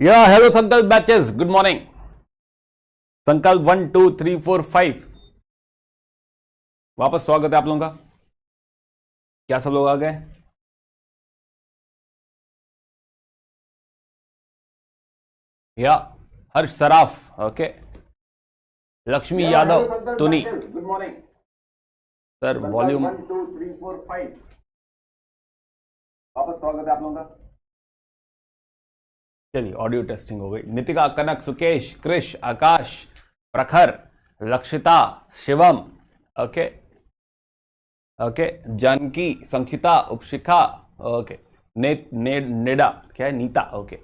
या हेलो संकल्प batches, good morning. संकल्प 1 2 3 4 5 वापस स्वागत है आप लोगों का। क्या सब लोग आ गए? या Harsh Saraf, okay, Lakshmi Yadav, Tony, good morning sir. Volume 1 2 3 4 5 वापस स्वागत है आप लोगों का। चलिए, ऑडियो टेस्टिंग हो गई। नितिका, कनक, Sukesh, Krish, Akash, Prakhar, Lakshita, Shivam, okay okay, Janki, Sankhita, Upshikha, okay, Neda, क्या है, Neeta, okay.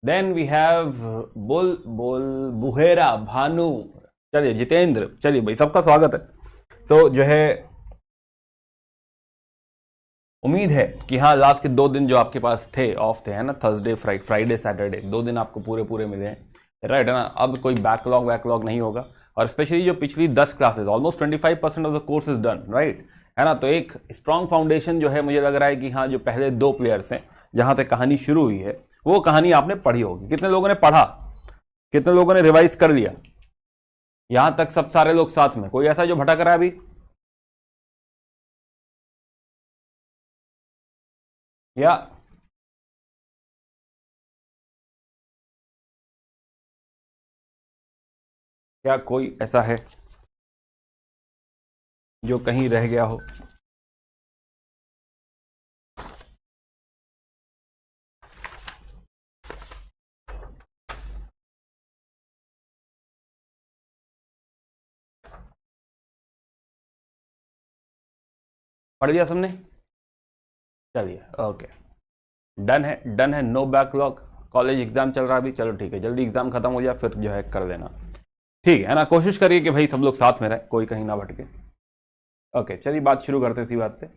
Then we have Bulbul Behera, Bhanu, चलिए जितेंद्र, चलिए भाई सबका स्वागत है। तो जो है उम्मीद है कि हाँ, लास्ट के 2 दिन जो आपके पास थे, ऑफ थे, है ना, थर्सडे फ्राइडे सैटरडे, 2 दिन आपको पूरे पूरे मिले हैं, राइट, है ना। अब कोई बैकलॉग नहीं होगा। और स्पेशली जो पिछली 10 classes, almost 25% of the course is done, right, है ना। तो एक स्ट्रॉन्ग फाउंडेशन जो है, मुझे लग रहा है कि हाँ, जो पहले 2 प्लेयर्स हैं जहां से कहानी शुरू हुई है, वो कहानी आपने पढ़ी होगी। कितने लोगों ने पढ़ा, कितने लोगों ने रिवाइज कर लिया? यहां तक सब सारे लोग साथ में, कोई ऐसा जो भटक रहा है अभी? या क्या कोई ऐसा है जो कहीं रह गया हो? पढ़ लिया सबने? चलिए, ओके, डन है, डन है, नो बैकलॉग। कॉलेज एग्जाम चल रहा है अभी, चलो ठीक है, जल्दी एग्जाम खत्म हो जाए फिर जो है कर लेना, ठीक है ना। कोशिश करिए कि भाई सब लोग साथ में रहे, कोई कहीं ना भटके। ओके, चलिए बात शुरू करते हैं इसी बात पे।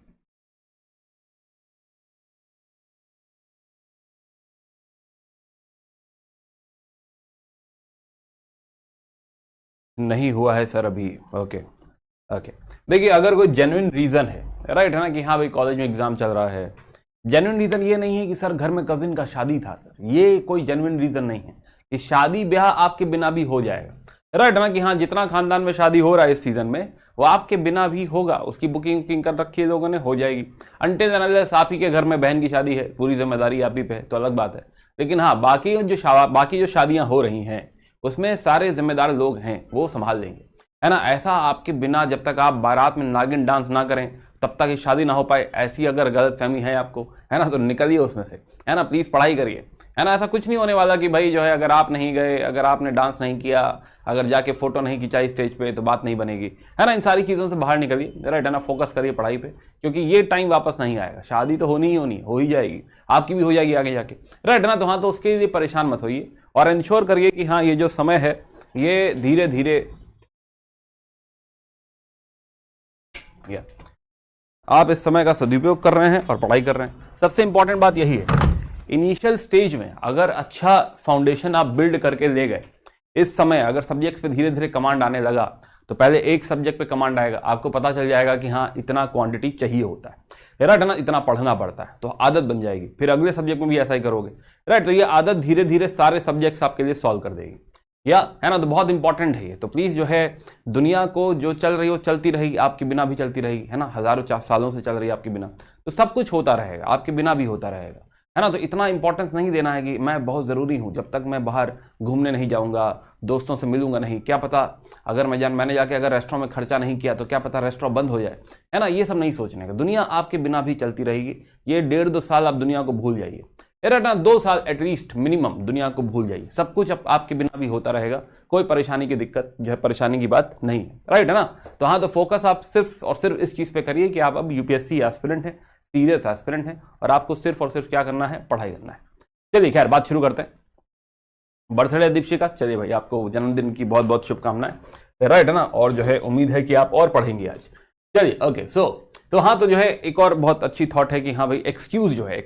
नहीं हुआ है सर अभी, ओके ओके। देखिए, अगर कोई जेन्युइन रीजन है, राइट, है ना, कि हाँ भाई कॉलेज में एग्जाम चल रहा है, जेन्युइन रीजन ये नहीं है कि सर घर में कजिन का शादी था, सर ये कोई जेन्युइन रीजन नहीं है कि शादी ब्याह आपके बिना भी हो जाएगा, राइट, है ना, कि हाँ जितना खानदान में शादी हो रहा है इस सीजन में, वो आपके बिना भी होगा। उसकी बुकिंग वुकिंग कर रखी है लोगों ने, हो जाएगी। अनटिल अनलेस आप ही के घर में बहन की शादी है, पूरी जिम्मेदारी आप ही पे है, तो अलग बात है। लेकिन हाँ, बाकी जो शादियां हो रही हैं उसमें सारे जिम्मेदार लोग हैं, वो संभाल लेंगे, है ना। ऐसा आपके बिना, जब तक आप बारात में नागिन डांस ना करें तब तक ये शादी ना हो पाए, ऐसी अगर गलत फहमी है आपको, है ना, तो निकलिए उसमें से, है ना। प्लीज पढ़ाई करिए, है ना। ऐसा कुछ नहीं होने वाला कि भाई जो है, अगर आप नहीं गए, अगर आपने डांस नहीं किया, अगर जाके फोटो नहीं खिंचाई स्टेज पे, तो बात नहीं बनेगी, है ना। इन सारी चीजों से बाहर निकलिए, राइट, है ना। फोकस करिए पढ़ाई पे, क्योंकि ये टाइम वापस नहीं आएगा। शादी तो होनी ही होनी, हो ही जाएगी, आपकी भी हो जाएगी आगे जाके, राइट, है ना। तो हाँ, तो उसके लिए परेशान मत होइए और इंश्योर करिए कि हाँ, ये जो समय है ये धीरे धीरे आप इस समय का सदुपयोग कर रहे हैं और पढ़ाई कर रहे हैं। सबसे इंपॉर्टेंट बात यही है, इनिशियल स्टेज में अगर अच्छा फाउंडेशन आप बिल्ड करके ले गए, इस समय अगर सब्जेक्ट पे धीरे धीरे कमांड आने लगा, तो पहले एक सब्जेक्ट पे कमांड आएगा, आपको पता चल जाएगा कि हाँ इतना क्वांटिटी चाहिए होता है, राइट, है ना, इतना पढ़ना पड़ता है, तो आदत बन जाएगी। फिर अगले सब्जेक्ट में भी ऐसा ही करोगे, राइट। तो ये आदत धीरे धीरे सारे सब्जेक्ट्स आपके लिए सॉल्व कर देगी, या है ना। तो बहुत इंपॉर्टेंट है ये। तो प्लीज जो है, दुनिया को जो चल रही है वो चलती रहेगी, आपके बिना भी चलती रहेगी, है ना। हजारों सालों से चल रही है आपके बिना, तो सब कुछ होता रहेगा, आपके बिना भी होता रहेगा, है ना। तो इतना इंपॉर्टेंस नहीं देना है कि मैं बहुत जरूरी हूं, जब तक मैं बाहर घूमने नहीं जाऊंगा, दोस्तों से मिलूंगा नहीं, क्या पता अगर मैंने जाके अगर रेस्टोरेंट में खर्चा नहीं किया तो क्या पता रेस्टोरेंट बंद हो जाए, है ना। ये सब नहीं सोचने का, दुनिया आपके बिना भी चलती रहेगी। ये 1.5-2 साल आप दुनिया को भूल जाइए, राइट ना, 2 साल एटलीस्ट मिनिमम दुनिया को भूल जाइए। सब कुछ आपके बिना भी होता रहेगा, कोई परेशानी की दिक्कत जो है, परेशानी की बात नहीं है, राइट है ना। तो हाँ, तो फोकस आप सिर्फ और सिर्फ इस चीज पे करिए कि आप अब यूपीएससी एस्पिरेंट हैं, सीरियस एस्पिरेंट हैं, और आपको सिर्फ और सिर्फ क्या करना है, पढ़ाई करना है। चलिए खैर, बात शुरू करते हैं। बर्थडे दीपशिका, चलिए भाई आपको जन्मदिन की बहुत बहुत शुभकामनाएं, राइट है ना। और जो है उम्मीद है कि आप और पढ़ेंगे आज। चलिए ओके, तो हाँ, तो जो है एक और बहुत अच्छी थॉट है कि हाँ भाई, एक्सक्यूज जो है,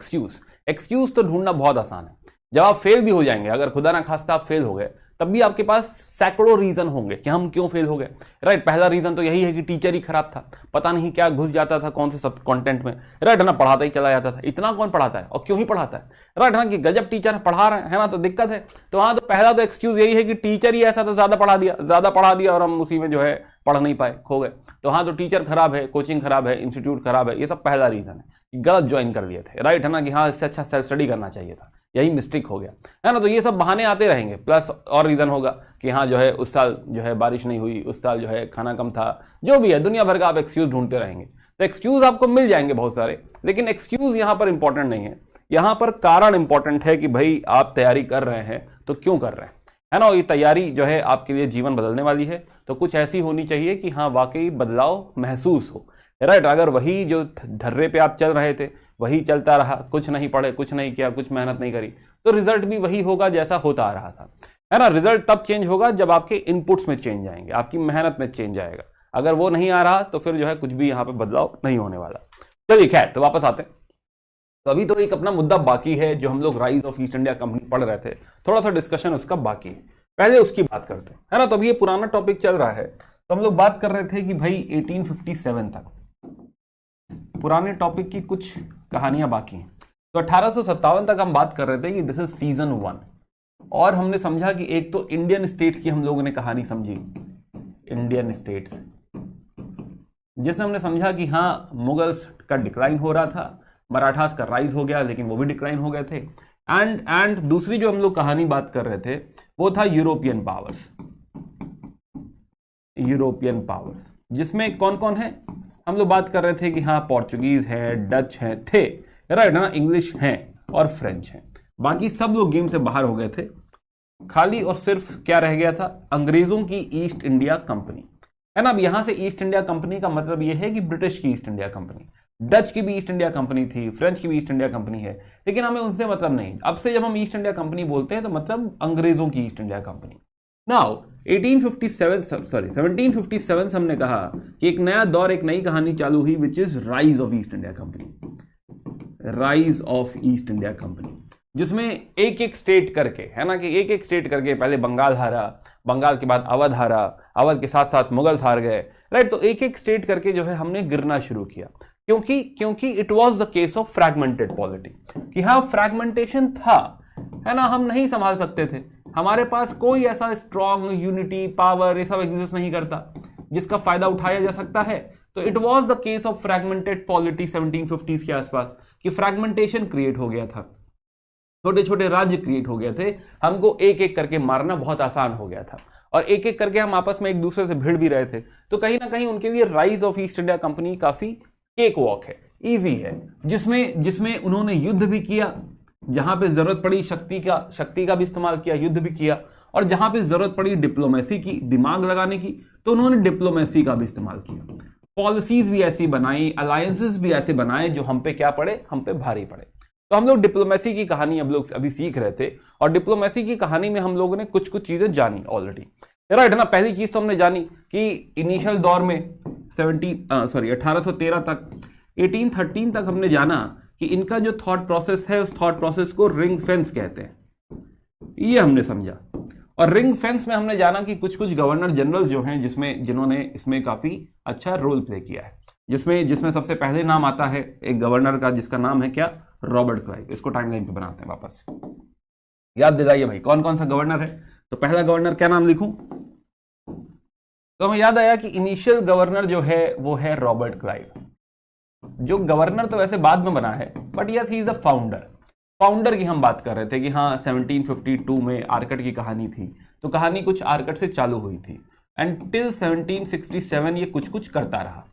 एक्सक्यूज तो ढूंढना बहुत आसान है। जब आप फेल भी हो जाएंगे, अगर खुदा ना खास्ता आप फेल हो गए, तब भी आपके पास सैकड़ों रीजन होंगे कि हम क्यों फेल हो गए, राइट। पहला रीजन तो यही है कि टीचर ही खराब था, पता नहीं क्या घुस जाता था कौन से सब कंटेंट में, राइट, है ना, पढ़ाता ही चला जाता था। इतना कौन पढ़ाता है और क्यों ही पढ़ाता है, राइट, है ना, कि गजब टीचर पढ़ा रहे हैं ना, तो दिक्कत है। तो हाँ, तो पहला तो एक्सक्यूज यही है कि टीचर ही ऐसा, तो ज्यादा पढ़ा दिया और हम उसी में जो है पढ़ नहीं पाए, खो गए। तो हाँ, तो टीचर खराब है, कोचिंग खराब है, इंस्टीट्यूट खराब है, ये सब पहला रीजन है, गलत ज्वाइन कर लिए थे, राइट, है ना, कि हाँ इससे अच्छा सेल्फ स्टडी करना चाहिए था, यही मिस्टेक हो गया, है ना। तो ये सब बहाने आते रहेंगे। प्लस और रीजन होगा कि हाँ जो है उस साल जो है बारिश नहीं हुई, उस साल जो है खाना कम था, जो भी है दुनिया भर का आप एक्सक्यूज ढूंढते रहेंगे। तो एक्सक्यूज आपको मिल जाएंगे बहुत सारे, लेकिन एक्सक्यूज यहां पर इंपॉर्टेंट नहीं है, यहां पर कारण इंपॉर्टेंट है कि भाई आप तैयारी कर रहे हैं तो क्यों कर रहे हैं, है ना। ये तैयारी जो है आपके लिए जीवन बदलने वाली है, तो कुछ ऐसी होनी चाहिए कि हाँ वाकई बदलाव महसूस हो, राइट। अगर वही जो ढर्रे पे आप चल रहे थे वही चलता रहा, कुछ नहीं पढ़े, कुछ नहीं किया, कुछ मेहनत नहीं करी, तो रिजल्ट भी वही होगा जैसा होता आ रहा था, है ना। रिजल्ट तब चेंज होगा जब आपके इनपुट्स में चेंज आएंगे, आपकी मेहनत में चेंज आएगा। अगर वो नहीं आ रहा तो फिर जो है कुछ भी यहां पे बदलाव नहीं होने वाला। चलिए खैर, तो वापस आते हैं। तो अभी तो एक अपना मुद्दा बाकी है जो हम लोग rise of East India company पढ़ रहे थे, थोड़ा सा डिस्कशन उसका बाकी है, पहले उसकी बात करते हैं, है ना। तो अभी ये पुराना टॉपिक चल रहा है, तो हम लोग बात कर रहे थे कि भाई 1857 तक पुराने टॉपिक की कुछ कहानियां बाकी हैं। तो 1857 तक हम बात कर रहे थे कि दिस इज सीजन 1, और हमने समझा कि एक तो इंडियन स्टेट्स की हम लोगों ने कहानी समझी, इंडियन स्टेट्स, जिसमें हमने समझा कि हाँ मुगल्स का डिक्लाइन हो रहा था, मराठास का राइज हो गया लेकिन वो भी डिक्लाइन हो गए थे। एंड दूसरी जो हम लोग कहानी बात कर रहे थे वो था यूरोपियन पावर्स, जिसमें कौन कौन है हम लोग बात कर रहे थे कि हाँ पोर्चुगीज है, डच है, थे, राइट, ना, इंग्लिश हैं और फ्रेंच हैं। बाकी सब लोग गेम से बाहर हो गए थे, खाली और सिर्फ क्या रह गया था, अंग्रेजों की ईस्ट इंडिया कंपनी, है ना। अब यहां से ईस्ट इंडिया कंपनी का मतलब यह है कि ब्रिटिश की ईस्ट इंडिया कंपनी, डच की भी ईस्ट इंडिया कंपनी थी, फ्रेंच की भी ईस्ट इंडिया कंपनी है, लेकिन हमें उनसे मतलब नहीं। अब से जब हम ईस्ट इंडिया कंपनी बोलते हैं तो मतलब अंग्रेजों की ईस्ट इंडिया कंपनी। नाउ 1757 से हमने कहा कि एक नया दौर, एक नई कहानी चालू हुई, which is rise of East India company, जिसमें एक एक स्टेट करके, है ना, कि एक एक स्टेट करके, पहले बंगाल हारा, बंगाल के बाद अवध हारा, अवध के साथ साथ मुगल्स हार गए, राइट। तो एक एक स्टेट करके जो है हमने गिरना शुरू किया, क्योंकि it was the case of fragmented polity, कि हाँ फ्रैगमेंटेशन था, है ना, हम नहीं संभाल सकते थे, हमारे पास कोई ऐसा स्ट्रॉन्ग यूनिटी पावर ये सब एग्जिस्ट नहीं करता जिसका फायदा उठाया जा सकता है। तो it was the case of fragmented polity 1750s के आसपास, कि फ्रैगमेंटेशन क्रिएट हो गया था, छोटे छोटे राज्य क्रिएट हो गए थे, हमको एक एक करके मारना बहुत आसान हो गया था, और एक एक करके हम आपस में एक दूसरे से भिड़ भी रहे थे। तो कहीं ना कहीं उनके लिए rise of East India company काफी केक वॉक है, इजी है, जिसमें उन्होंने युद्ध भी किया, जहां पे जरूरत पड़ी शक्ति का भी इस्तेमाल किया, युद्ध भी किया, और जहां पे जरूरत पड़ी डिप्लोमेसी की, दिमाग लगाने की, तो उन्होंने डिप्लोमेसी का भी इस्तेमाल किया, पॉलिसीज भी ऐसी बनाई, अलायंसेस भी ऐसे बनाए जो हम पे क्या पड़े, हम पे भारी पड़े। तो हम लोग डिप्लोमेसी की कहानी हम लोग अभी सीख रहे थे, और डिप्लोमेसी की कहानी में हम लोगों ने कुछ कुछ चीजें जानी ऑलरेडी, राइट ना। पहली चीज तो हमने जानी कि इनिशियल दौर में 1813 तक, 1813 तक हमने जाना कि इनका जो थॉट प्रोसेस है, उस थॉट प्रोसेस को रिंग फेंस कहते हैं, ये हमने समझा। और रिंग फेंस में हमने जाना कि कुछ कुछ गवर्नर जनरल्स जो हैं जिन्होंने इसमें काफी अच्छा रोल प्ले किया है, जिसमें सबसे पहले नाम आता है एक गवर्नर का, जिसका नाम है क्या, रॉबर्ट क्लाइव। इसको टाइमलाइन पे बनाते हैं वापस, याद दिलाइए भाई कौन कौन सा गवर्नर है। तो पहला गवर्नर क्या नाम लिखूं, तो हमें याद आया कि इनिशियल गवर्नर जो है वो है रॉबर्ट क्लाइव, जो गवर्नर तो वैसे बाद में बना है, but yes he is the founder की हम बात कर रहे थे कि हाँ 1752 में आर्कट की कहानी थी, तो कहानी कुछ आर्कट से चालू हुई थी, एंड टिल 1767 ये कुछ कुछ करता रहा,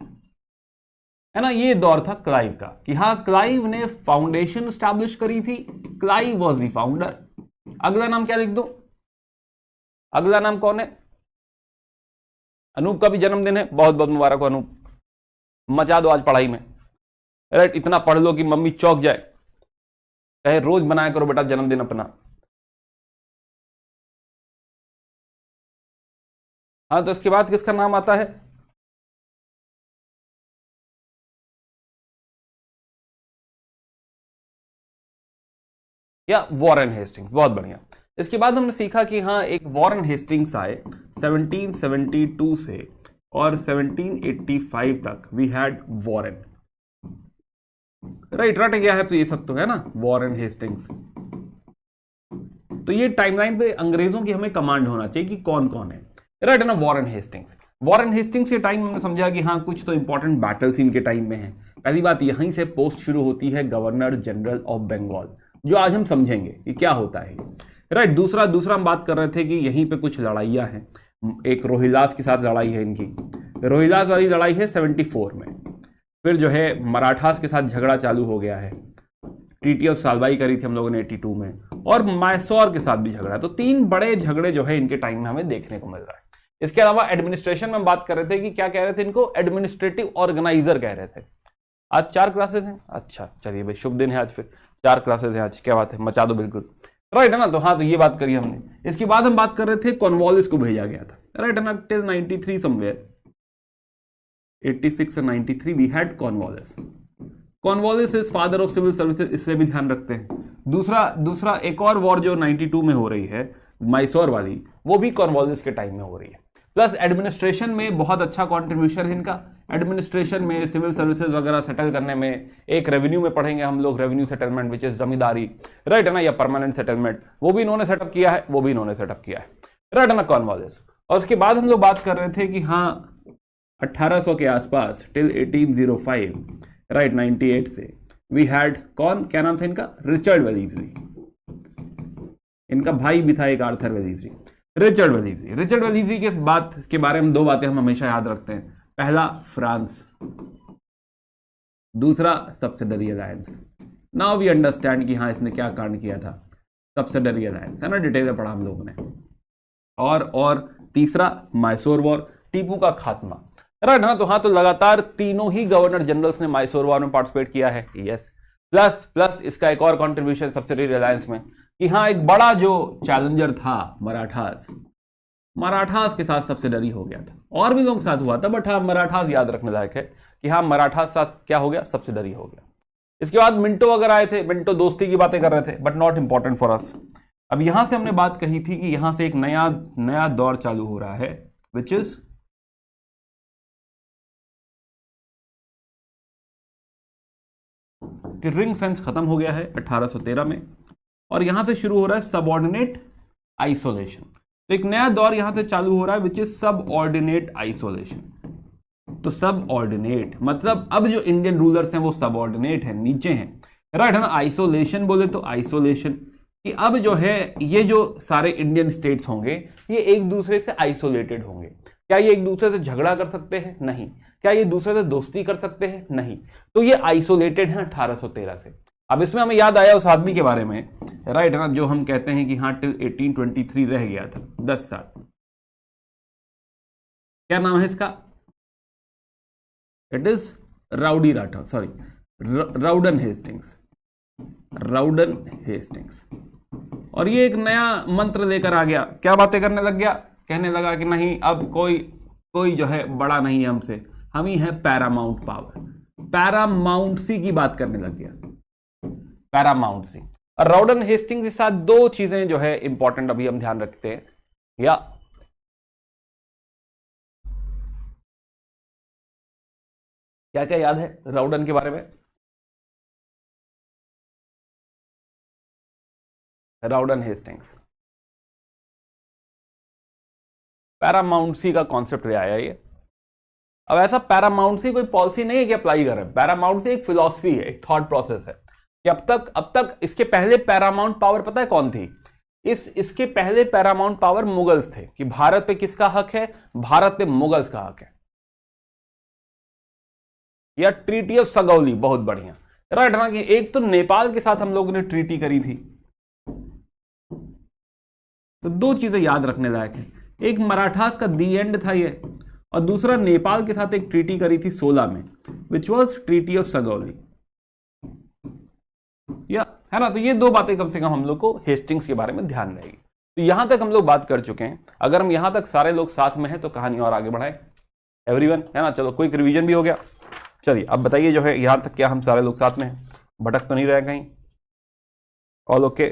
है ना। ये दौर था क्लाइव का, कि हाँ क्लाइव ने फाउंडेशन स्टैब्लिश करी थी, क्लाइव वॉज द फाउंडर। अगला नाम क्या लिख दो, अगला नाम कौन है, अनूप का भी जन्मदिन है, बहुत बहुत मुबारक हो अनूप, मचा दो आज पढ़ाई में, राइट। इतना पढ़ लो कि मम्मी चौंक जाए, कहे रोज बनाया करो बेटा जन्मदिन अपना। हाँ, तो इसके बाद किसका नाम आता है, या वॉरेन हेस्टिंग्स, बहुत बढ़िया। इसके बाद हमने सीखा कि हाँ एक वॉरेन हेस्टिंग्स आए 1772 से और 1785 तक वी हैड वॉरेन, राइट, रट गया है तो ये सब तो है ना, वॉरेन हेस्टिंग्स। तो ये टाइमलाइन पे अंग्रेजों की हमें कमांड होना चाहिए कि कौन कौन है, राइट है ना। वॉरेन हेस्टिंग्स, वॉरेन हेस्टिंग्स के टाइम हमने समझा कि हाँ कुछ तो इंपॉर्टेंट बैटल्स इनके टाइम में हैं। पहली बात यहीं से पोस्ट शुरू होती है गवर्नर जनरल ऑफ बंगाल, जो आज हम समझेंगे कि क्या होता है, राइट। दूसरा हम बात कर रहे थे कि यहीं पे कुछ लड़ाइयां हैं, एक रोहिल्लास के साथ लड़ाई है इनकी, रोहिल्लास वाली लड़ाई है 74 में। फिर जो है मराठास के साथ झगड़ा चालू हो गया है, ट्रीटी ऑफ सालबाई करी थी हम लोगों ने 82 में, और मैसूर के साथ भी झगड़ा। तो 3 बड़े झगड़े जो है इनके टाइम में हमें देखने को मिल रहा है। इसके अलावा एडमिनिस्ट्रेशन में हम बात कर रहे थे कि क्या कह रहे थे इनको, एडमिनिस्ट्रेटिव ऑर्गेनाइजर कह रहे थे। आज 4 क्लासेस हैं, अच्छा चलिए भाई शुभ दिन है आज, फिर 4 क्लासेस हैं आज, क्या बात है, मचा दो बिल्कुल, राइट है ना। तो हाँ तो ये बात करी हमने। इसके बाद हम बात कर रहे थे कॉर्नवालिस को भेजा गया था, राइट है ना, टिल 93 समवेयर, 86 और 93 we had Cornwallis. Cornwallis is father of civil services, इससे भी ध्यान रखते हैं। दूसरा एक और वॉर जो 92 में हो रही है मैसूर वाली, वो भी कॉर्नवालिस के टाइम में हो रही है। प्लस एडमिनिस्ट्रेशन में बहुत अच्छा कंट्रीब्यूशन है इनका, एडमिनिस्ट्रेशन में सिविल सर्विसेज वगैरह सेटल करने में। एक रेवेन्यू में पढ़ेंगे हम लोग, revenue settlement which is zamindari, right है ना, या परमानेंट सेटलमेंट, वो भी इन्होंने सेटअप किया है, वो भी इन्होंने सेटअप किया है, राइट है ना, कॉर्नवालिस। और उसके बाद हम लोग बात कर रहे थे कि हाँ 1800 के आसपास टिल 1805, राइट 98 से वी हैड कौन, क्या नाम था इनका, रिचर्ड वेलिस्ली। इनका भाई भी था एक आर्थर वेलिस्ली, रिचर्ड वेलिस्ली। रिचर्ड वेलिस्ली के बात के बारे में 2 बातें हम हमेशा याद रखते हैं, पहला फ्रांस, दूसरा subsidiary alliance. Now we understand कि हाँ इसने क्या कांड किया था, सब्सिडरी अलायंस है ना, डिटेल में पढ़ा हम लोगों ने। और तीसरा मैसूर वॉर, टीपू का खात्मा, राइट ना। तो हाँ तो लगातार तीनों ही गवर्नर जनरल्स ने मैसूर वॉर में पार्टिसिपेट किया है, यस। प्लस इसका एक और कंट्रीब्यूशन सब्सिडरी अलायंस में कि हाँ एक बड़ा जो चैलेंजर था मराठास के साथ सब्सिडरी हो गया था, और भी लोगों के साथ हुआ था, बट हाँ मराठास याद रखने लायक है कि हाँ मराठास साथ क्या हो गया, सब्सिडरी हो गया। इसके बाद मिंटो अगर आए थे, मिंटो दोस्ती की बातें कर रहे थे, but not important for us. अब यहां से हमने बात कही थी कि यहां से एक नया दौर चालू हो रहा है, विच इज कि रिंग फेंस खत्म हो गया है 1813 में, और यहां से शुरू हो रहा है सबऑर्डिनेट आइसोलेशन। तो एक नया दौर यहां से चालू हो रहा है विच इज सबऑर्डिनेट आइसोलेशन। तो सबऑर्डिनेट मतलब अब जो इंडियन रूलर्स हैं वो सबऑर्डिनेट हैं, नीचे हैं, राइट है ना। आइसोलेशन बोले तो आइसोलेशन कि अब जो है ये जो सारे इंडियन स्टेट्स होंगे ये एक दूसरे से आइसोलेटेड होंगे। क्या ये एक दूसरे से झगड़ा कर सकते हैं? नहीं। क्या ये दूसरे से दोस्ती कर सकते हैं? नहीं। तो ये आइसोलेटेड है 1813 से। अब इसमें हमें याद आया उस आदमी के बारे में, राइट है ना, जो हम कहते हैं कि हाँ टिल 1823 रह गया था 10 साल। क्या नाम है इसका? It is Rowdy Rathore, sorry Rawdon Hastings, Rawdon Hastings. और ये एक नया मंत्र लेकर आ गया, क्या बातें करने लग गया, कहने लगा कि नहीं अब कोई जो है बड़ा नहीं है हमसे, हम ही है पैरामाउंट पावर। पैरामाउंटसी की बात करने लग गया, पैरामाउंटसी। और राउडन हेस्टिंग्स के साथ 2 चीजें जो है इंपॉर्टेंट अभी हम ध्यान रखते हैं, या क्या क्या याद है राउडन के बारे में? राउडन हेस्टिंग्स पैरामाउंटसी का कॉन्सेप्ट ले आया ये। अब ऐसा पैरामाउंटसी कोई पॉलिसी नहीं है कि अप्लाई कर रहे हैं, पैरामाउंटसी एक फिलॉसफी है, एक थॉट प्रोसेस है कि अब तक इसके पहले पैरामाउंट पावर पता है कौन थी? इसके पहले पैरामाउंट पावर मुगल्स थे कि भारत पे किसका हक है? भारत पे मुगल्स का हक है। या ट्रीटी ऑफ सगौली, बहुत बढ़िया, राइट ना। कि एक तो नेपाल के साथ हम लोगों ने ट्रीटी करी थी, तो 2 चीजें याद रखने लायक है, एक मराठास का दी एंड था ये, और दूसरा नेपाल के साथ एक ट्रीटी करी थी 16 में, which was treaty of Sugauli, या है ना। तो ये 2 बातें कम से कम हम लोग को हेस्टिंग्स के बारे में ध्यान रहेगी। तो यहां तक हम लोग बात कर चुके हैं। अगर हम यहां तक सारे लोग साथ में हैं तो कहानी और आगे बढ़ाएं, एवरीवन, है ना। चलो क्विक रिवीजन भी हो गया। चलिए अब बताइए जो है यहां तक क्या हम सारे लोग साथ में हैं, भटक तो नहीं रहे कहीं? All okay?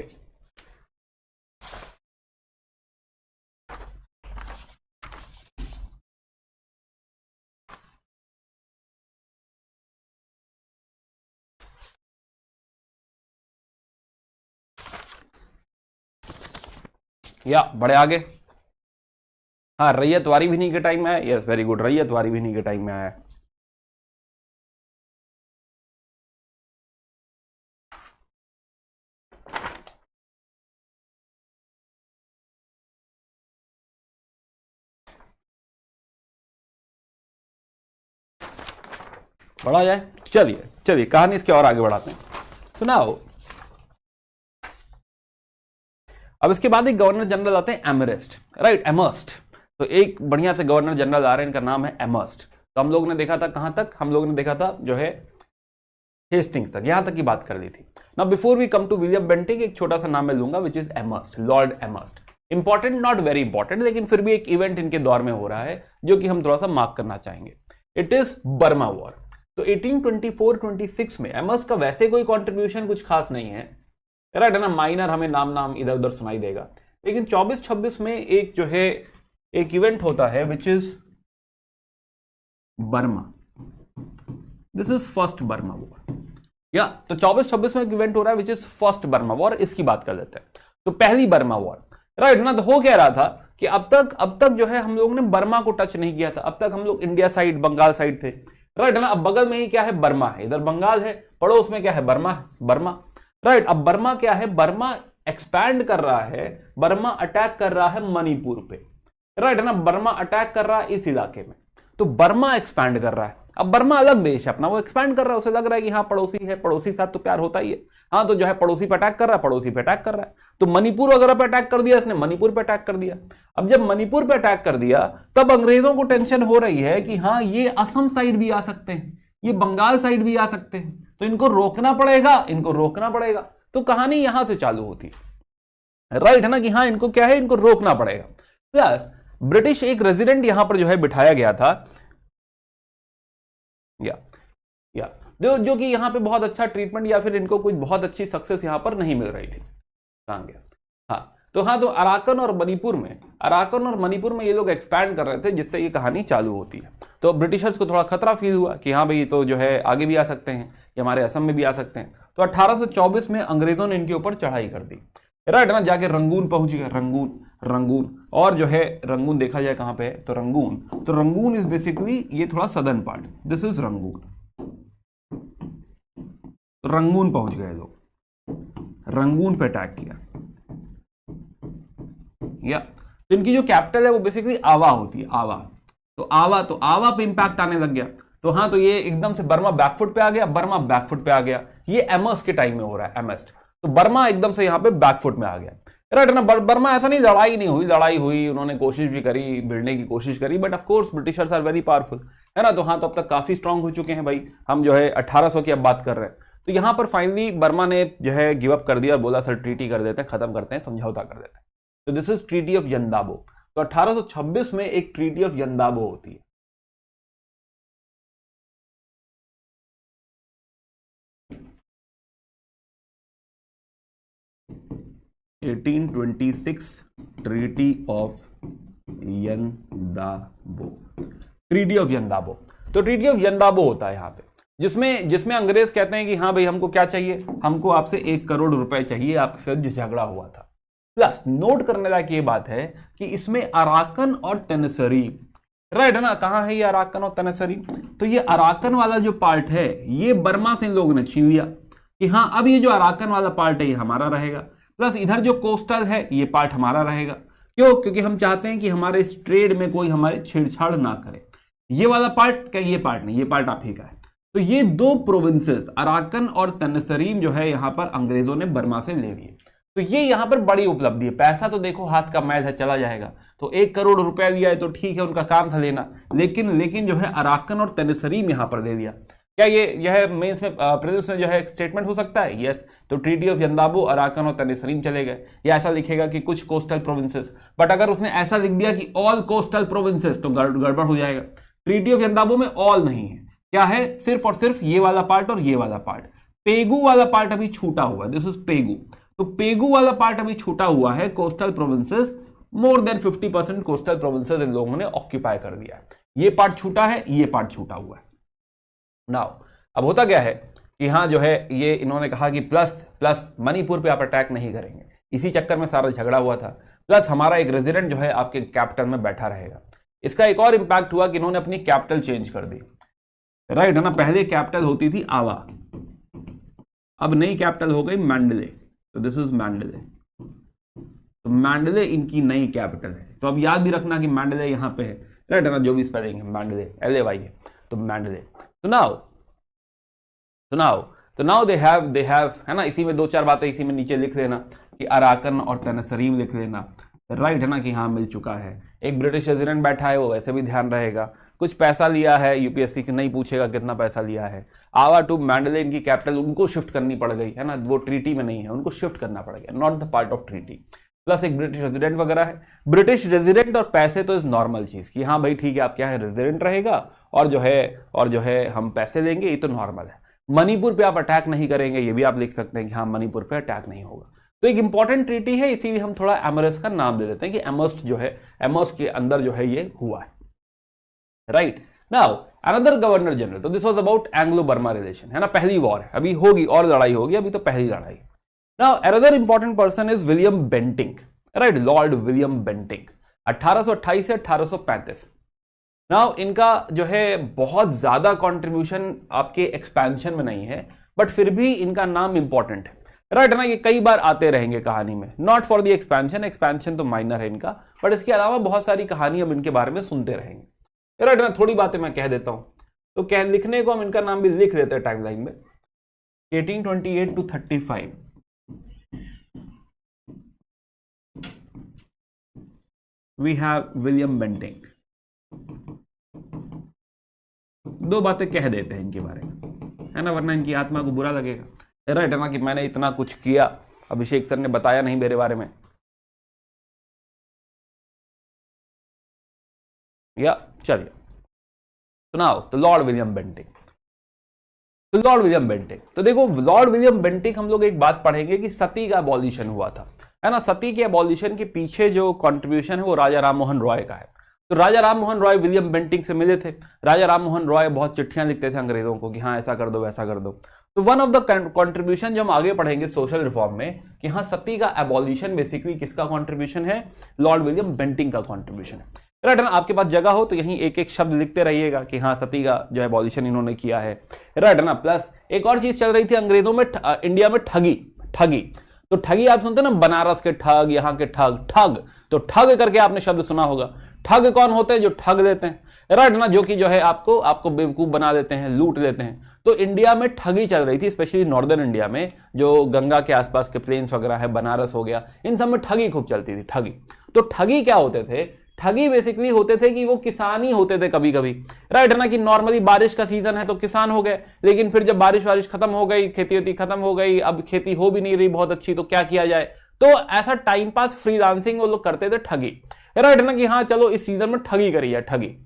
या बड़े आगे। हाँ, रैयत वारी भी नहीं के टाइम में आया, यस वेरी गुड, रैयत वारी भी नहीं के टाइम में आया। बढ़ा जाए, चलिए चलिए कहानी इसके और आगे बढ़ाते हैं। सुनाओ। अब इसके बाद एक गवर्नर जनरल आते हैं एमरेस्ट, राइट, एमर्स्ट। तो एक बढ़िया से गवर्नर जनरल आ रहे हैं, इनका नाम है एमर्स्ट। तो हम लोगों ने देखा था कहां तक, हम लोगों ने देखा था जो है हेस्टिंग्स तक, यहां तक की बात कर ली थी ना। Before we come to William Bentinck, एक छोटा सा नाम मैं लूंगा which is Amherst, Lord Amherst. Important, not very important, लेकिन फिर भी एक इवेंट इनके दौर में हो रहा है जो कि हम थोड़ा सा मार्क करना चाहेंगे। It is Burma war. तो 1824-26 में एमर्स्ट का वैसे कोई कॉन्ट्रीब्यूशन कुछ खास नहीं है, राइट है ना, माइनर, हमें नाम नाम इधर उधर सुनाई देगा। लेकिन 24-26 में एक जो है एक इवेंट होता है which is Burma. This is first Burma war, या तो 24-26 में एक इवेंट हो रहा है which is first Burma war, इसकी बात कर लेते हैं। तो पहली बर्मा वॉर, राइट ना। तो हो क्या रहा था कि अब तक जो है हम लोगों ने बर्मा को टच नहीं किया था। अब तक हम लोग इंडिया साइड, बंगाल साइड थे, राइट है ना। अब बगल में ही क्या है, बर्मा है, इधर बंगाल है, पड़ोस में क्या है, बर्मा है, बर्मा, राइट। अब बर्मा क्या है, बर्मा एक्सपैंड कर रहा है, बर्मा अटैक कर रहा है मणिपुर पे, राइट है ना। बर्मा अटैक कर रहा है इस इलाके में, तो बर्मा एक्सपैंड कर रहा है। अब बर्मा अलग देश है अपना, वो एक्सपैंड कर रहा है, उसे लग रहा है कि हाँ पड़ोसी है, पड़ोसी के साथ तो प्यार होता ही है। हाँ, तो जो है पड़ोसी पे अटैक कर रहा है, पड़ोसी पे अटैक कर रहा है। तो मणिपुर वगैरह पे अटैक कर दिया इसने, मणिपुर पे अटैक कर दिया। अब जब मणिपुर पे अटैक कर दिया, तब अंग्रेजों को टेंशन हो रही है कि हाँ ये असम साइड भी आ सकते हैं, ये बंगाल साइड भी आ सकते हैं, तो इनको रोकना पड़ेगा, इनको रोकना पड़ेगा। तो कहानी यहां से चालू होती है, राइट है ना, कि हाँ इनको क्या है, इनको रोकना पड़ेगा। प्लस ब्रिटिश एक रेजिडेंट यहां पर जो है बिठाया गया था, या जो कि यहां पे बहुत अच्छा ट्रीटमेंट या फिर इनको कुछ बहुत अच्छी सक्सेस यहां पर नहीं मिल रही थी। कहां गया, हाँ तो अराकन और मणिपुर में ये लोग एक्सपैंड कर रहे थे, जिससे ये कहानी चालू होती है। तो ब्रिटिशर्स को थोड़ा खतरा फील हुआ कि हाँ भाई तो जो है आगे भी आ सकते हैं, ये हमारे असम में भी आ सकते हैं। तो 1824 में अंग्रेजों ने इनके ऊपर चढ़ाई कर दी, राइट ना। जाके रंगून पहुंच गया, रंगून, और जो है रंगून देखा जाए कहां पे है, तो रंगून इज बेसिकली ये थोड़ा southern part, this is Rangoon. Rangoon पहुंच गए लोग, रंगून पे अटैक किया, या तो इनकी जो कैपिटल है वो बेसिकली आवा होती है, आवा। तो आवा पे इंपैक्ट आने लग गया। तो हाँ, तो ये एकदम से बर्मा बैकफुट पे आ गया, ये एमर्स्ट के टाइम में हो रहा है, एमर्स्ट। तो बर्मा एकदम से यहाँ पे बैकफुट में आ गया, राइट ना। बर्मा ऐसा नहीं, लड़ाई हुई, उन्होंने कोशिश भी करी, भिड़ने की कोशिश करी, but of course Britishers are very powerful, है ना। तो हाँ, तो अब तक काफी स्ट्रांग हो चुके हैं भाई, हम जो है 1800 की अब बात कर रहे हैं। तो यहां पर फाइनली बर्मा ने जो है गिव अप कर दिया और बोला सर ट्रीटी कर देते हैं, खत्म करते हैं, समझौता कर देते हैं। तो this is treaty of Yandabo. तो 1826 में एक ट्रीटी ऑफ यंदाबो होती है। Treaty of Yandabo, treaty of Yandabo. तो ट्रीटी ऑफ यंदाबो होता है यहां पे, जिसमें अंग्रेज कहते हैं कि हाँ भाई हमको क्या चाहिए, हमको आपसे 1 करोड़ रुपए चाहिए, आपसे जो झगड़ा हुआ था। प्लस नोट करने लायक ये बात है कि इसमें अराकन और तनसरीन, राइट है ना। कहां है ये अराकन और तनसरीन, तो ये अराकन वाला जो पार्ट है ये बर्मा से इन लोगों ने छीन लिया कि हाँ अब ये जो अराकन वाला पार्ट है ये हमारा रहेगा, प्लस इधर जो कोस्टल है ये पार्ट हमारा रहेगा। क्यों, क्योंकि हम चाहते हैं कि हमारे इस ट्रेड में कोई हमारे छेड़छाड़ ना करे। ये वाला पार्ट क्या, ये पार्ट नहीं, ये पार्ट आप ही का है। तो ये 2 प्रोविंसेस अराकन और तनसरीन जो है यहां पर अंग्रेजों ने बर्मा से ले लिए। तो ये यहां पर बड़ी उपलब्धि है। पैसा तो देखो हाथ का मैल है, चला जाएगा। तो 1 करोड़ रुपया लिया है तो ठीक है, उनका काम था लेना, लेकिन जो है अराकन और तनसरीन यहां पर दे दिया। क्या यह मेंस में प्रीलिम्स में जो है एक्सटेटमेंट हो सकता है, यस। तो ट्रीटी ऑफ यंदाबो, अराकन और तनसरीन चले गए, या ऐसा लिखेगा कि कुछ कोस्टल प्रोविंसेस, बट अगर उसने ऐसा लिख दिया कि ऑल कोस्टल प्रोविंसेस तो गड़बड़ हो जाएगा। ट्रीटी ऑफ यंदाबो में ऑल नहीं है, क्या है, सिर्फ और सिर्फ ये वाला पार्ट और ये वाला पार्ट। पेगू वाला पार्ट अभी छूटा हुआ है, दिस इज पेगू। तो पेगू वाला पार्ट अभी छूटा हुआ है, coastal provinces more than 50% coastal provinces इन लोगों ने ऑक्यूपाई कर दिया है। ये पार्ट छूटा है, ये पार्ट छूटा हुआ है। नाउ अब होता क्या है कि हाँ जो है ये इन्होंने कहा कि प्लस मणिपुर पे आप अटैक नहीं करेंगे, इसी चक्कर में सारा झगड़ा हुआ था। प्लस हमारा एक रेजिडेंट जो है आपके कैपिटल में बैठा रहेगा। इसका एक और इंपैक्ट हुआ कि इन्होंने अपनी कैपिटल चेंज कर दी, राइट है ना। पहले कैपिटल होती थी आवा, अब नई कैपिटल हो गई मैंडले, तो दिस इज मैंडले। तो मैंडले इनकी नई कैपिटल है। तो अब याद भी रखना कि मैंडले यहां पे है, राइट है ना, जो भी स्पेलिंग है मैंडले, LAY है, तो मैंडले। तो नाउ दे हैव है ना, इसी में दो चार बातें इसी में नीचे लिख लेना कि अराकन और तनसरीम लिख लेना, राइट है ना, कि हाँ मिल चुका है। एक ब्रिटिश रेजिडेंट बैठा है, वो वैसे भी ध्यान रहेगा। कुछ पैसा लिया है, यूपीएससी की नहीं पूछेगा कितना पैसा लिया है। आवा टू मैंडले इनकी कैपिटल उनको शिफ्ट करनी पड़ गई है ना, वो ट्रीटी में नहीं है, उनको शिफ्ट करना पड़ गया, not the part of treaty. Plus एक ब्रिटिश रेजिडेंट वगैरह है। ब्रिटिश रेजिडेंट और पैसे तो इज नॉर्मल चीज कि हाँ भाई ठीक है, आप क्या है रेजिडेंट रहेगा और जो है हम पैसे लेंगे, ये तो नॉर्मल है। मणिपुर पे आप अटैक नहीं करेंगे, ये भी आप लिख सकते हैं कि हाँ मणिपुर पे अटैक नहीं होगा। तो एक इंपॉर्टेंट ट्रीटी है, इसीलिए हम थोड़ा एमरस का नाम दे देते हैं कि एमर्स जो है, एमर्स के अंदर जो है ये हुआ है, right. Now another governor general, तो this was about Anglo Burma relation, है ना, पहली वॉर है, अभी होगी और लड़ाई होगी, अभी तो पहली लड़ाई। Now another important person is William Bentinck, right, Lord William Bentinck, 1828 से 1835। नाउ इनका जो है बहुत ज्यादा कंट्रीब्यूशन आपके एक्सपेंशन में नहीं है, बट फिर भी इनका नाम इंपॉर्टेंट है, राइट ना, ये कई बार आते रहेंगे कहानी में, not for the expansion, expansion तो माइनर है इनका, बट इसके अलावा बहुत सारी कहानी हम इनके बारे में सुनते रहेंगे, राइट ना। थोड़ी बातें मैं कह देता हूं, तो लिखने को हम इनका नाम भी लिख देते हैं टाइमलाइन में। 1828 to 35 we have William Bentinck. दो बातें कह देते हैं इनके बारे में, है ना, वरना इनकी आत्मा को बुरा लगेगा, राइट है ना, कि मैंने इतना कुछ किया, अभिषेक सर ने बताया नहीं मेरे बारे में, या चलिए सुनाओ। तो लॉर्ड विलियम बेंटिक, तो देखो लॉर्ड विलियम बेंटिक, हम लोग एक बात पढ़ेंगे कि सती का अबॉलिशन हुआ था, है ना। सती के अबॉलिशन के पीछे जो कंट्रीब्यूशन है वो राजा राम मोहन रॉय का है। तो राजा राम मोहन रॉय विलियम बेंटिक से मिले थे। राजा राम मोहन रॉय बहुत चिट्ठियां लिखते थे अंग्रेजों को कि हाँ ऐसा कर दो वैसा कर दो। तो वन ऑफ द कंट्रीब्यूशन जो हम आगे पढ़ेंगे सोशल रिफॉर्म में, कि हाँ सती का एबॉलिशन बेसिकली किसका कंट्रीब्यूशन है, लॉर्ड विलियम बेंटिक का कंट्रीब्यूशन है, राइट ना। आपके पास जगह हो तो यहीं एक एक शब्द लिखते रहिएगा कि हाँ सती का जो एबॉलिशन इन्होंने किया है, राइट ना। प्लस एक और चीज चल रही थी अंग्रेजों में, इंडिया में ठगी। तो ठगी आप सुनते ना, बनारस के ठग, यहाँ के ठग, तो ठग करके आपने शब्द सुना होगा। ठग कौन होते हैं, जो ठग देते हैं, राइट ना, जो कि जो है आपको बेवकूफ बना देते हैं, लूट लेते हैं। तो इंडिया में ठगी चल रही थी, स्पेशली नॉर्दर्न इंडिया में, जो गंगा के आसपास के प्लेन्स वगैरह है, बनारस हो गया, इन सब में ठगी खूब चलती थी, ठगी। तो ठगी क्या होते थे, ठगी बेसिकली होते थे कि वो किसान ही होते थे कभी कभी, राइट है ना, कि नॉर्मली बारिश का सीजन है तो किसान हो गए, लेकिन फिर जब बारिश खत्म हो गई, खेती वेती खत्म हो गई, अब खेती हो भी नहीं रही बहुत अच्छी, तो क्या किया जाए, तो ऐसा टाइम पास फ्रीलांसिंग वो लोग करते थे, ठगी, राइट है ना, कि हाँ चलो इस सीजन में ठगी करी है, ठगी।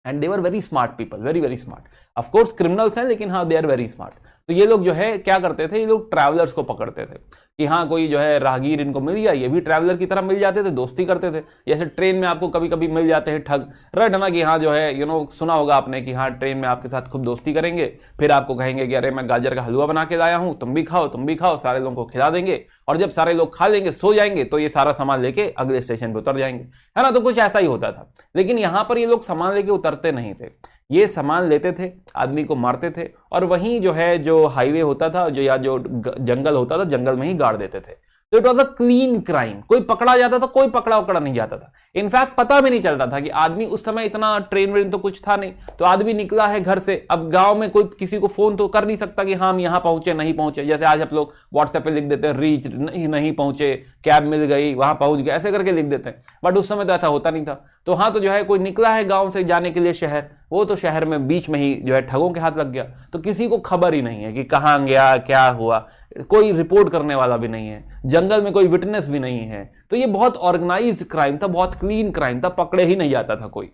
And they were very smart people, very very smart, of course criminals हैं लेकिन हाँ दे आर वेरी स्मार्ट। तो ये लोग जो है क्या करते थे, ये लोग ट्रैवलर्स को पकड़ते थे कि हाँ कोई जो है राहगीर इनको मिल गया, ये भी ट्रैवलर की तरह मिल जाते थे, दोस्ती करते थे। जैसे ट्रेन में आपको कभी कभी मिल जाते हैं ठग, राइट है ना, कि हाँ जो है सुना होगा आपने कि हाँ ट्रेन में आपके साथ खूब दोस्ती करेंगे, फिर आपको कहेंगे कि अरे मैं गाजर का हलवा बना के लाया हूँ, तुम भी खाओ, सारे लोगों को खिला देंगे, और जब सारे लोग खा लेंगे सो जाएंगे तो ये सारा सामान लेके अगले स्टेशन पे उतर जाएंगे, है ना। तो कुछ ऐसा ही होता था, लेकिन यहां पर ये लोग सामान लेके उतरते नहीं थे, ये सामान लेते थे, आदमी को मारते थे, और वहीं जो है जो हाईवे होता था या जो जंगल होता था, जंगल में ही गाड़ देते थे। तो it was a clean crime, कोई पकड़ा जाता था, कोई पकड़ा नहीं जाता था। इनफैक्ट पता भी नहीं चलता था कि आदमी, उस समय इतना ट्रेन व्रेन तो कुछ था नहीं, तो आदमी निकला है घर से, अब गांव में कोई किसी को फोन तो कर नहीं सकता कि हाँ हम यहां पहुंचे नहीं पहुंचे, जैसे आज आप लोग व्हाट्सएप पे लिख देते हैं रीच, नहीं पहुंचे, कैब मिल गई, वहां पहुंच गए, ऐसे करके लिख देते हैं, बट उस समय तो ऐसा होता नहीं था। तो हाँ, तो जो है कोई निकला है गांव से जाने के लिए शहर, वो तो शहर में बीच में ही जो है ठगों के हाथ लग गया, तो किसी को खबर ही नहीं है कि कहां गया, क्या हुआ, कोई रिपोर्ट करने वाला भी नहीं है, जंगल में कोई विटनेस भी नहीं है। तो ये बहुत ऑर्गेनाइज्ड क्राइम था, बहुत क्लीन क्राइम था, पकड़े ही नहीं जाता था कोई,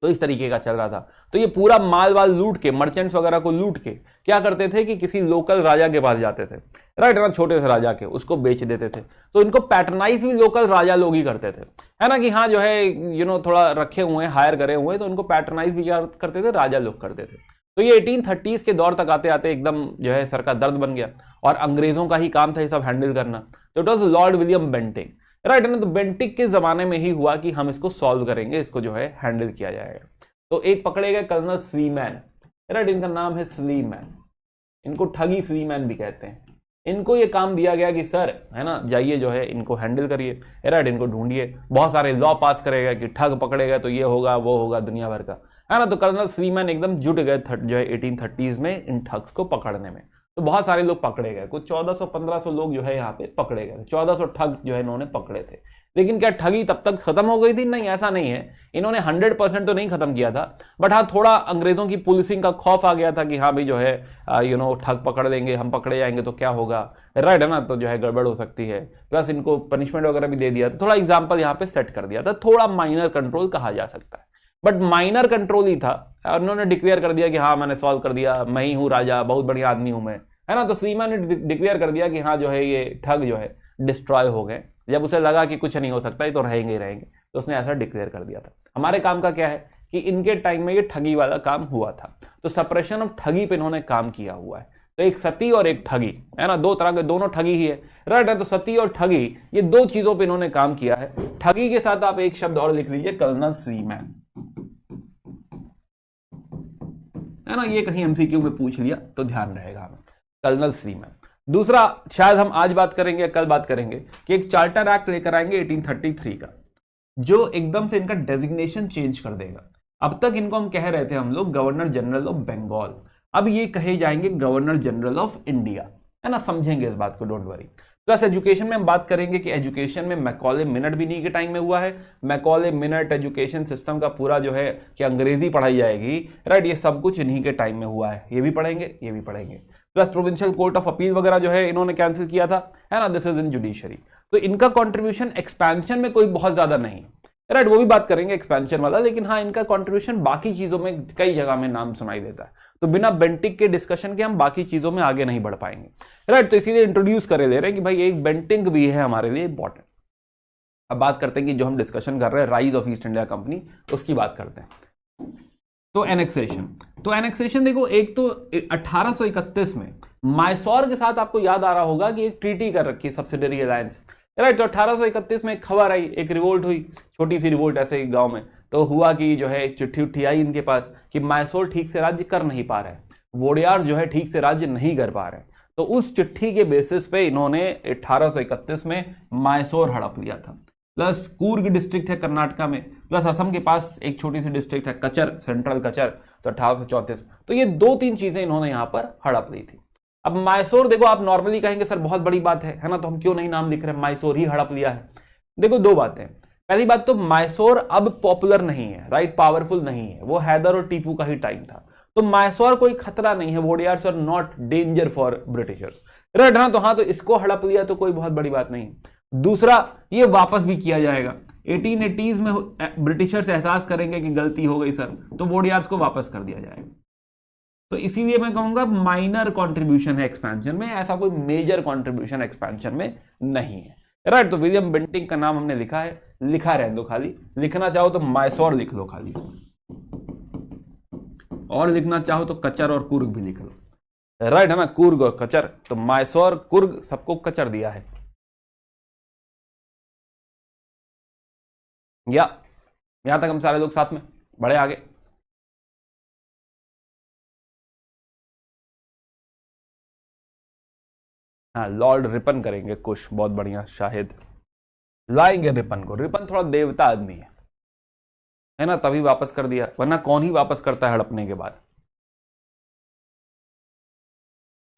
तो इस तरीके का चल रहा था। तो ये पूरा माल वाल लूट के, मर्चेंट्स वगैरह को लूट के क्या करते थे कि किसी लोकल राजा के पास जाते थे, राइट ना, छोटे से राजा के, उसको बेच देते थे। तो इनको पैटर्नाइज भी लोकल राजा लोग ही करते थे, है ना, कि हाँ जो है थोड़ा रखे हुए, हायर करे हुए, तो उनको पैटर्नाइज भी क्या करते थे, राजा लोग करते थे। तो ये 1830s के दौर तक आते आते एकदम जो है सर का दर्द बन गया, और अंग्रेजों का ही काम था ये सब हैंडल करना। तो it was Lord William Bentinck. Right है ना। तो बेंटिक के जमाने में ही हुआ कि हम इसको सॉल्व करेंगे, इसको जो है हैंडल किया जाएगा। तो एक पकड़े गए कर्नल स्लीमैन, राइट, इनका नाम है स्लीमैन, इनको ठगी स्लीमैन भी कहते हैं। इनको ये काम दिया गया कि सर है ना, जाइए जो है इनको हैंडल करिए, राइट, इनको ढूंढिए, बहुत सारे लॉ पास करेगा कि ठग पकड़ेगा तो ये होगा वो होगा दुनिया भर का, है ना। तो कर्नल स्लीमैन एकदम जुट गए जो है 1830s में इन ठग्स को पकड़ने में। तो बहुत सारे लोग पकड़े गए, कुछ 1400-1500 लोग जो है यहाँ पे पकड़े गए, 1400 ठग जो है इन्होंने पकड़े थे। लेकिन क्या ठगी तब तक खत्म हो गई थी? नहीं, ऐसा नहीं है। इन्होंने 100% तो नहीं खत्म किया था, बट हाँ थोड़ा अंग्रेजों की पुलिसिंग का खौफ आ गया था कि हाँ भाई जो है ठग पकड़ लेंगे, हम पकड़े जाएंगे तो क्या होगा, राइट है ना, तो जो है गड़बड़ हो सकती है। प्लस इनको पनिशमेंट वगैरह भी दे दिया था, थोड़ा एग्जाम्पल यहाँ पे सेट कर दिया था, थोड़ा माइनर कंट्रोल कहा जा सकता है, बट माइनर कंट्रोल ही था। और उन्होंने डिक्लेयर कर दिया कि हाँ मैंने सॉल्व कर दिया, मैं ही हूँ राजा, बहुत बढ़िया आदमी हूं मैं, है ना। तो सीमा ने डिक्लेयर कर दिया कि हाँ जो है ये ठग जो है डिस्ट्रॉय हो गए। जब उसे लगा कि कुछ नहीं हो सकता, ये तो रहेंगे ही रहेंगे, तो उसने ऐसा डिक्लेयर कर दिया था। हमारे काम का क्या है कि इनके टाइम में ये ठगी वाला काम हुआ था, तो सप्रेशन ऑफ ठगी पे इन्होंने काम किया हुआ है। तो एक सती और एक ठगी, है ना, दो तरह के, दोनों ठगी ही है, राइट है। तो सती और ठगी ये दो चीजों पे इन्होंने काम किया है। ठगी के साथ आप एक शब्द और लिख लीजिए, कर्नल स्लीमैन, है ना, ये कहीं एमसीक्यू में पूछ लिया तो ध्यान रहेगा हमें, कर्नल स्लीमैन। दूसरा शायद हम आज बात करेंगे या कल बात करेंगे कि एक चार्टर एक्ट लेकर आएंगे 1833 का, जो एकदम से इनका डेजिग्नेशन चेंज कर देगा। अब तक इनको हम कह रहे थे हम लोग गवर्नर जनरल ऑफ बंगाल, अब ये कहे जाएंगे गवर्नर जनरल ऑफ इंडिया, है ना, समझेंगे इस बात को, डोंट वरी। प्लस एजुकेशन में हम बात करेंगे कि एजुकेशन में मैकॉले मिनट भी इन्हीं के टाइम में हुआ है। मैकॉले मिनट, एजुकेशन सिस्टम का पूरा जो है कि अंग्रेजी पढ़ाई जाएगी, राइट, ये सब कुछ इन्हीं के टाइम में हुआ है। ये भी पढ़ेंगे, ये भी पढ़ेंगे। Plus provincial court of appeal वगैरह जो है इन्होंने कैंसिल किया था, है ना, दिस इज इन जुडिशरी। तो इनका कॉन्ट्रीब्यूशन एक्सपेंशन में कोई बहुत ज्यादा नहीं, राइट, वो भी बात करेंगे एक्सपेंशन वाला, लेकिन हाँ इनका कॉन्ट्रीब्यूशन बाकी चीजों में कई जगह में नाम सुनाई देता है। तो बिना बेंटिक के डिस्कशन के हम बाकी चीजों में आगे नहीं बढ़ पाएंगे, राइट। तो इसीलिए इंट्रोड्यूस करे ले रहे हैं कि भाई एक बेंटिक भी है हमारे लिए इंपॉर्टेंट। अब बात करते हैं कि जो हम डिस्कशन कर रहे हैं rise of East India company, उसकी बात करते हैं। तो एनेक्सेशन, तो एनेक्सेशन देखो, एक तो 1831 में माइसोर के साथ आपको याद आ रहा होगा कि एक ट्रीटी कर रखी है, सब्सिडरी अलायंस, राइट। तो 1831 में एक खबर आई, एक रिवोल्ट हुई, छोटी सी रिवोल्ट ऐसे एक गांव में। तो हुआ कि जो है एक चिट्ठी उठी आई इनके पास कि माइसोर ठीक से राज्य कर नहीं पा रहे, वोडियार जो है ठीक से राज्य नहीं कर पा रहे। तो उस चिट्ठी के बेसिस पे इन्होंने 1831 में माइसोर हड़प लिया था। प्लस कूर्ग डिस्ट्रिक्ट है कर्नाटका में, प्लस असम के पास एक छोटी सी डिस्ट्रिक्ट है कचर, सेंट्रल कचर, तो 1834। तो ये दो तीन चीजें इन्होंने यहां पर हड़प ली थी। अब माइसोर देखो, आप नॉर्मली कहेंगे सर बहुत बड़ी बात है ना, तो हम क्यों नहीं नाम लिख रहे, माइसोर ही हड़प लिया है। देखो दो बातें, पहली बात तो माइसोर अब पॉपुलर नहीं है, राइट, पावरफुल नहीं है, वो हैदर और टीपू का ही टाइम था। तो माइसोर कोई खतरा नहीं है, Wodeyars are not danger for Britishers, right ना। तो हाँ, तो इसको हड़प लिया तो कोई बहुत बड़ी बात नहीं। दूसरा, ये वापस भी किया जाएगा 1880s में, ब्रिटिशर्स एहसास करेंगे कि गलती हो गई सर, तो वोडियार्स को वापस कर दिया जाएगा। तो इसीलिए मैं कहूंगा माइनर कंट्रीब्यूशन है एक्सपेंशन में, ऐसा कोई मेजर कंट्रीब्यूशन एक्सपेंशन में नहीं है, राइट। तो विलियम बेंटिक का नाम हमने लिखा है, लिखा रहने दो, खाली लिखना चाहो तो माइसोर लिख लो खाली इसमें, और लिखना चाहो तो कचर और कुर्ग भी लिख लो, राइट है ना, कुर्ग और कचर। तो माइसोर कुर्ग सबको कचर दिया है। या यहां तक हम सारे लोग साथ में बढ़े आगे। हाँ, लॉर्ड रिपन करेंगे कुछ बहुत बढ़िया, शायद लाएंगे रिपन को। रिपन थोड़ा देवता आदमी है ना, तभी वापस कर दिया, वरना कौन ही वापस करता है हड़पने के बाद।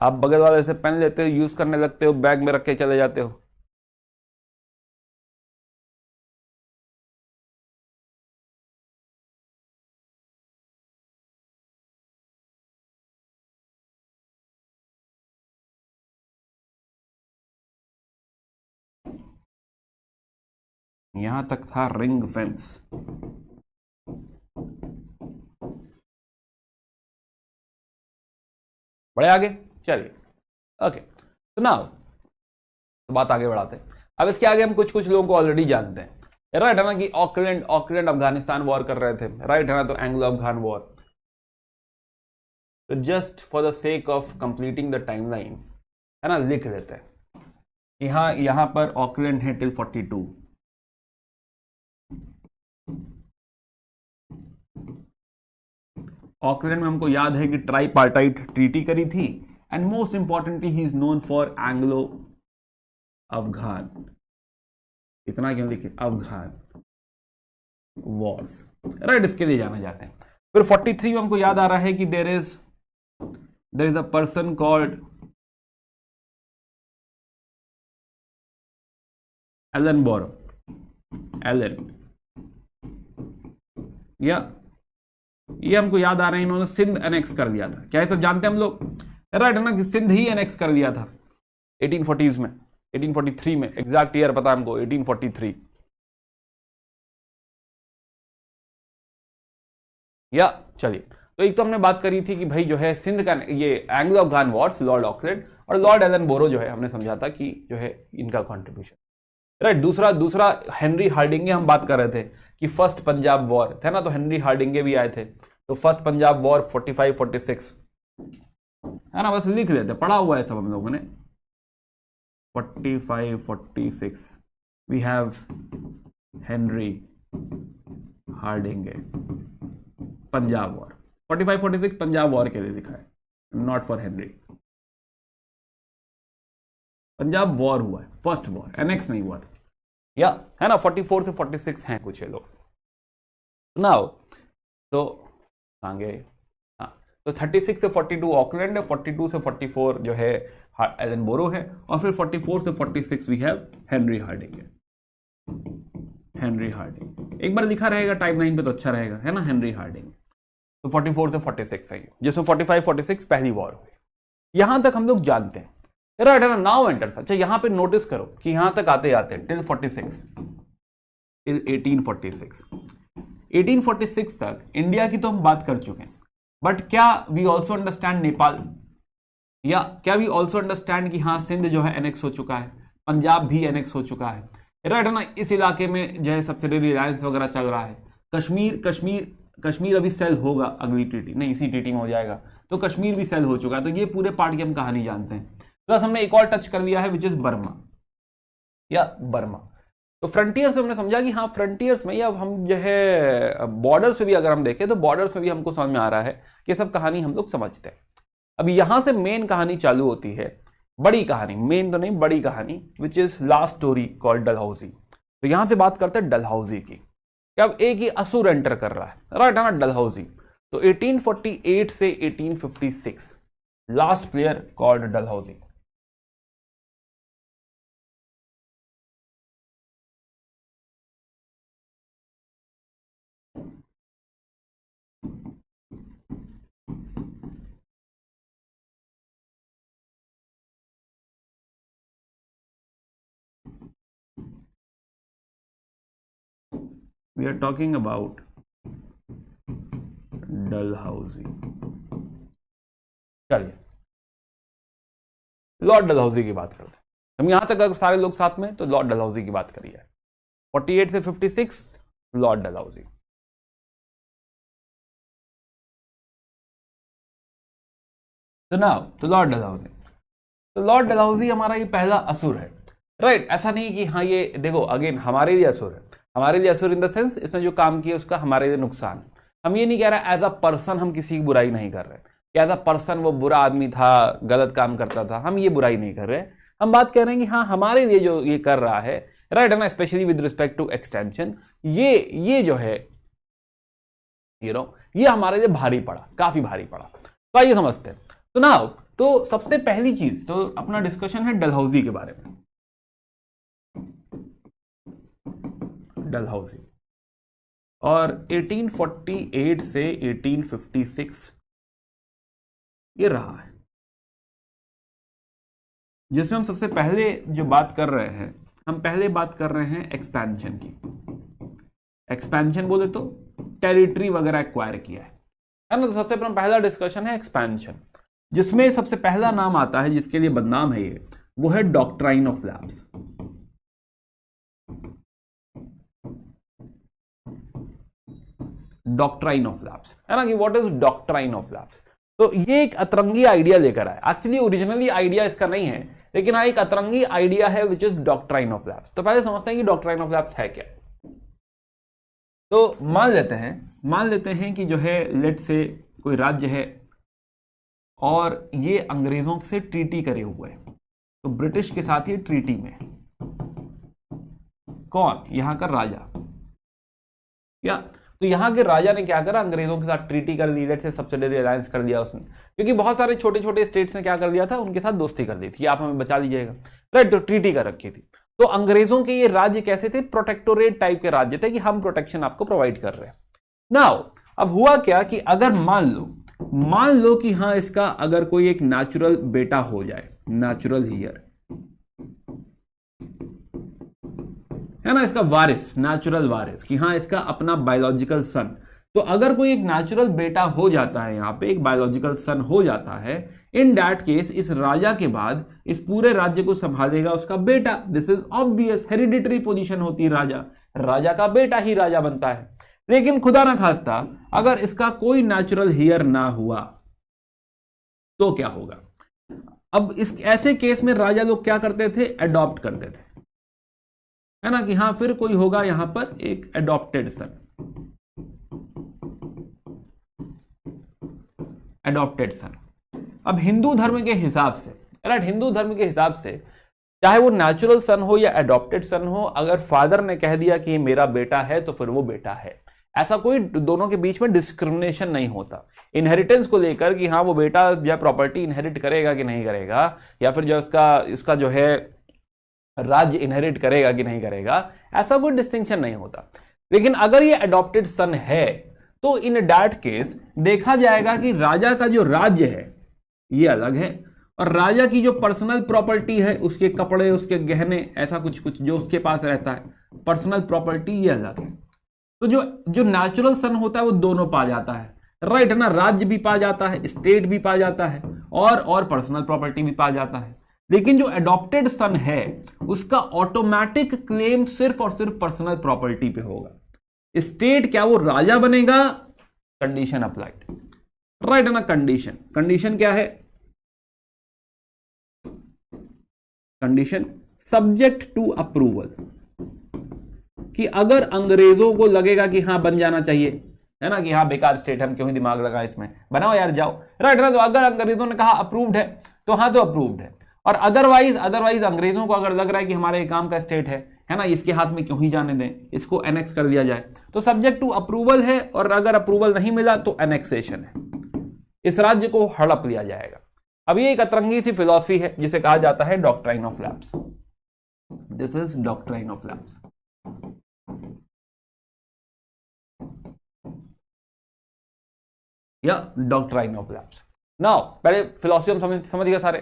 आप बगल वाले से पेन लेते हो, यूज करने लगते हो, बैग में रख के चले जाते हो। यहां तक था रिंग फेंस। बड़े आगे, चलिए ओके। तो नाउ तो बात आगे बढ़ाते हैं। अब इसके आगे हम कुछ कुछ लोगों को ऑलरेडी जानते हैं, राइट है ना, कि ऑकलैंड अफगानिस्तान वॉर कर रहे थे, राइट है ना, तो एंग्लो अफगान वॉर। तो just for the sake of completing the timeline, है ना, लिख लेते हैं। कि हाँ यहां पर ऑकलैंड है टिल 42। ऑकलैंड में हमको याद है कि ट्राईपार्टाइट ट्रीटी करी थी, and most importantly he is known for Anglo Afghan. इतना क्यों लिखे, अफगान वॉर्स, राइट, इसके लिए जाना जाते हैं। फिर 43 में हमको याद आ रहा है कि there is a person called Ellenborough, Ellen, या ये हमको याद आ रहे हैं, इन्होंने सिंध एनेक्स कर दिया था। क्या है सब जानते हैं हम लोग, राइट है ना, कि सिंध ही एनेक्स कर दिया था 1840s में, 1843 में, एग्जैक्ट ईयर पता हमको 1843। या चलिए, तो एक तो हमने बात करी थी कि भाई जो है सिंध का ये Anglo Afghan Wars, Lord Auckland और लॉर्ड एलन बोरो जो है हमने समझा था कि जो है इनका कॉन्ट्रीब्यूशन, राइट। दूसरा हेनरी हार्डिंगे हम बात कर रहे थे कि फर्स्ट पंजाब वॉर थे ना, तो हेनरी हार्डिंगे भी आए थे। तो फर्स्ट पंजाब वॉर 45-46 है ना, बस लिख लेते, पढ़ा हुआ है सब हम लोगों ने। 45-46 we have Henry Hardinge, Punjab war. 45-46 Punjab war के लिए लिखा है, not for Henry. Punjab war हुआ है, फर्स्ट वॉर, एनेक्स नहीं हुआ था, या है ना। 44 से 46 हैं कुछ ये लोग नाउ, तो आगे हाँ, तो 36 से 42 ऑकलैंड है, 42 से 44 जो है एलन बोरो है, और फिर 44 से 46 वी हैव हेनरी हार्डिंग है, हेनरी हार्डिंग एक बार लिखा रहेगा टाइमलाइन पे तो अच्छा रहेगा, है ना, हेनरी हार्डिंग। तो 44 से 46 है, जिसमें 45-46 पहली वॉर हुई। यहां तक हम लोग जानते हैं, राइट है ना। नाउ एंटर्स, अच्छा यहां पे नोटिस करो कि यहां तक आते आते टिल 46, टिल 1846, 1846 तक इंडिया की तो हम बात कर चुके हैं, बट क्या वी ऑल्सो अंडरस्टैंड नेपाल, या क्या वी ऑल्सो अंडरस्टैंड कि हाँ सिंध जो है एनेक्स हो चुका है, पंजाब भी एनेक्स हो चुका है, राइट है ना। इस इलाके में जो है सब्सिडरी रिलायंस वगैरह चल रहा है। कश्मीर अभी सेल होगा अगली ट्रीटी, नहीं इसी ट्रीटी में हो जाएगा, तो कश्मीर भी सेल हो चुका है। तो ये पूरे पार्ट की हम कहानी जानते हैं। प्लस हमने एक और टच कर लिया है विच इज बर्मा, या बर्मा। तो फ्रंटियर्स से हमने समझा कि हाँ फ्रंटियर्स में, या हम जो है बॉर्डर्स पे भी अगर हम देखें तो बॉर्डर्स पे भी हमको समझ में आ रहा है कि सब कहानी हम लोग समझते हैं। अब यहां से मेन कहानी चालू होती है, बड़ी कहानी, मेन तो नहीं बड़ी कहानी, which is last story called Dalhousie. तो यहां से बात करते हैं डलहौजी की, कि अब एक ही असुर एंटर कर रहा है, राइट है ना, डलहौजी। तो 1848 से 1856 last player called Dalhousie. We are talking about Dalhousie. चलिए लॉर्ड डलहौजी की बात करते हैं हम। यहां तक अगर सारे लोग साथ में, तो लॉर्ड डलहौजी की बात करिए। 48 से 56 लॉर्ड डलहौजी। तो नाउ तो लॉर्ड डलहौजी, तो लॉर्ड डलहौजी हमारा ये पहला असुर है, राइट। ऐसा नहीं कि हाँ ये देखो अगेन हमारे लिए असुर है, हमारे लिए असुर इन द सेंस इसने जो काम किया उसका हमारे लिए नुकसान। हम ये नहीं कह रहे एज अ पर्सन हम किसी की बुराई नहीं कर रहे कि एज अ पर्सन वो बुरा आदमी था, गलत काम करता था, हम ये बुराई नहीं कर रहे। हम बात कर रहे हैं कि हाँ हमारे लिए जो ये कर रहा है, राइट है ना, specially with respect to extension, ये जो है ये हमारे लिए भारी पड़ा, काफी भारी पड़ा। तो आइए समझते हैं। तो नाउ तो सबसे पहली चीज तो अपना डिस्कशन है डलहौजी के बारे में। डलहौजी और 1848 से 1856 ये रहा है, जिसमें हम सबसे पहले जो बात कर रहे हैं, हम पहले बात कर रहे हैं एक्सपेंशन की। एक्सपेंशन बोले तो टेरिटरी वगैरह एक्वायर किया है ना। तो सबसे पहला डिस्कशन है एक्सपेंशन, जिसमें सबसे पहला नाम आता है जिसके लिए बदनाम है ये, वो है doctrine of lapse. Doctrine of lapse है ना, कि what is doctrine of lapse. तो ये एक अतरंगी आइडिया लेकर आया। एक्चुअली ओरिजिनली आइडिया इसका नहीं है, लेकिन हाँ एक अतरंगी आइडिया है which is doctrine of lapse. तो पहले समझते हैं कि डॉक्ट्राइन ऑफ लैप्स है क्या। तो मान लेते हैं कि जो है लेट से कोई राज्य है और ये अंग्रेजों से ट्रीटी करे हुए है, तो ब्रिटिश के साथ ये ट्रीटी में कौन, यहां का राजा, क्या तो यहां के राजा ने क्या करा, अंग्रेजों के साथ ट्रीटी कर ली, लेट से सब्सिडियरी अलायंस कर दिया उसने, क्योंकि बहुत सारे छोटे छोटे स्टेट्स ने क्या कर दिया था, उनके साथ दोस्ती कर दी थी, आप हमें बचा लीजिएगा, राइट। तो ट्रीटी कर रखी थी। तो अंग्रेजों के ये राज्य कैसे थे, प्रोटेक्टोरेट टाइप के राज्य थे कि हम प्रोटेक्शन आपको प्रोवाइड कर रहे हैं। नाउ अब हुआ क्या कि अगर मान लो कि हाँ इसका अगर कोई एक नेचुरल बेटा हो जाए, नेचुरल हियर है ना, इसका वारिस, नेचुरल वारिस, कि हाँ इसका अपना बायोलॉजिकल सन, तो अगर कोई एक नेचुरल बेटा हो जाता है, यहां पे एक बायोलॉजिकल सन हो जाता है, इन दैट केस इस राजा के बाद इस पूरे राज्य को संभालेगा उसका बेटा। This is obvious, hereditary position होती है राजा का बेटा ही राजा बनता है। लेकिन खुदा ना खास्ता अगर इसका कोई नेचुरल हियर ना हुआ तो क्या होगा। अब इस ऐसे केस में राजा लोग क्या करते थे, अडॉप्ट करते थे, है ना, कि हाँ फिर कोई होगा यहां पर एक अडॉप्टेड सन, अडॉप्टेड सन। अब हिंदू धर्म के हिसाब से, राइट, हिंदू धर्म के हिसाब से चाहे वो नेचुरल सन हो या अडॉप्टेड सन हो, अगर फादर ने कह दिया कि ये मेरा बेटा है तो फिर वो बेटा है, ऐसा कोई दोनों के बीच में डिस्क्रिमिनेशन नहीं होता। इनहेरिटेंस को लेकर कि हाँ वो बेटा या प्रॉपर्टी इनहेरिट करेगा कि नहीं करेगा, या फिर जो इसका जो है राज्य इनहेरिट करेगा कि नहीं करेगा, ऐसा कोई डिस्टिंक्शन नहीं होता। लेकिन अगर ये अडॉप्टेड सन है तो इन दैट केस देखा जाएगा कि राजा का जो राज्य है ये अलग है, और राजा की जो पर्सनल प्रॉपर्टी है, उसके कपड़े, उसके गहने, ऐसा कुछ जो उसके पास रहता है, पर्सनल प्रॉपर्टी, ये अलग है। तो जो नेचुरल सन होता है वो दोनों पा जाता है, राइट है ना, राज्य भी पा जाता है, स्टेट भी पा जाता है, और पर्सनल प्रॉपर्टी भी पा जाता है। लेकिन जो अडॉप्टेड सन है उसका ऑटोमेटिक क्लेम सिर्फ और सिर्फ पर्सनल प्रॉपर्टी पे होगा। स्टेट क्या वो राजा बनेगा, कंडीशन अप्लाइड, राइट है ना। कंडीशन क्या है, कंडीशन सब्जेक्ट टू अप्रूवल, कि अगर अंग्रेजों को लगेगा कि हाँ बन जाना चाहिए, है ना, कि हाँ बेकार स्टेट, हम क्यों ही दिमाग लगा इसमें, बनाओ यार जाओ, राइट ना। तो अगर अंग्रेजों ने कहा अप्रूव्ड है तो हाँ तो अप्रूव्ड है, और अदरवाइज अंग्रेजों को अगर लग रहा है कि हमारे काम का स्टेट है ना, इसके हाथ में क्यों ही जाने दें, इसको एनेक्स कर दिया जाए, तो सब्जेक्ट टू अप्रूवल है, और अगर अप्रूवल नहीं मिला तो एनेक्सेशन है, इस राज्य को हड़प लिया जाएगा। अब ये एक अतरंगी सी फिलॉसफी है जिसे कहा जाता है doctrine of lapse. This is doctrine of lapse. या डॉक्ट्राइन ऑफ लैप्स। नाउ पहले फिलॉसफी हम समझ गए सारे,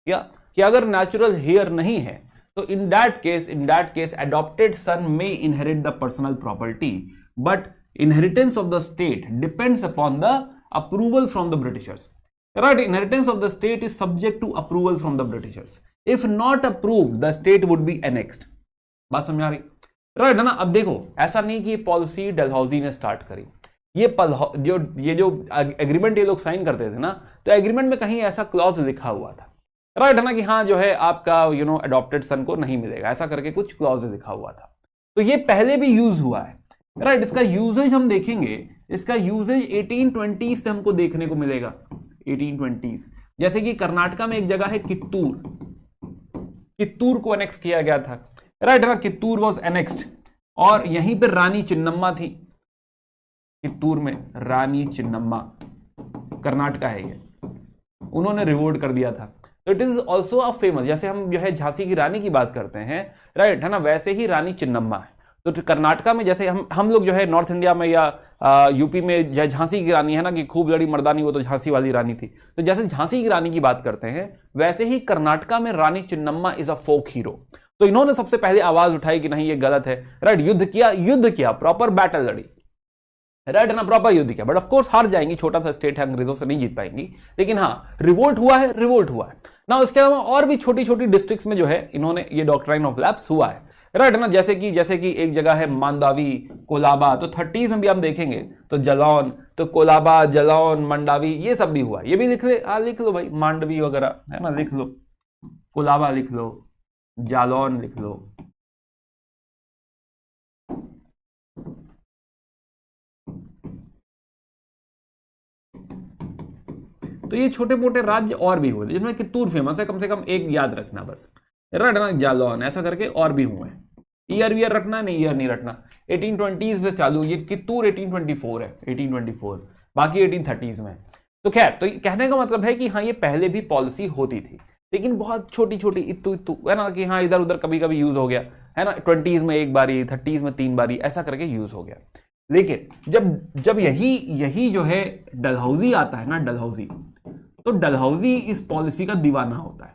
क्या कि अगर नेचुरल हेयर नहीं है तो in that case adopted son may inherit the personal property, but inheritance of the state depends upon the approval from the Britishers, right. Inheritance of the state is subject to approval from the Britishers, if not approved the state would be annexed. बात समझ आ रही, right है ना। अब देखो ऐसा नहीं कि ये पॉलिसी डलहौजी ने स्टार्ट करी, ये जो एग्रीमेंट ये लोग साइन करते थे ना, तो एग्रीमेंट में कहीं ऐसा क्लॉज लिखा हुआ था, राइट है ना, कि हाँ जो है आपका अडॉप्टेड सन को नहीं मिलेगा, ऐसा करके कुछ क्लॉज लिखा हुआ था। तो ये पहले भी यूज हुआ है, राइट। इसका यूजेज हम देखेंगे, इसका यूजेज 1820s से हमको देखने को मिलेगा, 1820s। जैसे कि कर्नाटका में एक जगह है कित्तूर को एनेक्स किया गया था, राइट है ना, कित्तूर वॉज एनेक्स्ड, और यहीं पर रानी चिन्नम्मा थी, कित्तूर में रानी चिन्नम्मा, कर्नाटका है ये, उन्होंने रिवोल्ट कर दिया था। तो it is also a famous, जैसे हम जो है झांसी की रानी की बात करते हैं, राइट है ना, वैसे ही रानी चिन्नम्मा है। तो कर्नाटका में जैसे हम लोग जो है नॉर्थ इंडिया में या यूपी में जो झांसी की रानी है ना, कि खूब लड़ी मर्दानी, वो तो झांसी वाली रानी थी। तो जैसे झांसी की रानी की बात करते हैं, वैसे ही कर्नाटका में Rani Chinnamma is a folk hero. तो इन्होंने सबसे पहले आवाज उठाई कि नहीं ये गलत है, राइट। युद्ध किया, प्रॉपर बैटल लड़ी, राइट ना, प्रॉपर युद्ध किया, बट ऑफ कोर्स हार जाएंगी, छोटा सा स्टेट है, अंग्रेजों से नहीं जीत पाएंगी, लेकिन हाँ रिवोल्ट हुआ है ना। उसके अलावा और भी छोटी छोटी डिस्ट्रिक्ट्स में जो है इन्होंने ये डॉक्ट्राइन ऑफ लैप्स हुआ है, राइट ना। जैसे कि एक जगह है मांदावी, कोलाबा, तो 30s में भी हम देखेंगे तो जलौन, तो कोलाबा, जलौन, मंडावी ये सब भी हुआ। ये भी लिख लो भाई, मांडवी वगैरह है ना, लिख लो, कोलाबा लिख लो, जालौन लिख लो। तो ये छोटे मोटे राज्य और भी हुए जिसमें कित्तूर फेमस है, कम से कम एक याद रखना बस, रटना जालौन, ऐसा करके और भी हुए हैं। ईयर वियर रखना नहीं, ईयर नहीं रखना। 1820s में चालू, ये कित्तूर 1824 है, 1824, बाकी 1830s में। तो खैर, तो कहने का मतलब है कि हाँ ये पहले भी पॉलिसी होती थी, लेकिन बहुत छोटी छोटी इत्तू इत्तू है ना, कि हाँ इधर उधर कभी कभी यूज हो गया है ना, 20s में एक बारी, 30s में 3 बारी, ऐसा करके यूज हो गया। लेकिन जब जब यही जो है डलहौजी आता है ना, डलहौजी, तो डलहौजी इस पॉलिसी का दीवाना होता है।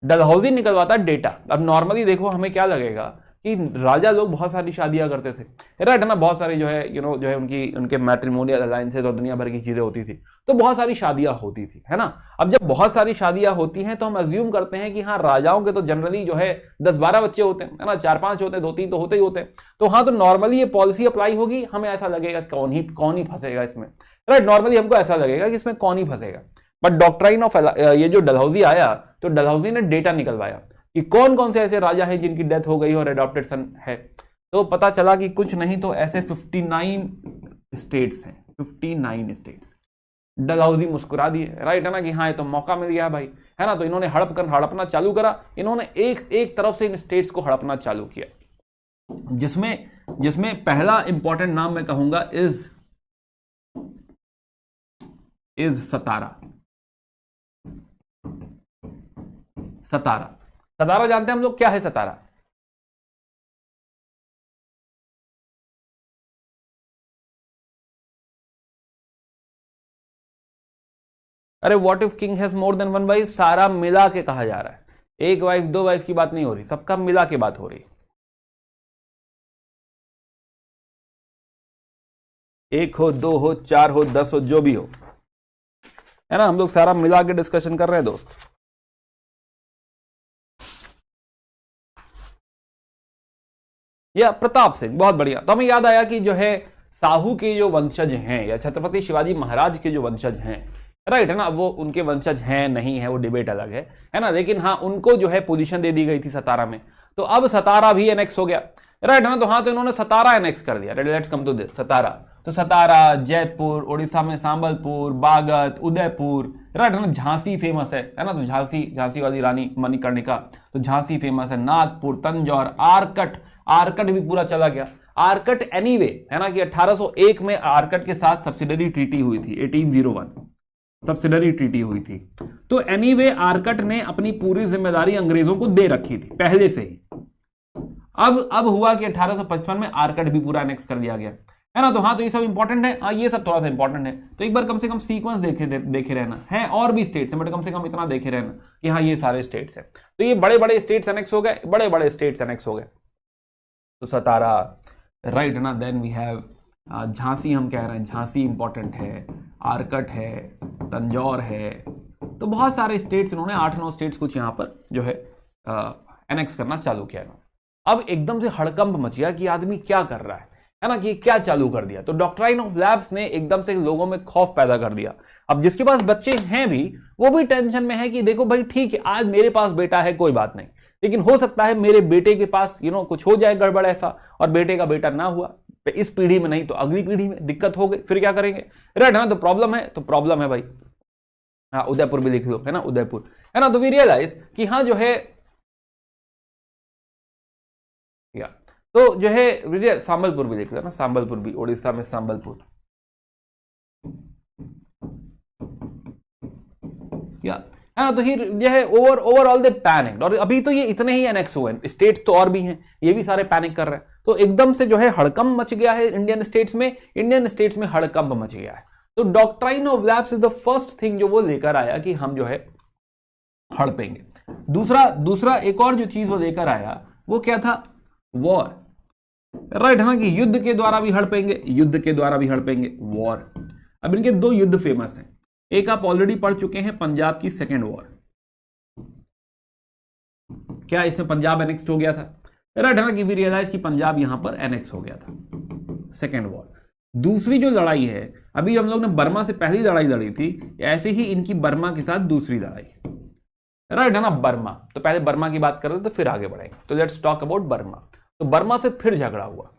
डलहौजी निकलवाता है डेटा। अब नॉर्मली देखो, हमें क्या लगेगा कि राजा लोग बहुत सारी शादियां करते थे, राइट ना, बहुत सारी जो है जो है उनके मैट्रिमोनियल अलायंसेज और दुनिया भर की चीजें होती थी, तो बहुत सारी शादियां होती थी, है ना। अब जब बहुत सारी शादियां होती हैं तो हम अज्यूम करते हैं कि हाँ राजाओं के तो जनरली जो है 10-12 बच्चे होते हैं, है ना, 4-5 होते हैं, 2-3 तो होते ही होते हैं। तो हाँ, तो नॉर्मली ये पॉलिसी अप्लाई होगी, हमें ऐसा लगेगा कौन ही फंसेगा इसमें, राइट। नॉर्मली हमको ऐसा लगेगा कि इसमें कौन ही फंसेगा। बट डॉक्ट्राइन ऑफ ये जो डलहौजी आया, तो डलहौजी ने डेटा निकलवाया कि कौन कौन से ऐसे राजा हैं जिनकी डेथ हो गई और एडॉप्टेड सन है। तो पता चला कि कुछ नहीं तो ऐसे 59 स्टेट्स हैं, 59 स्टेट्स। डलहौजी मुस्कुरा दिए, राइट है ना, कि हाँ ये तो मौका मिल गया भाई, है ना। तो इन्होंने हड़पना चालू करा, इन्होंने एक तरफ से इन स्टेट्स को हड़पना चालू किया, जिसमें पहला इंपॉर्टेंट नाम मैं कहूंगा इज सतारा। सतारा जानते हैं हम लोग, क्या है सतारा? अरे what if king has more than one wife, सारा मिला के कहा जा रहा है, एक वाइफ 2 वाइफ की बात नहीं हो रही, सबका मिला के बात हो रही। एक हो, 2 हो, 4 हो, 10 हो, जो भी हो, है ना, हम लोग सारा मिला के डिस्कशन कर रहे हैं दोस्त। या प्रताप सिंह, बहुत बढ़िया। तो हमें याद आया कि जो है साहू के जो वंशज हैं या छत्रपति शिवाजी महाराज के जो वंशज हैं, राइट है ना, वो उनके वंशज हैं नहीं है वो डिबेट अलग है ना, लेकिन हाँ उनको जो है पोजीशन दे दी गई थी सतारा में। तो अब सतारा भी एनेक्स हो गया, राइट है ना। तो हाँ, तो इन्होंने सतारा एनेक्स कर दिया। लेट्स कम टू दिस, सतारा। तो सतारा, जयपुर, उड़ीसा में सांबलपुर, बागत, उदयपुर, राइट है ना। झांसी फेमस है ना, तो झांसी वाली रानी मणिकर्णिका, तो झांसी फेमस है। नागपुर, तंजौर, आरकट भी पूरा चला गया। आरकट एनीवे है ना, कि 1801 में आरकट के साथ सब्सिडरी ट्रीटी हुई थी, 1801 सब्सिडरी ट्रीटी हुई थी। तो एनीवे आरकट ने अपनी पूरी जिम्मेदारी अंग्रेजों को दे रखी थी पहले से ही। अब हुआ कि 1855 में आरकट भी पूरा एनेक्स कर दिया गया, है ना। तो हाँ, तो ये सब इंपॉर्टेंट है, हाँ ये सब थोड़ा सा इंपॉर्टेंट है। तो एक बार कम से कम सीक्वेंस देखे रहना है, और भी स्टेट्स हैं बट कम से कम इतना देखे रहना कि हाँ ये सारे स्टेट्स हैं। तो ये बड़े बड़े स्टेट्स एनेक्स हो गए, बड़े स्टेट्स एनेक्स हो गए। तो सतारा, राइट है ना। देन वी हैव झांसी, हम कह रहे हैं झांसी इंपॉर्टेंट है, आरकट है, तंजौर है। तो बहुत सारे स्टेट्स इन्होंने 8-9 स्टेट्स कुछ यहां पर जो है एनेक्स करना चालू किया। अब एकदम से हड़कंप मच गया कि आदमी क्या कर रहा है ना, कि क्या चालू कर दिया। तो डॉक्ट्राइन ऑफ लैब्स ने एकदम से लोगों में खौफ पैदा कर दिया। अब जिसके पास बच्चे हैं भी, वो भी टेंशन में है कि देखो भाई ठीक है, आज मेरे पास बेटा है कोई बात नहीं, लेकिन हो सकता है मेरे बेटे के पास कुछ हो जाए गड़बड़ ऐसा, और बेटे का बेटा ना हुआ, इस पीढ़ी में नहीं तो अगली पीढ़ी में दिक्कत हो गई, फिर क्या करेंगे, राइट है ना। तो प्रॉब्लम है भाई। हाँ, उदयपुर भी लिख लो, है ना, उदयपुर, है ना। तो वी रियलाइज कि हाँ जो है तो जो है सांबलपुर भी लिख लो ना, सांबलपुर भी, उड़ीसा में सांबलपुर, या है ना। तो ही जो है ओवरऑल दे पैनिक्ड, और अभी तो ये इतने ही एनेक्स हुए, स्टेट्स तो और भी हैं, ये भी सारे पैनिक कर रहे हैं। तो एकदम से जो है हड़कंप मच गया है इंडियन स्टेट्स में हड़कंप मच गया है। तो doctrine of labs is the first thing जो वो लेकर आया कि हम जो है हड़पेंगे। दूसरा एक और जो चीज वो लेकर आया वो क्या था, वॉर, राइट है ना, कि युद्ध के द्वारा भी हड़पेंगे, वॉर। अब इनके 2 युद्ध फेमस हैं, एक आप ऑलरेडी पढ़ चुके हैं, पंजाब की सेकेंड वॉर। क्या इसमें पंजाब एनेक्स हो गया था, राइट है ना, कि वी रियलाइज कि पंजाब यहां पर एनेक्स हो गया था, सेकेंड वॉर। दूसरी जो लड़ाई है, अभी हम लोग ने बर्मा से पहली लड़ाई लड़ी थी, ऐसे ही इनकी बर्मा के साथ दूसरी लड़ाई, राइट है ना। बर्मा, तो पहले बर्मा की बात कर रहे थे तो फिर आगे बढ़ेंगे। तो लेट्स टॉक अबाउट बर्मा। तो बर्मा से फिर झगड़ा हुआ,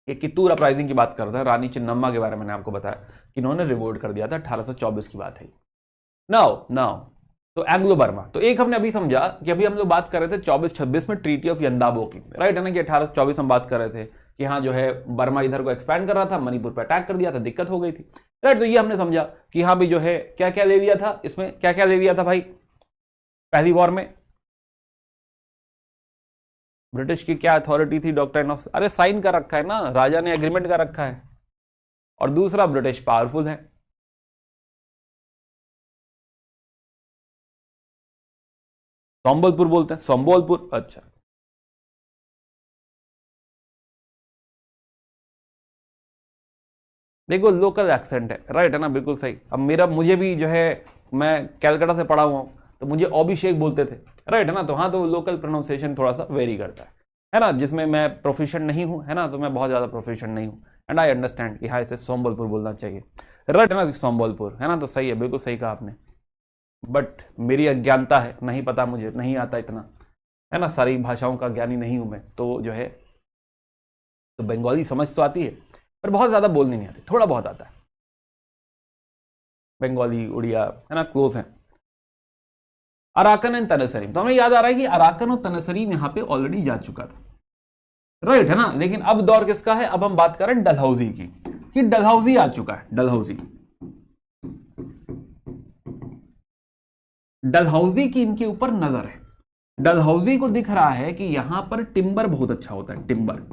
ये कित्तूर अपराइजिंग की बात कर रहा था, रानी चिन्नम्मा के बारे में मैंने आपको बताया कि इन्होंने रिवोल्ट कर दिया था, 1824 की बात है। नाउ तो एंग्लो बर्मा, तो एक हमने अभी समझा कि अभी हम लोग बात कर रहे थे 24-26 में ट्रीटी ऑफ यंदाबो की, राइट है ना, कि 1824 हम बात कर रहे थे कि हाँ जो है बर्मा इधर को एक्सपैंड कर रहा था, मणिपुर पर अटैक कर दिया था, दिक्कत हो गई थी, राइट। तो ये हमने समझा कि हाँ भाई जो है क्या क्या ले लिया था, इसमें क्या क्या ले लिया था भाई पहली वॉर में। ब्रिटिश की क्या अथॉरिटी थी, डॉक्ट्राइन ऑफ, अरे साइन कर रखा है ना, राजा ने एग्रीमेंट कर रखा है। और दूसरा, ब्रिटिश पावरफुल है। संबलपुर बोलते हैं, संबलपुर, अच्छा। देखो लोकल एक्सेंट है, राइट है ना, बिल्कुल सही। अब मुझे भी जो है, मैं कैलकाटा से पढ़ा हुआ हूं, तो मुझे अभिषेक बोलते थे, राइट है ना। तो हाँ, तो लोकल प्रोनाउंसिएशन थोड़ा सा वेरी करता है ना, जिसमें मैं प्रोफेशन नहीं हूं, है ना, तो मैं बहुत ज्यादा प्रोफेशन नहीं हूं, एंड आई अंडरस्टैंड कि हाँ इसे संबलपुर बोलना चाहिए, राइट है ना, संबलपुर, है ना। तो सही है, बिल्कुल सही कहा आपने, बट मेरी अज्ञानता है, नहीं पता, मुझे नहीं आता इतना, है ना, सारी भाषाओं का ज्ञानी नहीं हूं मैं, तो जो है तो बंगाली समझ तो आती है पर बहुत ज्यादा बोलनी नहीं आती, थोड़ा बहुत आता है। बंगाली, उड़िया, है ना, क्लोज है। अराकन एंड तनसरीम, तो हमें याद आ रहा है कि अराकन और तनसरीम यहां पे ऑलरेडी जा चुका था, राइट है ना। लेकिन अब दौर किसका है, अब हम बात कर रहे हैं डलहौजी की, कि डलहौजी आ चुका है, डलहौजी। डलहौजी की इनके ऊपर नजर है, डलहौजी को दिख रहा है कि यहां पर टिम्बर बहुत अच्छा होता है, टिम्बर,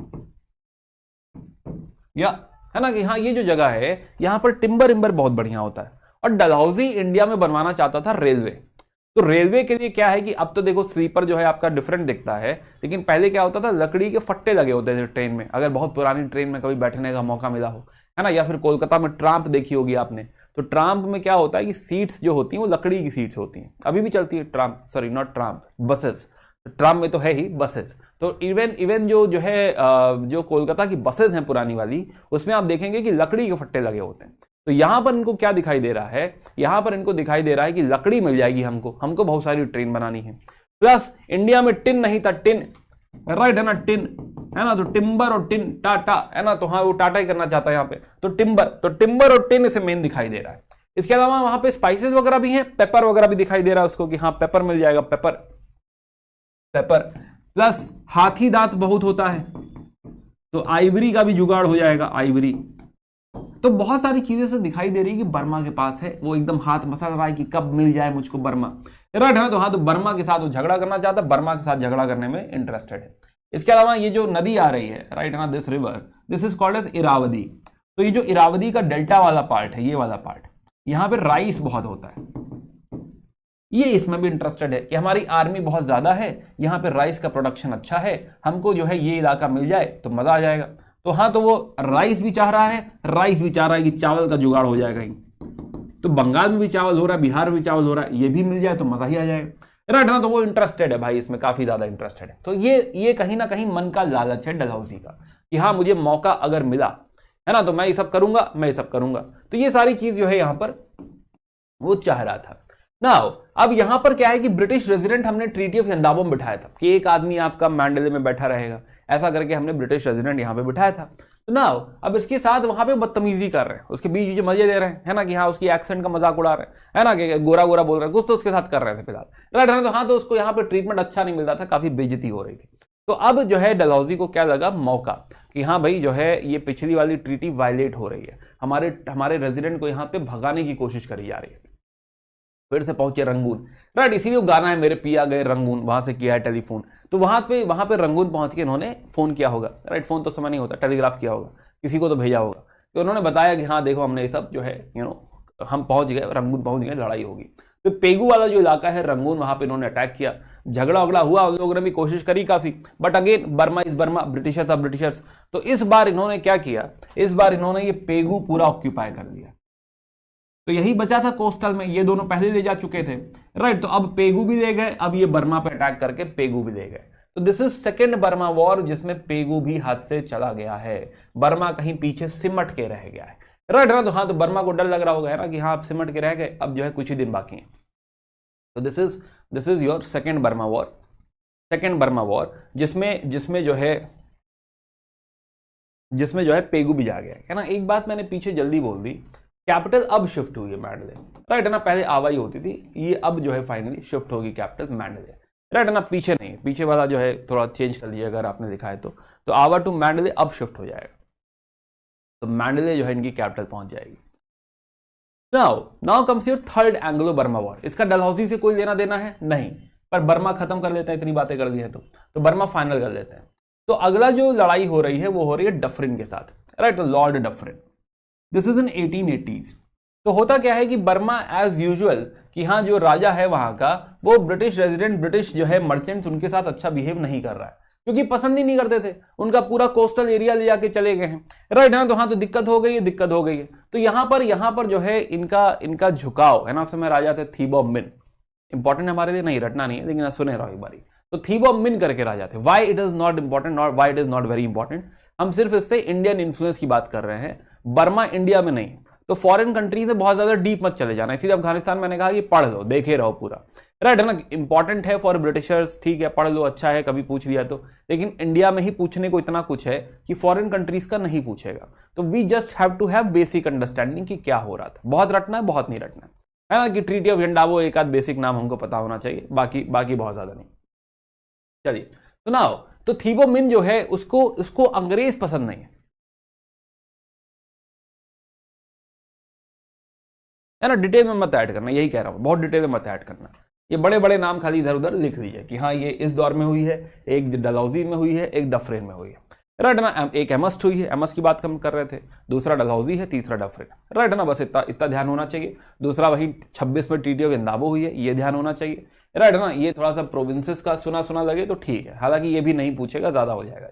या है ना, कि हाँ ये जो जगह है यहां पर टिम्बर इम्बर बहुत बढ़िया होता है। और डलहौजी इंडिया में बनवाना चाहता था रेलवे। तो रेलवे के लिए क्या है कि अब तो देखो स्लीपर जो है आपका डिफरेंट दिखता है, लेकिन पहले क्या होता था, लकड़ी के फट्टे लगे होते थे ट्रेन में, अगर बहुत पुरानी ट्रेन में कभी बैठने का मौका मिला हो, है ना, या फिर कोलकाता में ट्राम्प देखी होगी आपने, तो ट्राम्प में क्या होता है कि सीट्स जो होती हैं वो लकड़ी की सीट्स होती हैं, अभी भी चलती है Trump, sorry not Trump, buses, tram में तो है ही, बसेस। तो इवन जो है जो कोलकाता की बसेस हैं पुरानी वाली, उसमें आप देखेंगे कि लकड़ी के फट्टे लगे होते हैं। तो यहां पर इनको क्या दिखाई दे रहा है, यहां पर इनको दिखाई दे रहा है कि लकड़ी मिल जाएगी हमको बहुत सारी ट्रेन बनानी है, प्लस इंडिया में टिन नहीं था, टिन, राइट है ना, टिन, है ना, तो टिम्बर और टिन, टाटा, है ना, तो हाँ वो टाटा ही करना चाहता है यहाँ पे, तो टिम्बर और टिन इसे मेन दिखाई दे रहा है। इसके अलावा वहां पे स्पाइसेस वगैरह भी हैं, पेपर वगैरह भी दिखाई दे रहा है उसको कि हाँ पेपर मिल जाएगा, पेपर, प्लस हाथी दांत बहुत होता है, तो आइवरी का भी जुगाड़ हो जाएगा, आइवरी। तो बहुत सारी चीजें से दिखाई दे रही है कि बर्मा के पास है, वो एकदम हाथ मसल रहा है कि कब मिल जाए मुझको बर्मा, राइट है ना। तो हाँ, तो बर्मा के साथ वो झगड़ा करना चाहता है, बर्मा के साथ झगड़ा करने में इंटरेस्टेड है। इसके अलावा ये जो नदी आ रही है, राइट है ना, this river, this is called as Irrawaddy. तो ये जो इरावदी का डेल्टा वाला पार्ट है, ये वाला पार्ट, यहां पर राइस बहुत होता है, ये इसमें भी इंटरेस्टेड है कि हमारी आर्मी बहुत ज्यादा है, यहां पे राइस का प्रोडक्शन अच्छा है, हमको जो है ये इलाका मिल जाए तो मजा आ जाएगा। तो हाँ, तो वो राइस भी चाह रहा है, राइस भी चाह रहा है कि चावल का जुगाड़ हो जाएगा ही, तो बंगाल में भी चावल हो रहा है, बिहार में भी चावल हो रहा है, ये भी मिल जाए तो मजा ही आ जाएगा, राइट ना। तो वो इंटरेस्टेड है भाई, इसमें काफी ज्यादा इंटरेस्टेड है। तो ये कहीं ना कहीं मन का लालच है डलहौजी का कि हाँ मुझे मौका अगर मिला, है ना, तो मैं ये सब करूंगा, मैं ये सब करूंगा। तो ये सारी चीज जो है यहां पर वो चाह रहा था। नाउ अब यहां पर क्या है कि ब्रिटिश रेजिडेंट हमने ट्रीटी ऑफ यंदाबो में बिठाया था कि एक आदमी आपका मैंडेले में बैठा रहेगा, ऐसा करके हमने ब्रिटिश रेजिडेंट यहां पे बिठाया था। तो नाउ अब इसके साथ वहां पे बदतमीजी कर रहे हैं, उसके बीच जो मजे दे रहे हैं, है ना, कि हाँ उसकी एक्सेंट का मजाक उड़ा रहे हैं, है ना, कि गोरा गोरा बोल रहे हैं, कुछ तो उसके साथ कर रहे थे फिलहाल, राइट है ना। तो हाँ, तो उसको यहाँ पे ट्रीटमेंट अच्छा नहीं मिल रहा था, काफी बेइज्जती हो रही थी। तो अब जो है डलहौजी को क्या लगा मौका कि हाँ भाई जो है ये पिछली वाली ट्रीटी वायलेट हो रही है, हमारे रेजिडेंट को यहाँ पे भगाने की कोशिश करी जा रही है। फिर से पहुंचे रंगून, राइट, इसीलिए गाना है मेरे पिया गए रंगून, वहां से किया है टेलीफोन। तो वहां पे रंगून पहुंच के इन्होंने फोन किया होगा, राइट, फोन तो समय नहीं होता, टेलीग्राफ किया होगा, किसी को तो भेजा होगा। तो उन्होंने बताया कि हाँ देखो हमने ये सब जो है हम पहुंच गए, रंगून पहुंच गए, लड़ाई होगी। तो पेगू वाला जो इलाका है रंगून, वहां पे इन्होंने अटैक किया, झगड़ा वगड़ा हुआ, उन लोगों ने भी कोशिश करी काफी, but again Burma is Burma, Britishers are Britishers. तो इस बार इन्होंने क्या किया, इस बार इन्होंने ये पेगू पूरा ऑक्यूपाई कर लिया। तो यही बचा था कोस्टल में, ये दोनों पहले ले जा चुके थे, राइट। तो अब पेगू भी ले गए, अब ये बर्मा पे अटैक करके पेगू भी ले गए। तो this is second Burma war, जिसमें पेगु भी हाथ से चला गया है, बर्मा कहीं पीछे सिमट के रह गया है, राइट ना। तो हाँ, तो बर्मा को डर लग रहा होगा है ना कि हाँ आप सिमट के रह गए, अब जो है कुछ ही दिन बाकी है। तो this is your second Burma war, second Burma war, जिसमें जो है पेगु भी जा गया है ना। एक बात मैंने पीछे जल्दी बोल दी, कैपिटल अब शिफ्ट हुई है मैंडले, राइट है ना। पहले आवाई होती थी, ये अब जो है फाइनली शिफ्ट होगी कैपिटल मैंडले, राइट है ना। पीछे नहीं, पीछे वाला जो है थोड़ा चेंज कर लिया अगर आपने देखा है तो आवा टू मैंडले अब शिफ्ट हो जाएगा, तो मैंडले जो है इनकी कैपिटल पहुंच जाएगी। Now comes your third Anglo Burma war. इसका डलहौजी से कोई लेना देना है नहीं, पर बर्मा खत्म कर लेते हैं, इतनी बातें कर दी हैं तो बर्मा फाइनल कर लेते हैं। तो अगला जो लड़ाई हो रही है वो हो रही है डफरिन के साथ, राइट। तो Lord Dufferin, this is in 1880s। तो होता क्या है कि बर्मा एज यूजुअल कि हाँ जो राजा है वहां का वो ब्रिटिश रेजिडेंट, ब्रिटिश जो है मर्चेंट्स उनके साथ अच्छा बिहेव नहीं कर रहा है, क्योंकि पसंद ही नहीं करते थे, उनका पूरा कोस्टल एरिया ले जाके चले गए हैं, राइट है ना। तो हाँ, तो दिक्कत हो गई है, दिक्कत हो गई है। तो यहां पर जो है इनका झुकाव है ना। उस समय राजा थे थीबोमिन, इंपॉर्टेंट हमारे लिए नहीं, रटना नहीं है, लेकिन सुने रहो एक बारी। तो थीबोमिन करके राजा थे। Why it is not important, why it is not very important, हम सिर्फ इससे इंडियन इन्फ्लुएंस की बात कर रहे हैं, बर्मा इंडिया में नहीं। तो फॉरेन कंट्री से बहुत ज्यादा डीप मत चले जाना, इसीलिए अफगानिस्तान मैंने कहा कि पढ़ लो, देखे रहो पूरा, राइट है ना। इंपॉर्टेंट है फॉर ब्रिटिशर्स, ठीक है, पढ़ लो, अच्छा है, कभी पूछ लिया तो, लेकिन इंडिया में ही पूछने को इतना कुछ है कि फॉरेन कंट्रीज का नहीं पूछेगा। तो we just have to have basic understanding कि क्या हो रहा था। बहुत रटना है, बहुत नहीं रटना है ना, कि ट्रीटी ऑफ हिंडावो एक आध बेसिक नाम हमको पता होना चाहिए, बाकी बहुत ज्यादा नहीं। चलिए, तो नाउ तो थीबोमिन जो है उसको अंग्रेज पसंद नहीं है ना। डिटेल में मत ऐड करना, यही कह रहा हूं, बहुत डिटेल में मत ऐड करना। ये बड़े बड़े नाम खाली इधर उधर लिख लीजिए कि हाँ ये इस दौर में हुई है, एक डलहौजी में हुई है, एक डफरिन में हुई है, राइट ना। एक एमस्ट हुई है, एमस्ट की बात हम कर रहे थे, दूसरा डलहौजी है, तीसरा डफरिन, राइट ना। बस इतना ध्यान होना चाहिए। दूसरा वही 26 में ट्रीटी ऑफ इंदाबो हुई है, ये ध्यान होना चाहिए, राइट ना। ये थोड़ा सा प्रोविंसेस का सुना सुना लगे तो ठीक है, हालांकि ये भी नहीं पूछेगा, ज्यादा हो जाएगा।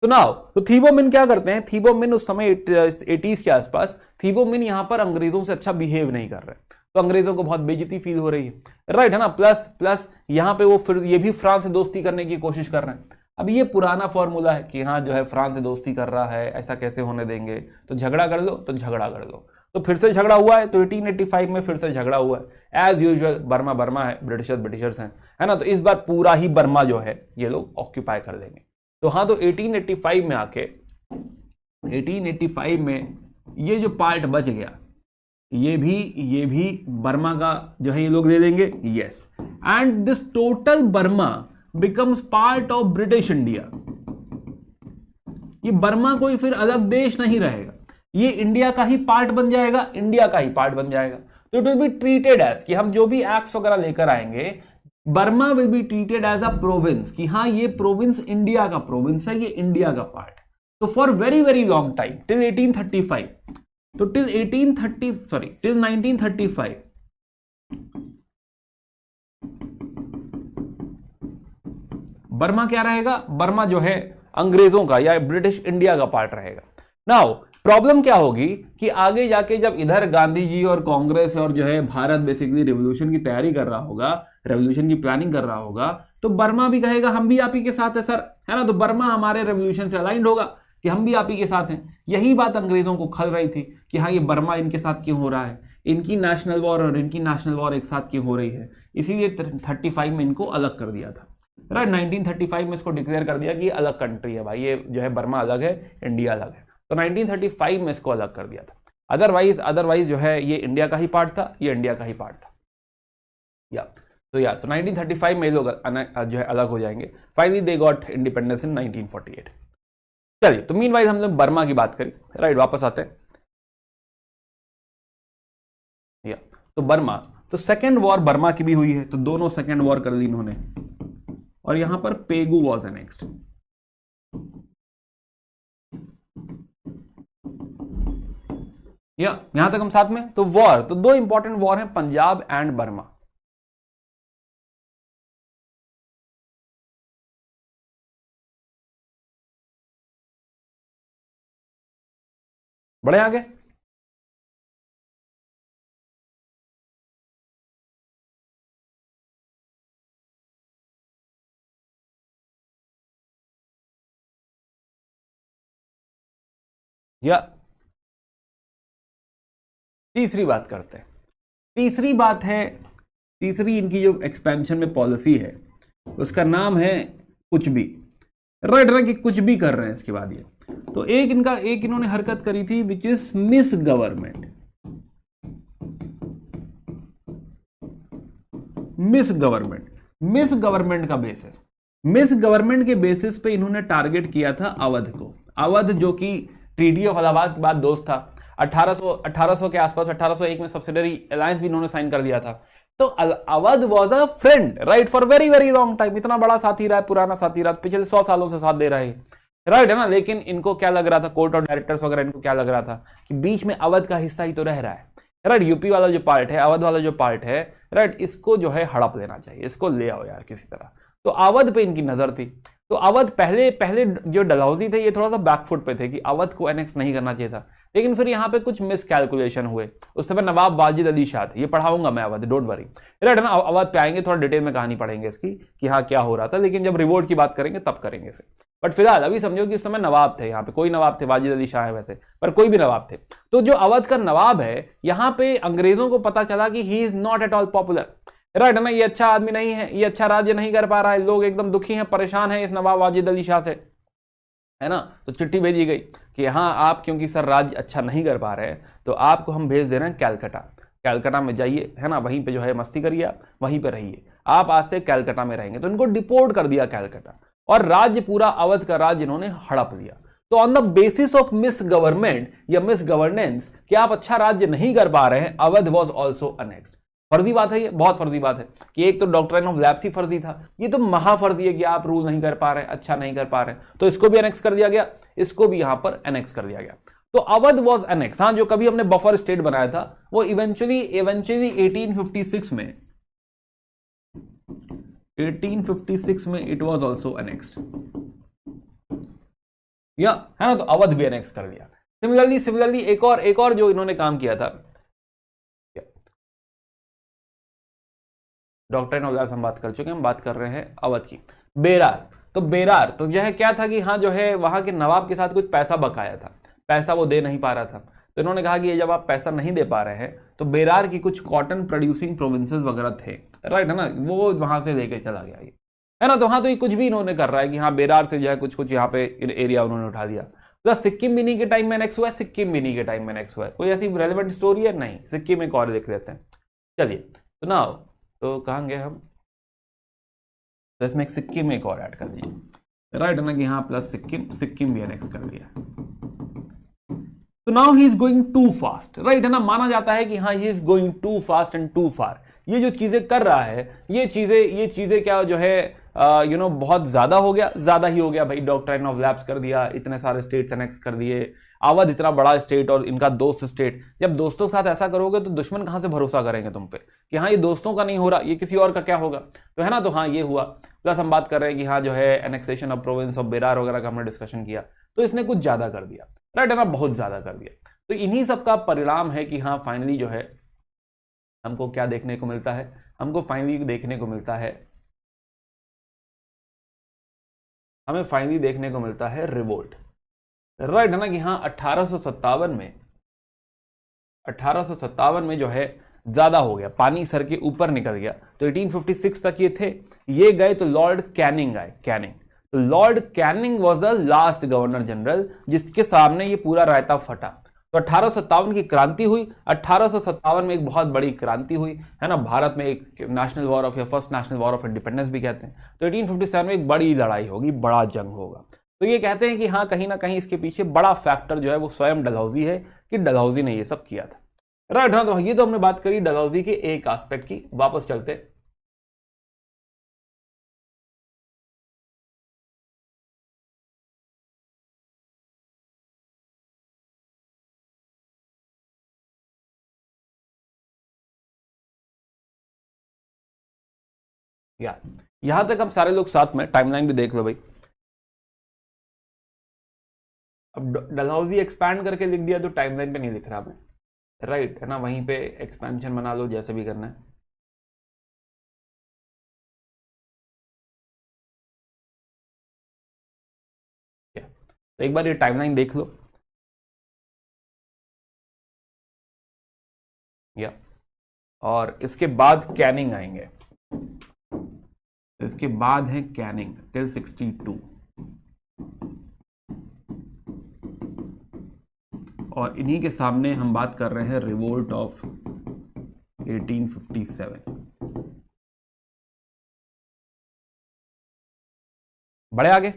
तो नाउ तो थीबोमिन क्या करते हैं, थीबोमिन उस समय 80s के आसपास, थीबोमिन यहां पर अंग्रेजों से अच्छा बिहेव नहीं कर रहे, तो अंग्रेजों को बहुत बेइज्जती फील हो रही है, राइट है ना। प्लस यहां पे वो फिर ये भी फ्रांस से दोस्ती करने की कोशिश कर रहे हैं। अब ये पुराना फॉर्मूला है कि हाँ जो है फ्रांस से दोस्ती कर रहा है, ऐसा कैसे होने देंगे, तो झगड़ा कर लो, तो झगड़ा कर लो। तो फिर से झगड़ा हुआ है, तो 1885 में फिर से झगड़ा हुआ है, एज यूजुअल बर्मा है, ब्रिटिशर्स हैं, है ना। तो इस बार पूरा ही बर्मा जो है ये लोग ऑक्यूपाई कर लेंगे। तो हाँ, तो 1885 में आके 1885 में ये जो पार्ट बच गया, ये भी बर्मा का जो है ये लोग ले लेंगे, yes. And this total Burma becomes part of British India. ये बर्मा कोई फिर अलग देश नहीं रहेगा, ये इंडिया का ही पार्ट बन जाएगा, इंडिया का ही पार्ट बन जाएगा। तो it will be treated as कि हम जो भी एक्ट्स वगैरह लेकर आएंगे, Burma will be treated as a province, कि हाँ ये प्रोविंस इंडिया का प्रोविंस है, ये इंडिया का पार्ट। तो for very very long time till 1835, तो टिल 1935 बर्मा क्या रहेगा, बर्मा जो है अंग्रेजों का या ब्रिटिश इंडिया का पार्ट रहेगा। नाउ प्रॉब्लम क्या होगी कि आगे जाके जब इधर गांधी जी और कांग्रेस और जो है भारत बेसिकली रेवोल्यूशन की तैयारी कर रहा होगा, रेवोल्यूशन की प्लानिंग कर रहा होगा, तो बर्मा भी कहेगा हम भी आप ही के साथ है सर, है ना। तो बर्मा हमारे रेवोल्यूशन से अलाइंड होगा कि हम भी आप ही के साथ हैं। यही बात अंग्रेजों को खल रही थी कि हाँ ये बर्मा इनके साथ क्यों हो रहा है, इनकी नेशनल वॉर और इनकी नेशनल वॉर एक साथ क्यों हो रही है, इसीलिए 35 में इनको अलग कर दिया था, राइट। 1935 में इसको डिक्लेयर कर दिया कि ये अलग कंट्री है भाई, ये जो है बर्मा अलग है, इंडिया अलग है। तो 1935 में इसको अलग कर दिया था। अदरवाइज जो है ये इंडिया का ही पार्ट था, ये इंडिया का ही पार्ट था, तो 1935 में ये लोग जो है अलग हो जाएंगे। Finally they got independence in 1948। चलिए, तो मीनवाइल हम लोग बर्मा की बात करें, राइट। वापस आते हैं, तो बर्मा, तो सेकेंड वॉर बर्मा की भी हुई है, तो दोनों सेकेंड वॉर कर ली इन्होंने। और यहां पर पेगु वॉज है नेक्स्ट, या यहां तक हम साथ में। तो वॉर, तो दो इंपॉर्टेंट वॉर हैं, पंजाब एंड बर्मा। बड़े आगे, या तीसरी बात करते हैं। तीसरी बात है, तीसरी इनकी जो एक्सपेंशन में पॉलिसी है उसका नाम है कुछ भी। राइट ना, कि कुछ भी कर रहे हैं इसके बाद ये। तो एक इन्होंने हरकत करी थी which is miss government. Miss government का बेसिस, मिस गवर्नमेंट के बेसिस पे इन्होंने टारगेट किया था अवध को। अवध जो कि ट्रीटी ऑफ इलाहाबाद के बाद दोस्त था, 1800 के आसपास, 1801 में सब्सिडरी अलायंस भी इन्होंने साइन कर दिया था। तो Awadh was a friend right for very very long time. इतना बड़ा साथी रहा है, पुराना साथी रहा, पिछले 100 सालों से साथ दे रहा है, राइट है ना। लेकिन इनको क्या लग रहा था, कोर्ट ऑफ डायरेक्टर्स वगैरह, इनको क्या लग रहा था कि बीच में अवध का हिस्सा ही तो रह रहा है, राइट। यूपी वाला जो पार्ट है, अवध वाला जो पार्ट है, राइट, इसको जो है हड़प लेना चाहिए, इसको ले आओ यार किसी तरह। तो अवध पे इनकी नजर थी। तो अवध पहले पहले जो डलहौजी थे ये थोड़ा सा बैकफुट पे थे कि अवध को एनेक्स नहीं करना चाहिए था। लेकिन फिर यहाँ पे कुछ मिस कैलकुलेशन हुए। उस समय नवाब वाजिद अली शाह थे, ये पढ़ाऊंगा मैं अवध, डोंट वरी, राइट ना। अवध पे आएंगे, थोड़ा डिटेल में कहानी पढ़ेंगे इसकी कि हाँ क्या हो रहा था, लेकिन जब रिवोल्ट की बात करेंगे तब करेंगे इसे। बट फिलहाल अभी समझो कि उस समय नवाब थे, यहाँ पे कोई नवाब थे, वाजिद अली शाह है वैसे, पर कोई भी नवाब थे। तो जो अवध का नवाब है, यहाँ पे अंग्रेजों को पता चला कि he is not at all popular, right है ना। ये अच्छा आदमी नहीं है, ये अच्छा राज्य नहीं कर पा रहा है, लोग एकदम दुखी हैं, परेशान हैं इस नवाब वाजिद अली शाह से, है ना। तो चिट्ठी भेजी गई कि हाँ आप क्योंकि सर राज्य अच्छा नहीं कर पा रहे हैं तो आपको हम भेज दे रहे हैं कैलकाटा। कैलकाटा में जाइए, है ना, वहीं पे जो है मस्ती करिए, आप वहीं पे रहिए, आप आज से कैलकाटा में रहेंगे। तो इनको डिपोर्ट कर दिया कैलकाटा, और राज्य पूरा अवध का राज्य इन्होंने हड़प लिया। तो on the basis of miss government या मिस गवर्नेंस कि आप अच्छा राज्य नहीं कर पा रहे हैं, अवध वॉज ऑल्सो अनेक्स्ड। फर्जी बात है ये, बहुत फर्जी बात है कि एक तो डॉक्ट्रिन ऑफ लैप्स ही फर्जी था, ये तो महाफर्जी है कि आप रूल नहीं कर पा रहे, अच्छा नहीं कर पा रहे, तो इसको भी एनेक्स कर दिया गया, इसको भी यहां पर एनेक्स कर दिया गया। तो अवध वॉज एनेक्स। हाँ, जो कभी हमने बफर स्टेट बनाया था वो इवेंचुअली 1856 में, 1856 में इट वॉज ऑल्सो एनेक्स्ड, या है ना। तो अवध भी एनेक्स कर दिया। सिमिलरली एक और जो इन्होंने काम किया था, डॉक्ट्रिन ऑफ लैप्स हम बात कर चुके हैं, हम बात कर रहे हैं अवध की। बेरार, तो बेरार तो यह क्या था कि हाँ जो है वहां के नवाब के साथ कुछ पैसा बकाया था, पैसा वो दे नहीं पा रहा था। तो इन्होंने कहा कि ये जब आप पैसा नहीं दे पा रहे हैं तो बेरार की कुछ कॉटन प्रोड्यूसिंग प्रोविंसेस वगैरह थे, राइट है ना, वो वहां से लेके चला गया ये, है ना। तो हाँ, तो ये कुछ भी इन्होंने कर रहा है कि हाँ बेरार से जो है कुछ कुछ यहाँ पे एरिया उन्होंने उठा दिया। प्लस सिक्किम मिनी के टाइम में नेक्स्ट हुआ है, सिक्किम मिनी के टाइम में नेक्स्ट हुआ है। कोई ऐसी रेलिवेंट स्टोरी है नहीं, सिक्किम एक और देख लेते हैं। चलिए, तो ना, तो कहाँ गए हम, तो इसमें एक सिक्किम में एक और ऐड कर दिए, राइट है ना, कि हाँ प्लस सिक्किम, सिक्किम भी एनेक्स कर दिया। तो now he is going too fast, right है ना। माना जाता है कि हाँ he is going too fast and too far. ये जो चीजें कर रहा है, ये चीजें क्या जो है बहुत ज्यादा हो गया, ज्यादा ही हो गया भाई। डॉक्ट्रिन ऑफ लैप्स कर दिया, इतने सारे स्टेट्स एनेक्स कर दिए, अवध इतना बड़ा स्टेट और इनका दोस्त स्टेट। जब दोस्तों के साथ ऐसा करोगे तो दुश्मन कहां से भरोसा करेंगे तुम पे कि हाँ ये दोस्तों का नहीं हो रहा, ये किसी और का क्या होगा, तो है ना। तो हाँ ये हुआ। प्लस हम बात कर रहे हैं कि हाँ जो है annexation of province of Berar वगैरह का हमने डिस्कशन किया, तो इसने कुछ ज्यादा कर दिया, राइट है ना, बहुत ज्यादा कर दिया। तो इन्हीं सब का परिणाम है कि हाँ फाइनली जो है हमको क्या देखने को मिलता है, हमको फाइनली देखने को मिलता है, हमें फाइनली देखने को मिलता है रिवोल्ट, राइट है ना, कि हाँ 1857 में जो है ज्यादा हो गया, पानी सर के ऊपर निकल गया। तो 1856 तक ये थे, ये गए तो लॉर्ड कैनिंग आए, कैनिंग। तो Lord Canning was the last governor general जिसके सामने ये पूरा रायता फटा। तो 1857 की क्रांति हुई, 1857 में एक बहुत बड़ी क्रांति हुई, है ना। भारत में एक नेशनल वॉर ऑफ, या first national war of independence भी कहते हैं। तो 1857 में एक बड़ी लड़ाई होगी, बड़ा जंग होगा। तो ये कहते हैं कि हाँ कहीं ना कहीं इसके पीछे बड़ा फैक्टर जो है वो स्वयं डलहौजी है, कि डलहौजी ने ये सब किया था, राइट। हाँ, तो ये तो हमने बात करी डलहौजी के एक एस्पेक्ट की। वापस चलते, या यहां तक हम सारे लोग साथ में टाइमलाइन भी देख लो भाई। अब डलहौजी एक्सपैंड करके लिख दिया तो टाइमलाइन पे नहीं लिख रहा मैं, राइट है ना, वहीं पे एक्सपेंशन बना लो जैसे भी करना है। तो एक बार ये टाइमलाइन देख लो। या और इसके बाद कैनिंग आएंगे, इसके बाद है कैनिंग टिल 62 और इन्हीं के सामने हम बात कर रहे हैं रिवोल्ट ऑफ 1857। बड़े आगे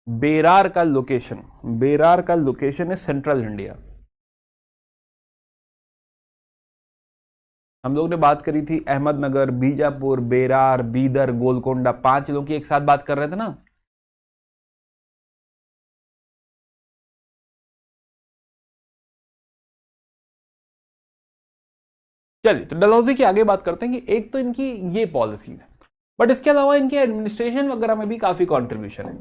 बेरार का लोकेशन, बेरार का लोकेशन है सेंट्रल इंडिया। हम लोग ने बात करी थी अहमदनगर, बीजापुर, बेरार, बीदर, गोलकोंडा, 5 जिलों की एक साथ बात कर रहे थे ना। चलिए तो डलहौजी की आगे बात करते हैं कि एक तो इनकी ये पॉलिसीज है, बट इसके अलावा इनके एडमिनिस्ट्रेशन वगैरह में भी काफी कंट्रीब्यूशन है,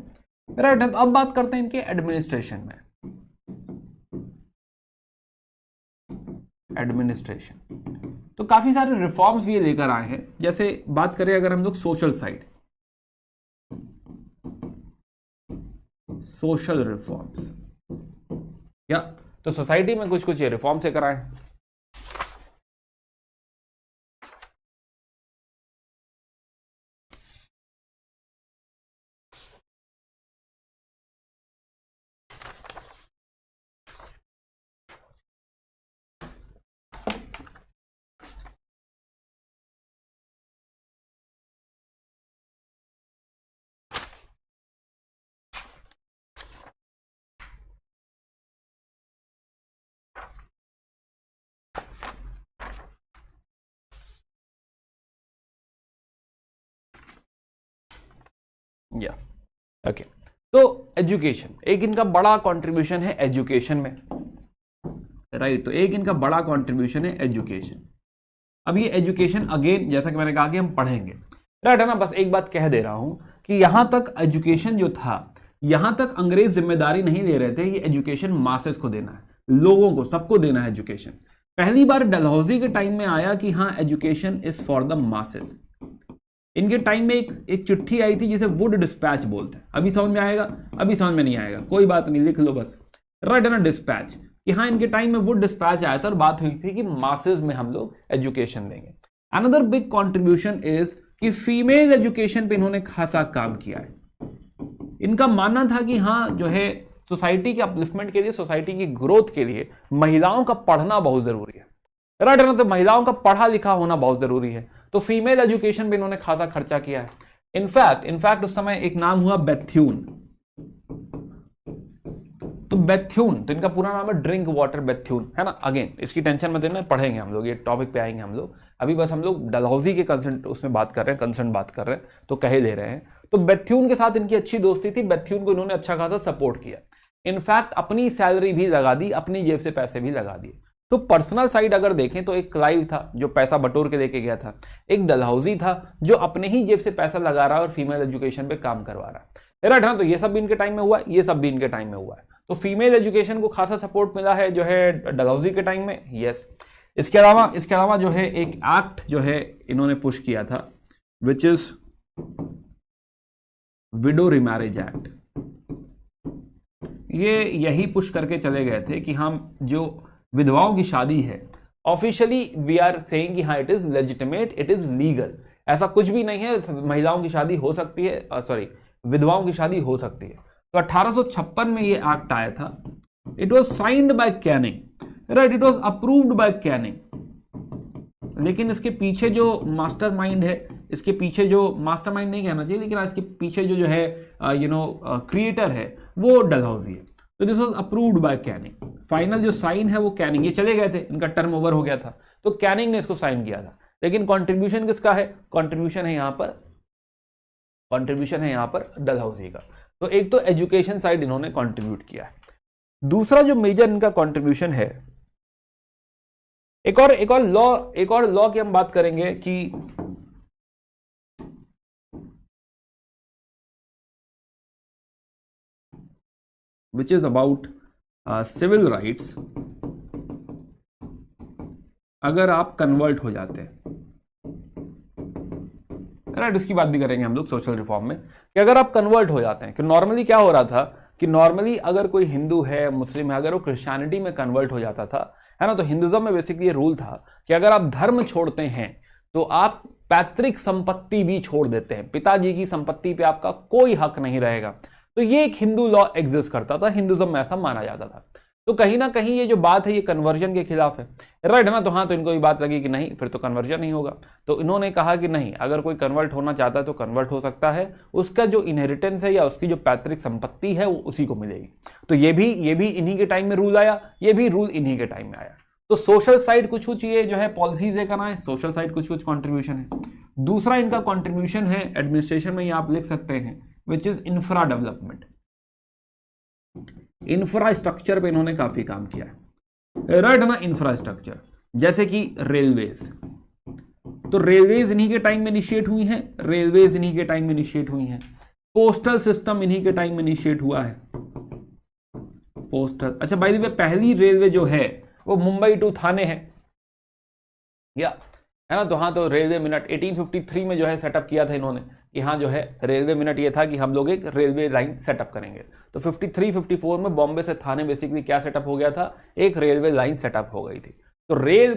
राइट। तो अब बात करते हैं इनके एडमिनिस्ट्रेशन में। एडमिनिस्ट्रेशन तो काफी सारे रिफॉर्म्स भी ये लेकर आए हैं। जैसे बात करें अगर हम लोग सोशल साइड, सोशल रिफॉर्म्स, या तो सोसाइटी में कुछ कुछ ये रिफॉर्म्स लेकर आए हैं। या ओके, तो एजुकेशन एक इनका बड़ा कंट्रीब्यूशन है एजुकेशन में, राइट। तो एक इनका बड़ा कंट्रीब्यूशन है एजुकेशन। अब ये एजुकेशन अगेन जैसा कि मैंने कहा कि हम पढ़ेंगे, राइट है ना। बस एक बात कह दे रहा हूं कि यहां तक एजुकेशन जो था, यहां तक अंग्रेज जिम्मेदारी नहीं ले रहे थे। ये एजुकेशन मासेस को देना है, लोगों को, सबको देना है एजुकेशन। पहली बार डलहौजी के टाइम में आया कि हाँ education is for the masses. इनके टाइम में एक चिट्ठी आई थी जिसे वुड डिस्पैच बोलते हैं। अभी समझ में आएगा, अभी समझ में नहीं आएगा, कोई बात नहीं, लिख लो बस, राइट है ना, डिस्पैच। कि हाँ इनके टाइम में वुड डिस्पैच आया था और बात हुई थी कि मासेस में हम लोग एजुकेशन देंगे। अनदर बिग कंट्रीब्यूशन इज कि फीमेल एजुकेशन पे इन्होंने खासा काम किया है। इनका मानना था कि हाँ जो है सोसाइटी के अपलिफ्टमेंट के लिए, सोसाइटी की ग्रोथ के लिए महिलाओं का पढ़ना बहुत जरूरी है, राइट है ना। तो महिलाओं का पढ़ा लिखा होना बहुत जरूरी है। तो फीमेल एजुकेशन पे इन्होंने खासा खर्चा किया है। इनफैक्ट उस समय एक नाम हुआ बेथ्यून। तो बेथ्यून, तो इनका पूरा नाम है ड्रिंक वाटर बेथ्यून, है ना। अगेन इसकी टेंशन मत लेना, पढ़ेंगे हम लोग, ये टॉपिक पे आएंगे हम लोग। अभी बस हम लोग डलहौजी के कंसर्न उसमें बात कर रहे हैं, कंसर्न बात कर रहे हैं, तो कहे ले रहे हैं। तो बेथ्यून के साथ इनकी अच्छी दोस्ती थी, बेथ्यून को इन्होंने अच्छा खासा सपोर्ट किया। इनफैक्ट अपनी सैलरी भी लगा दी, अपनी जेब से पैसे भी लगा दिए। तो पर्सनल साइड अगर देखें तो एक क्लाइव था जो पैसा बटोर के लेके गया था, एक डलहौजी था जो अपने ही जेब से पैसा लगा रहा है और फीमेल एजुकेशन पे काम करवा रहा है, राइट ना। तो ये सब भी इनके टाइम में हुआ है, ये सब भी इनके टाइम में हुआ है। तो फीमेल एजुकेशन को खासा सपोर्ट मिला है जो है डलहौजी के टाइम में, यस। इसके अलावा जो है एक एक्ट जो है इन्होंने पुश किया था, which is widow remarriage act. ये यही पुश करके चले गए थे कि हम जो विधवाओं की शादी है, ऑफिशियली वी आर सेइंग कि हाँ it is legitimate, it is legal. ऐसा कुछ भी नहीं है, महिलाओं की शादी हो सकती है, सॉरी विधवाओं की शादी हो सकती है। तो 1856 में ये एक्ट आया था। It was signed by Canning, right, it was approved by Canning. लेकिन इसके पीछे जो मास्टरमाइंड है, इसके पीछे जो मास्टरमाइंड नहीं कहना चाहिए, लेकिन इसके पीछे जो है क्रिएटर है वो डलहौजी है। तो this was approved by Canning. Final जो साइन है वो कैनिंग, ये चले गए थे, इनका टर्म ओवर हो गया था, तो कैनिंग ने इसको साइन किया था। लेकिन कंट्रीब्यूशन किसका है? कंट्रीब्यूशन है यहां पर डलहौजी का। तो एक तो एजुकेशन साइड इन्होंने कंट्रीब्यूट किया है। दूसरा जो मेजर इनका कंट्रीब्यूशन है, एक और लॉ की हम बात करेंगे कि which is about civil rights। अगर आप कन्वर्ट हो जाते हैं, राइट, इसकी बात भी करेंगे हम लोग सोशल रिफॉर्म में, कि अगर आप कन्वर्ट हो जाते हैं, कि नॉर्मली क्या हो रहा था कि नॉर्मली अगर कोई हिंदू है, मुस्लिम है, अगर वो क्रिश्चियनिटी में कन्वर्ट हो जाता था है ना। तो हिंदुज्म में बेसिकली ये रूल था कि अगर आप धर्म छोड़ते हैं तो आप पैतृक संपत्ति भी छोड़ देते हैं, पिताजी की संपत्ति पे आपका कोई हक नहीं रहेगा। तो ये एक हिंदू लॉ एग्जिस्ट करता था, हिंदुज्म में ऐसा माना जाता था। तो कहीं ना कहीं ये जो बात है ये कन्वर्जन के खिलाफ है, राइट है ना। तो हाँ, तो इनको ये बात लगी कि नहीं फिर तो कन्वर्जन नहीं होगा, तो इन्होंने कहा कि नहीं, अगर कोई कन्वर्ट होना चाहता है तो कन्वर्ट हो सकता है, उसका जो इनहेरिटेंस है या उसकी जो पैतृक संपत्ति है वो उसी को मिलेगी। तो ये भी इन्हीं के टाइम में रूल आया, ये भी रूल इन्हीं के टाइम में आया। तो सोशल साइड कुछ कुछ ये जो है पॉलिसीज है करना है, सोशल साइड कुछ कुछ कॉन्ट्रीब्यूशन है। दूसरा इनका कॉन्ट्रीब्यूशन है एडमिनिस्ट्रेशन में, ये आप लिख सकते हैं, which is infra development. Infrastructure पे इन्होंने काफी काम किया है, राइट है ना। इंफ्रास्ट्रक्चर जैसे कि रेलवेज, तो रेलवेज इन्हीं के टाइम में इनिशिएट हुई हैं, रेलवेज इन्हीं के टाइम में इनिशिएट हुई हैं। पोस्टल सिस्टम इन्हीं के टाइम में इनिशिएट हुआ है, पोस्टल। अच्छा बाय द वे, पहली रेलवे जो है वो मुंबई टू थाने है, या है ना। तो हाँ, तो रेलवे मिनट 1853 में जो है सेटअप किया था इन्होंने, कि हाँ जो है रेलवे मिनट ये था कि हम लोग एक रेलवे लाइन सेटअप करेंगे। तो 53-54 में बॉम्बे से थाने बेसिकली क्या सेटअप हो गया था, एक रेलवे लाइन सेटअप हो गई थी। तो रेल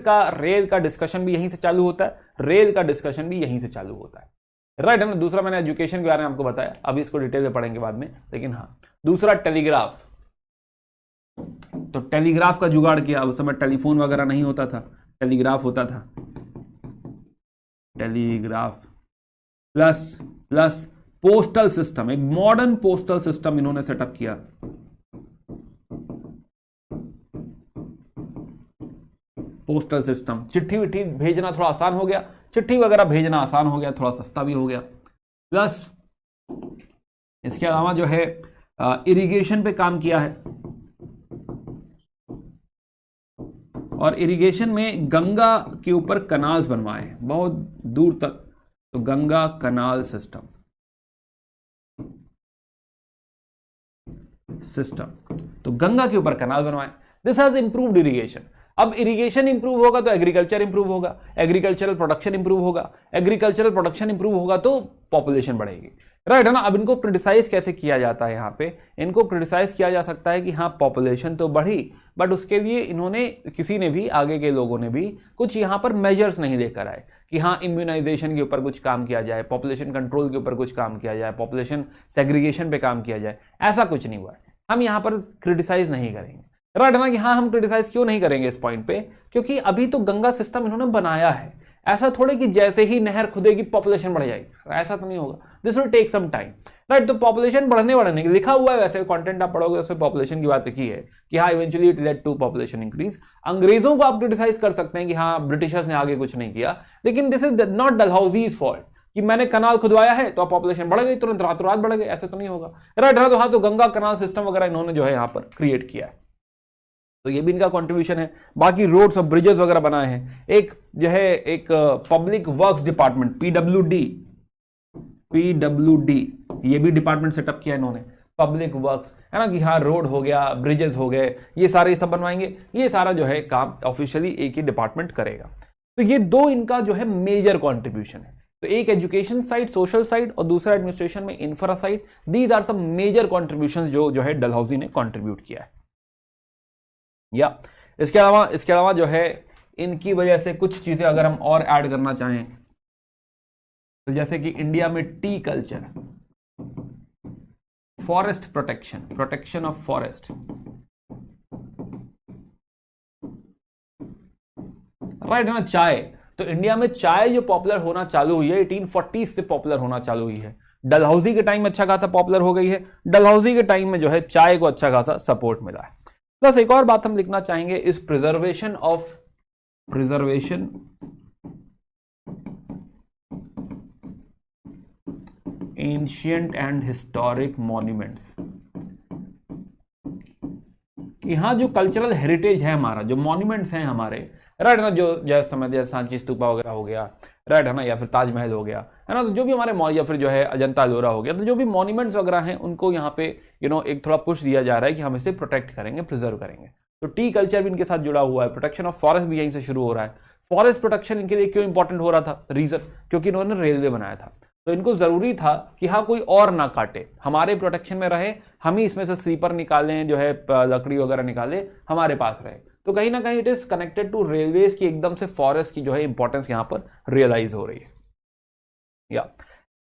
का डिस्कशन भी यहीं से चालू होता है, रेल का डिस्कशन भी यहीं से चालू होता है, राइट है ना। दूसरा मैंने एजुकेशन के बारे में आपको बताया, अभी इसको डिटेल में पढ़ेंगे बाद में, लेकिन हाँ दूसरा टेलीग्राफ। तो टेलीग्राफ का जुगाड़ किया, उस समय टेलीफोन वगैरह नहीं होता था, टेलीग्राफ होता था, टेलीग्राफ प्लस पोस्टल सिस्टम, एक मॉडर्न पोस्टल सिस्टम इन्होंने सेटअप किया। पोस्टल सिस्टम, चिट्ठी विट्ठी भेजना थोड़ा आसान हो गया, चिट्ठी वगैरह भेजना आसान हो गया, थोड़ा सस्ता भी हो गया। प्लस इसके अलावा जो है इरिगेशन पे काम किया है, और इरिगेशन में गंगा के ऊपर कनाल्स बनवाए हैं बहुत दूर तक, तो गंगा कनाल सिस्टम तो गंगा के ऊपर कनाल बनवाए। This has improved irrigation. अब इरिगेशन इंप्रूव होगा तो एग्रीकल्चर इंप्रूव होगा, एग्रीकल्चरल प्रोडक्शन इंप्रूव होगा, एग्रीकल्चरल प्रोडक्शन इंप्रूव होगा तो पॉपुलेशन बढ़ेगी, राइट है ना। अब इनको क्रिटिसाइज कैसे किया जाता है, यहाँ पे इनको क्रिटिसाइज किया जा सकता है कि हाँ पॉपुलेशन तो बढ़ी, बट उसके लिए इन्होंने, किसी ने भी, आगे के लोगों ने भी कुछ यहाँ पर मेजर्स नहीं लेकर आए कि हाँ इम्यूनाइजेशन के ऊपर कुछ काम किया जाए, पॉपुलेशन कंट्रोल के ऊपर कुछ काम किया जाए, पॉपुलेशन सेग्रीगेशन पे काम किया जाए, ऐसा कुछ नहीं हुआ है। हम यहाँ पर क्रिटिसाइज नहीं करेंगे, राइट है ना। कि हाँ हम क्रिटिसाइज क्यों नहीं करेंगे इस पॉइंट पे, क्योंकि अभी तो गंगा सिस्टम इन्होंने बनाया है, ऐसा थोड़े कि जैसे ही नहर खुदेगी पॉपुलेशन बढ़ जाएगी, ऐसा तो नहीं होगा। This will take some time, right. तो पॉपुलेशन बढ़ने की लिखा हुआ है, वैसे कंटेंट आप पढ़ोगे उसमें पॉपुलेशन की बात की है कि हाँ eventually it led to population increase. अंग्रेजों को आप क्रिटिसाइज कर सकते हैं कि हाँ ब्रिटिशर्स ने आगे कुछ नहीं किया, लेकिन दिस इज नॉट डलहौजीज फॉल्ट कि मैंने कनाल खुदवाया है तो पॉपुलेशन बढ़ गई, तुरंत रातों रात बढ़ गई, ऐसे तो नहीं होगा, राइट। तो हाँ, तो गंगा कनाल सिस्टम वगैरह इन्होंने जो है यहाँ पर क्रिएट किया है, तो ये भी इनका कंट्रीब्यूशन है। बाकी रोड्स और ब्रिजेस वगैरह बनाए हैं। एक जो है एक पब्लिक वर्क्स डिपार्टमेंट, पीडब्ल्यूडी, ये भी डिपार्टमेंट सेटअप किया इन्होंने, पब्लिक वर्क्स, है ना। कि हाँ रोड हो गया, ब्रिजेस हो गए, ये सारे सब बनवाएंगे, ये सारा जो है काम ऑफिशियली एक ही डिपार्टमेंट करेगा। तो ये दो इनका जो है मेजर कंट्रीब्यूशन है। तो एक एजुकेशन साइड, सोशल साइड, और दूसरा एडमिनिस्ट्रेशन में infra side. These are some major contribution जो है डलहौजी ने कॉन्ट्रीब्यूट किया है। या इसके अलावा जो है इनकी वजह से कुछ चीजें अगर हम और ऐड करना चाहें तो जैसे कि इंडिया में T culture, forest protection of forest, right है ना। चाय, तो इंडिया में चाय जो पॉपुलर होना चालू हुई है 1840 से पॉपुलर होना चालू हुई है, डलहौजी के टाइम में अच्छा खासा पॉपुलर हो गई है। डलहौजी के टाइम में जो है चाय को अच्छा खासा सपोर्ट मिला है। प्लस एक और बात हम लिखना चाहेंगे इस preservation ancient and historic monuments. यहां जो कल्चरल हेरिटेज है हमारा, जो मॉन्यूमेंट्स हैं हमारे, राइट ना, जो जैसे समझ जैसे सांची स्तूपा वगैरह हो गया, राइट है ना, या फिर ताजमहल हो गया, है ना। तो जो भी हमारे, या फिर जो है अजंता एलोरा हो गया, तो जो भी मॉन्यूमेंट्स वगैरह हैं उनको यहाँ पे एक थोड़ा पुश दिया जा रहा है कि हम इसे प्रोटेक्ट करेंगे, प्रिजर्व करेंगे। तो टी कल्चर भी इनके साथ जुड़ा हुआ है, प्रोटेक्शन ऑफ फॉरेस्ट भी यहीं से शुरू हो रहा है। फॉरेस्ट प्रोटेक्शन इनके लिए क्यों इंपॉर्टेंट हो रहा था, रीजन क्योंकि इन्होंने रेलवे बनाया था, तो इनको जरूरी था कि हाँ कोई और ना काटे, हमारे प्रोटेक्शन में रहे, हम ही इसमें से स्लीपर निकालें, जो है लकड़ी वगैरह निकाले, हमारे पास रहे। तो कहीं ना कहीं it is connected to railways की एकदम से फॉरेस्ट की जो है इंपॉर्टेंस यहां पर रियलाइज हो रही है। या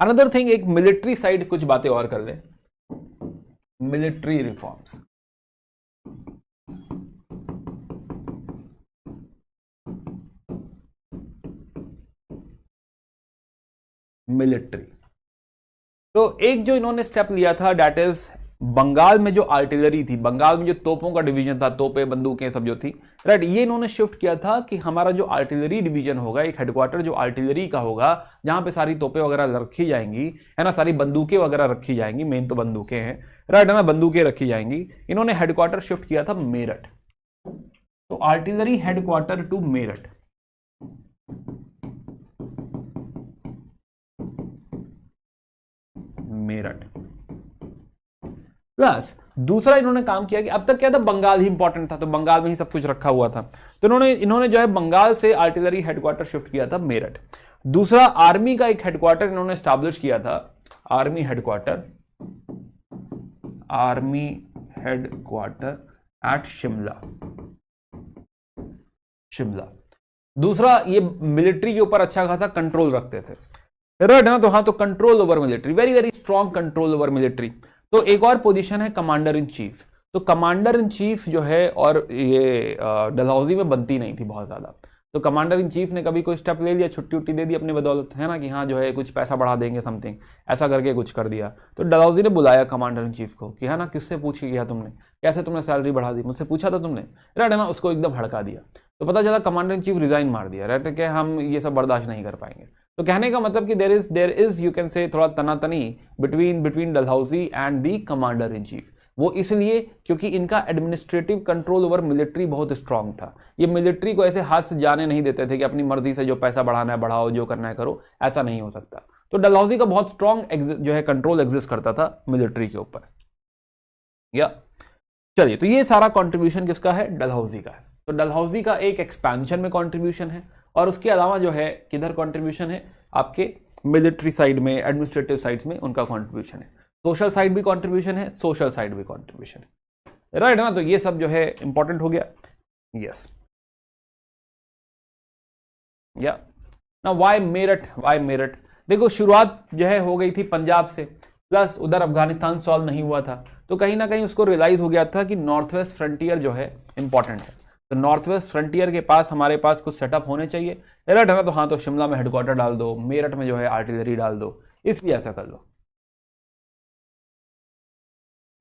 अनदर थिंग, एक मिलिट्री साइड कुछ बातें और कर ले, मिलिट्री रिफॉर्म्स। मिलिट्री, तो एक जो इन्होंने स्टेप लिया था दैट इज बंगाल में जो आर्टिलरी थी, बंगाल में जो तोपों का डिवीजन था, तोपें बंदूकें सब जो थी, राइट, ये इन्होंने शिफ्ट किया था कि हमारा जो आर्टिलरी डिवीजन होगा, एक हेडक्वार्टर जो आर्टिलरी का होगा, जहां पे सारी तोपें वगैरह रखी जाएंगी, है ना, सारी बंदूकें वगैरह रखी जाएंगी, मेन तो बंदूकें हैं, राइट, है ना, बंदूकें रखी जाएंगी। इन्होंने हेडक्वार्टर शिफ्ट किया था मेरठ, तो artillery headquarter to Meerut. Meerut plus दूसरा इन्होंने काम किया कि अब तक क्या था, बंगाल ही इंपॉर्टेंट था, तो बंगाल में ही सब कुछ रखा हुआ था, तो इन्होंने जो है बंगाल से आर्टिलरी हेडक्वार्टर शिफ्ट किया था मेरठ। दूसरा, आर्मी का एक हेडक्वार्टर इन्होंने स्टैब्लिश किया था, army headquarter at Shimla. Shimla दूसरा, ये मिलिट्री के ऊपर अच्छा खासा कंट्रोल रखते थे, राइट, है ना, तो हाँ, तो control over military, very very strong control over military. तो एक और पोजीशन है कमांडर इन चीफ, तो कमांडर इन चीफ जो है, और ये डलहौजी में बनती नहीं थी बहुत ज्यादा, तो कमांडर इन चीफ ने कभी कोई स्टेप ले लिया, छुट्टी उट्टी दे दी अपनी बदौलत, है ना, कि हाँ जो है कुछ पैसा बढ़ा देंगे समथिंग, ऐसा करके कुछ कर दिया, तो डलहौजी ने बुलाया कमांडर इन चीफ को कि है ना, किससे पूछ के किया तुमने, कैसे तुमने सैलरी बढ़ा दी, मुझसे पूछा था तुमने, राइट, है ना, उसको एकदम भड़का दिया, तो पता चला कमांडर इन चीफ रिजाइन मार दिया, राइट, कि हम ये सब बर्दाश्त नहीं कर पाएंगे। तो कहने का मतलब कि there is you can say थोड़ा तनातनी between Dalhousie and the commander in chief. वो इसलिए क्योंकि इनका एडमिनिस्ट्रेटिव कंट्रोल ओवर मिलिट्री बहुत स्ट्रांग था, ये मिलिट्री को ऐसे हाथ से जाने नहीं देते थे कि अपनी मर्जी से जो पैसा बढ़ाना है बढ़ाओ, जो करना है करो, ऐसा नहीं हो सकता। तो डलहौजी का बहुत स्ट्रांग जो है कंट्रोल एग्जिस्ट करता था मिलिट्री के ऊपर। या चलिए, तो ये सारा कंट्रीब्यूशन किसका है, डलहौजी का है। तो डलहौजी का एक एक्सपेंशन में कंट्रीब्यूशन है, और उसके अलावा जो है किधर कंट्रीब्यूशन है, आपके मिलिट्री साइड में, एडमिनिस्ट्रेटिव साइड में उनका कंट्रीब्यूशन है, सोशल साइड भी कंट्रीब्यूशन है, सोशल साइड भी कंट्रीब्यूशन है, राइट, है ना, तो ये सब जो है इंपॉर्टेंट हो गया। यस, या ना, वाई मेरठ, वाई मेरठ, देखो शुरुआत जो है हो गई थी पंजाब से, प्लस उधर अफगानिस्तान सॉल्व नहीं हुआ था, तो कहीं ना कहीं उसको रियलाइज हो गया था कि नॉर्थ वेस्ट फ्रंटियर जो है इंपॉर्टेंट है, तो नॉर्थ वेस्ट फ्रंटियर के पास हमारे पास कुछ सेटअप होने चाहिए, राइट, है ना, तो हाँ, तो शिमला में हेडक्वार्टर डाल दो, मेरठ में जो है आर्टिलरी डाल दो, इसलिए ऐसा कर लो।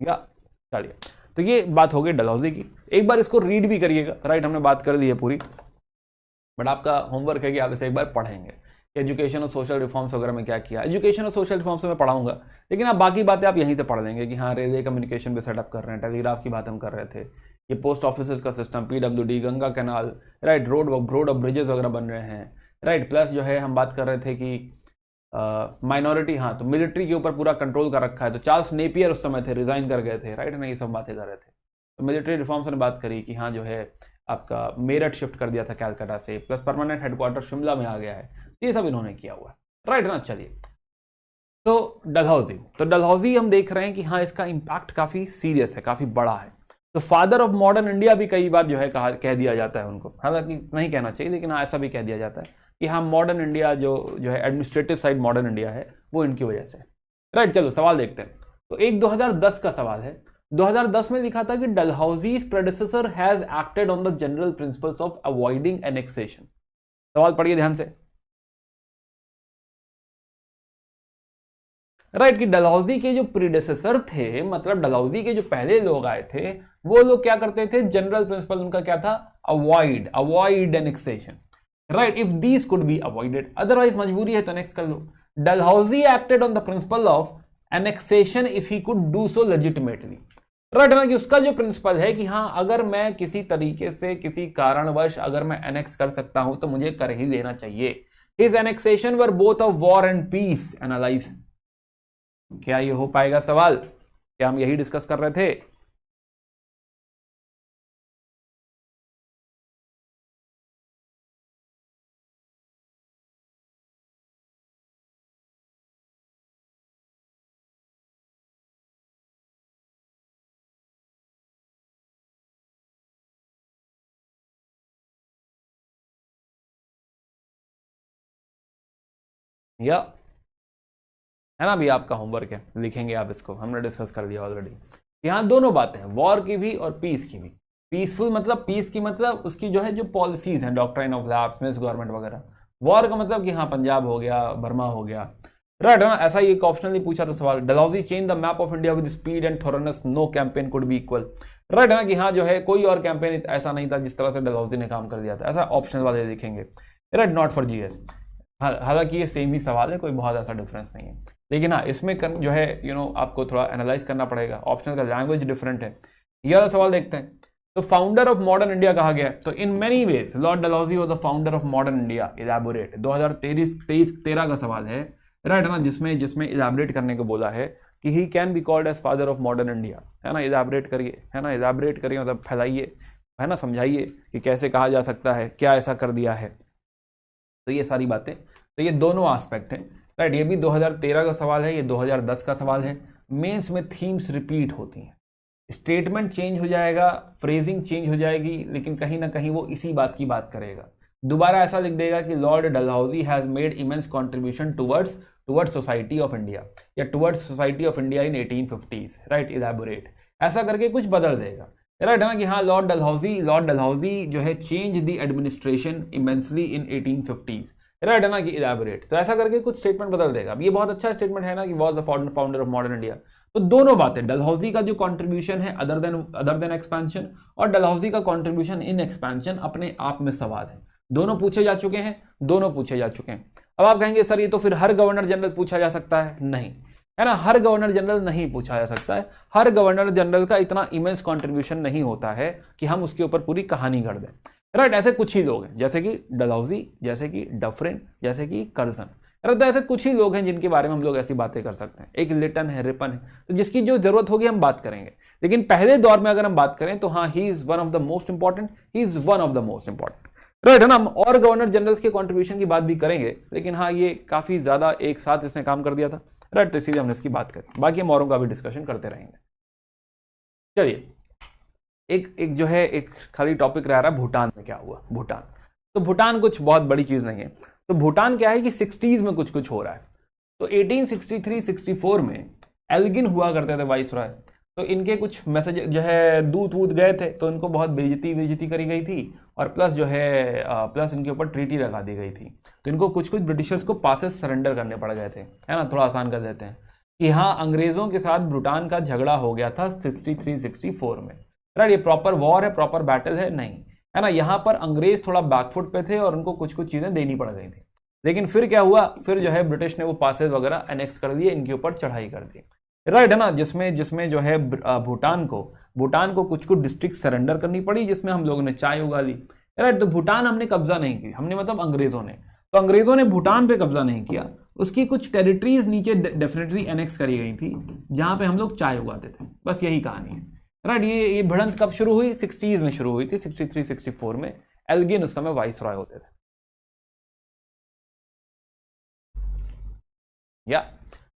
या चलिए, तो ये बात हो गई डलहौजी की, एक बार इसको रीड भी करिएगा, राइट, हमने बात कर ली है पूरी, बट आपका होमवर्क है कि आप इसे एक बार पढ़ेंगे, एजुकेशन और सोशल रिफॉर्म्स वगैरह में क्या किया, एजुकेशन और सोशल रिफॉर्म्स में पढ़ाऊंगा, लेकिन आप बाकी बातें आप यहीं से पढ़ लेंगे कि हाँ, रेलवे कम्युनिकेशन पे सेटअप कर रहे हैं, टेलीग्राफ की बात हम कर रहे थे, ये पोस्ट ऑफिस का system, PWD, Ganga canal, right, road और ब्रिजेस वगैरह बन रहे हैं, राइट, प्लस जो है हम बात कर रहे थे कि माइनॉरिटी, हाँ, तो मिलिट्री के ऊपर पूरा कंट्रोल कर रखा है, तो चार्ल्स नेपियर उस समय थे, रिजाइन कर गए थे, राइट, ना, ये सब बातें कर रहे थे, तो मिलिट्री रिफॉर्म्स ने बात करी कि हाँ जो है आपका मेरठ शिफ्ट कर दिया था कैलकाटा से, प्लस परमानेंट हेडक्वार्टर शिमला में आ गया है, ये सब इन्होंने किया हुआ है, राइट ना। चलिए, तो डलहौजी हम देख रहे हैं कि हाँ, इसका इंपैक्ट काफी सीरियस है, काफी बड़ा है, तो फादर ऑफ मॉडर्न इंडिया भी कई बार जो है कह दिया जाता है उनको, हालांकि नहीं कहना चाहिए, लेकिन हाँ, ऐसा भी कह दिया जाता है कि हाँ, मॉडर्न इंडिया जो है एडमिनिस्ट्रेटिव साइड मॉडर्न इंडिया है, वो इनकी वजह से, राइट। चलो सवाल देखते हैं, तो एक 2010 का सवाल है, 2010 में लिखा था कि Dalhousie's predecessor has acted on the general principles of avoiding annexation. सवाल पढ़िए ध्यान से, राइट, कि डलहौजी के जो प्रीडेसेसर थे, मतलब डलहौजी के जो पहले लोग आए थे, वो लोग क्या करते थे, जनरल प्रिंसिपल उनका क्या था, avoid annexation, right, if these could be avoided, otherwise मजबूरी है तो नेक्स्ट कर लो। Dalhousie acted on the principle of annexation if he could do so legitimately, right ना, कि उसका जो प्रिंसिपल है कि हाँ, अगर मैं किसी तरीके से किसी कारणवश अगर मैं एनेक्स कर सकता हूं तो मुझे कर ही लेना चाहिए। His annexation were both of war and peace. Analyse, क्या ये हो पाएगा सवाल, क्या हम यही डिस्कस कर रहे थे? या है ना, भी आपका होमवर्क है, लिखेंगे आप इसको, हमने डिस्कस कर दिया ऑलरेडी। यहाँ दोनों बातें हैं, वॉर की भी और पीस की भी। पीसफुल मतलब, पीस की मतलब उसकी जो है जो पॉलिसीज हैं, doctrine of lapse, miss government वगैरह। वॉर का मतलब कि हाँ पंजाब हो गया, बर्मा हो गया, राइट है ना। ऐसा ही एक ऑप्शनली पूछा था सवाल, Dalhousie change the map of India with speed and thoroughness, no campaign could be equal, right है ना, कि हाँ जो है कोई और कैंपेन ऐसा नहीं था जिस तरह से डलहौजी ने काम कर दिया था, ऐसा ऑप्शनल वाले लिखेंगे, राइट, नॉट फॉर जीएस। हालांकि ये सेम ही सवाल है, कोई बहुत ऐसा डिफरेंस नहीं है, लेकिन हाँ इसमें जो है आपको थोड़ा एनालाइज करना पड़ेगा, ऑप्शनल का लैंग्वेज डिफरेंट है। ये वाला सवाल देखते हैं। तो फाउंडर ऑफ मॉडर्न इंडिया कहा गया है, तो in many ways Lord Dalhousie was the founder of modern India, elaborate. 2013 का सवाल है, राइट है ना, जिसमें जिसमें इलैबोरेट करने को बोला है कि he can be called as father of modern India, है ना, इलैबोरेट करिए, है ना, इलैबोरेट करिए मतलब फैलाइए, है ना, समझाइए कि कैसे कहा जा सकता है, क्या ऐसा कर दिया है। तो ये सारी बातें, तो ये दोनों एस्पेक्ट हैं, राइट। ये भी 2013 का सवाल है, ये 2010 का सवाल है। मेंस में थीम्स रिपीट होती हैं, स्टेटमेंट चेंज हो जाएगा, फ्रेजिंग चेंज हो जाएगी, लेकिन कहीं ना कहीं वो इसी बात की बात करेगा। दोबारा ऐसा लिख देगा कि Lord Dalhousie has made immense contribution towards towards society of India, या towards society of India in 1850s, right, elaborate, ऐसा करके कुछ बदल देगा, राइट है ना, कि हाँ लॉर्ड डलहौजी जो है change the administration immensely in 1850s, right है ना, कि इलैबोरेट, तो ऐसा करके कुछ स्टेटमेंट बदल देगा। अब ये बहुत अच्छा स्टेटमेंट है ना, कि was the founder of modern India. तो दोनों बातें, डलहौजी का जो कंट्रीब्यूशन है अदर देन एक्सपेंशन, और डलहौजी का कंट्रीब्यूशन इन एक्सपेंशन, अपने आप में सवाल है। दोनों पूछे जा चुके हैं, दोनों पूछे जा चुके हैं। अब आप कहेंगे सर ये तो फिर हर गवर्नर जनरल पूछा जा सकता है, नहीं, है ना, हर गवर्नर जनरल नहीं पूछा जा सकता है। हर गवर्नर जनरल का इतना इमेंस कंट्रीब्यूशन नहीं होता है कि हम उसके ऊपर पूरी कहानी गढ़ दें, राइट। ऐसे कुछ ही लोग हैं, जैसे कि डलहौजी, जैसे कि डफरिन, जैसे कि कर्जन, राइट। तो ऐसे कुछ ही लोग हैं जिनके बारे में हम लोग ऐसी बातें कर सकते हैं। एक लिटन है, रिपन है, तो जिसकी जो जरूरत होगी हम बात करेंगे। लेकिन पहले दौर में अगर हम बात करें तो हाँ, he is one of the most important, he is one of the most important, right है ना। हम और गवर्नर जनरल्स के कंट्रीब्यूशन की बात भी करेंगे, लेकिन हाँ ये काफी ज्यादा एक साथ इसने काम कर दिया था, राइट, तो इसीलिए हमने इसकी बात करी। बाकी हम औरों का भी डिस्कशन करते रहेंगे। चलिए, एक एक जो है एक खाली टॉपिक रह रहा है, भूटान में क्या हुआ। भूटान, तो भूटान कुछ बहुत बड़ी चीज नहीं है। तो भूटान क्या है कि 60s में कुछ कुछ हो रहा है। तो 1863-64 में एल्गिन हुआ करते थे वाइसरॉय। तो इनके कुछ मैसेज जो है दूत वूत गए थे, तो इनको बहुत बेइज्जती बेइज्जती करी गई थी, और प्लस जो है प्लस इनके ऊपर ट्रीटी लगा दी गई थी। तो इनको कुछ कुछ ब्रिटिशर्स को पासेस सरेंडर करने पड़ गए थे, है ना, थोड़ा आसान कर देते हैं कि हाँ अंग्रेजों के साथ भूटान का झगड़ा हो गया था 63-64 में, राइट। ये प्रॉपर वॉर है, प्रॉपर बैटल है नहीं, है ना। यहाँ पर अंग्रेज थोड़ा बैकफुट पे थे और उनको कुछ कुछ चीजें देनी पड़ गई थी। लेकिन फिर क्या हुआ, फिर जो है ब्रिटिश ने वो पासेस वगैरह एनेक्स कर दिए, इनके ऊपर चढ़ाई कर दी, राइट है ना। जिसमें जिसमें जो है भूटान को कुछ कुछ डिस्ट्रिक्ट सरेंडर करनी पड़ी, जिसमें हम लोगों ने चाय उगा ली, राइट। तो भूटान हमने कब्जा नहीं की, हमने मतलब अंग्रेजों ने, तो अंग्रेजों ने भूटान पे कब्जा नहीं किया, उसकी कुछ टेरिटरीज नीचे डेफिनेटली एनेक्स करी गई थी, जहां पे हम लोग चाय उगाते थे। बस यही कहानी है, राइट। ये भिड़ंत कब शुरू हुई, 60s में शुरू हुई थी, 63-64 में। एल्गिन उस समय वाइस रॉय होते थे। या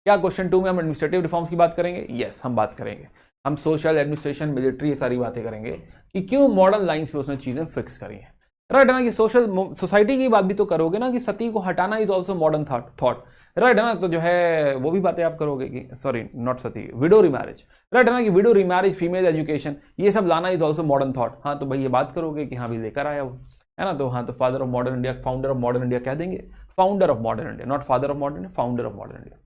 क्या क्वेश्चन 2 में हम एडमिनिस्ट्रेटिव रिफॉर्म्स की बात करेंगे? यस, हम बात करेंगे। हम सोशल, एडमिनिस्ट्रेशन, मिलिट्री, ये सारी बातें करेंगे कि क्यों मॉडर्न लाइंस पे उसने चीजें फिक्स करी हैं, राइट है ना। कि सोशल सोसाइटी की बात भी तो करोगे ना, कि सती को हटाना is also modern thought, right है ना। तो जो है वो भी बातें आप करोगे कि sorry not Sati, window remarriage, right है ना, कि विडो रिमैरिज, फीमेल एजुकेशन, ये सब लाना इज ऑल्सो मॉडर्न थॉट। हाँ तो भाई ये बात करोगे कि हाँ भी लेकर आया वो, है ना। तो हाँ, तो father of modern India, founder of modern India कह देंगे, founder of modern India, not father of modern, founder of modern India.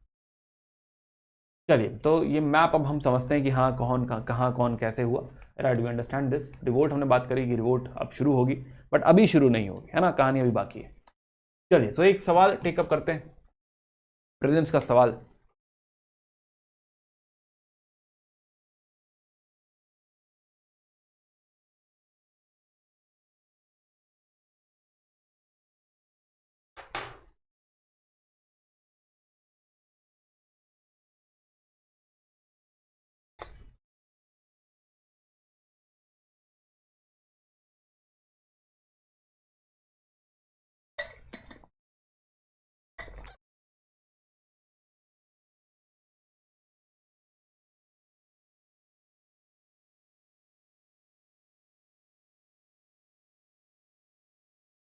चलिए, तो ये मैप अब हम समझते हैं कि हाँ कौन कहाँ कौन कैसे हुआ, right, we understand this. Revolt हमने बात करी कि रिवोल्ट अब शुरू होगी, बट अभी शुरू नहीं होगी, है ना, कहानी अभी बाकी है। चलिए, सो एक सवाल टेकअप करते हैं, प्रीलिम्स का सवाल।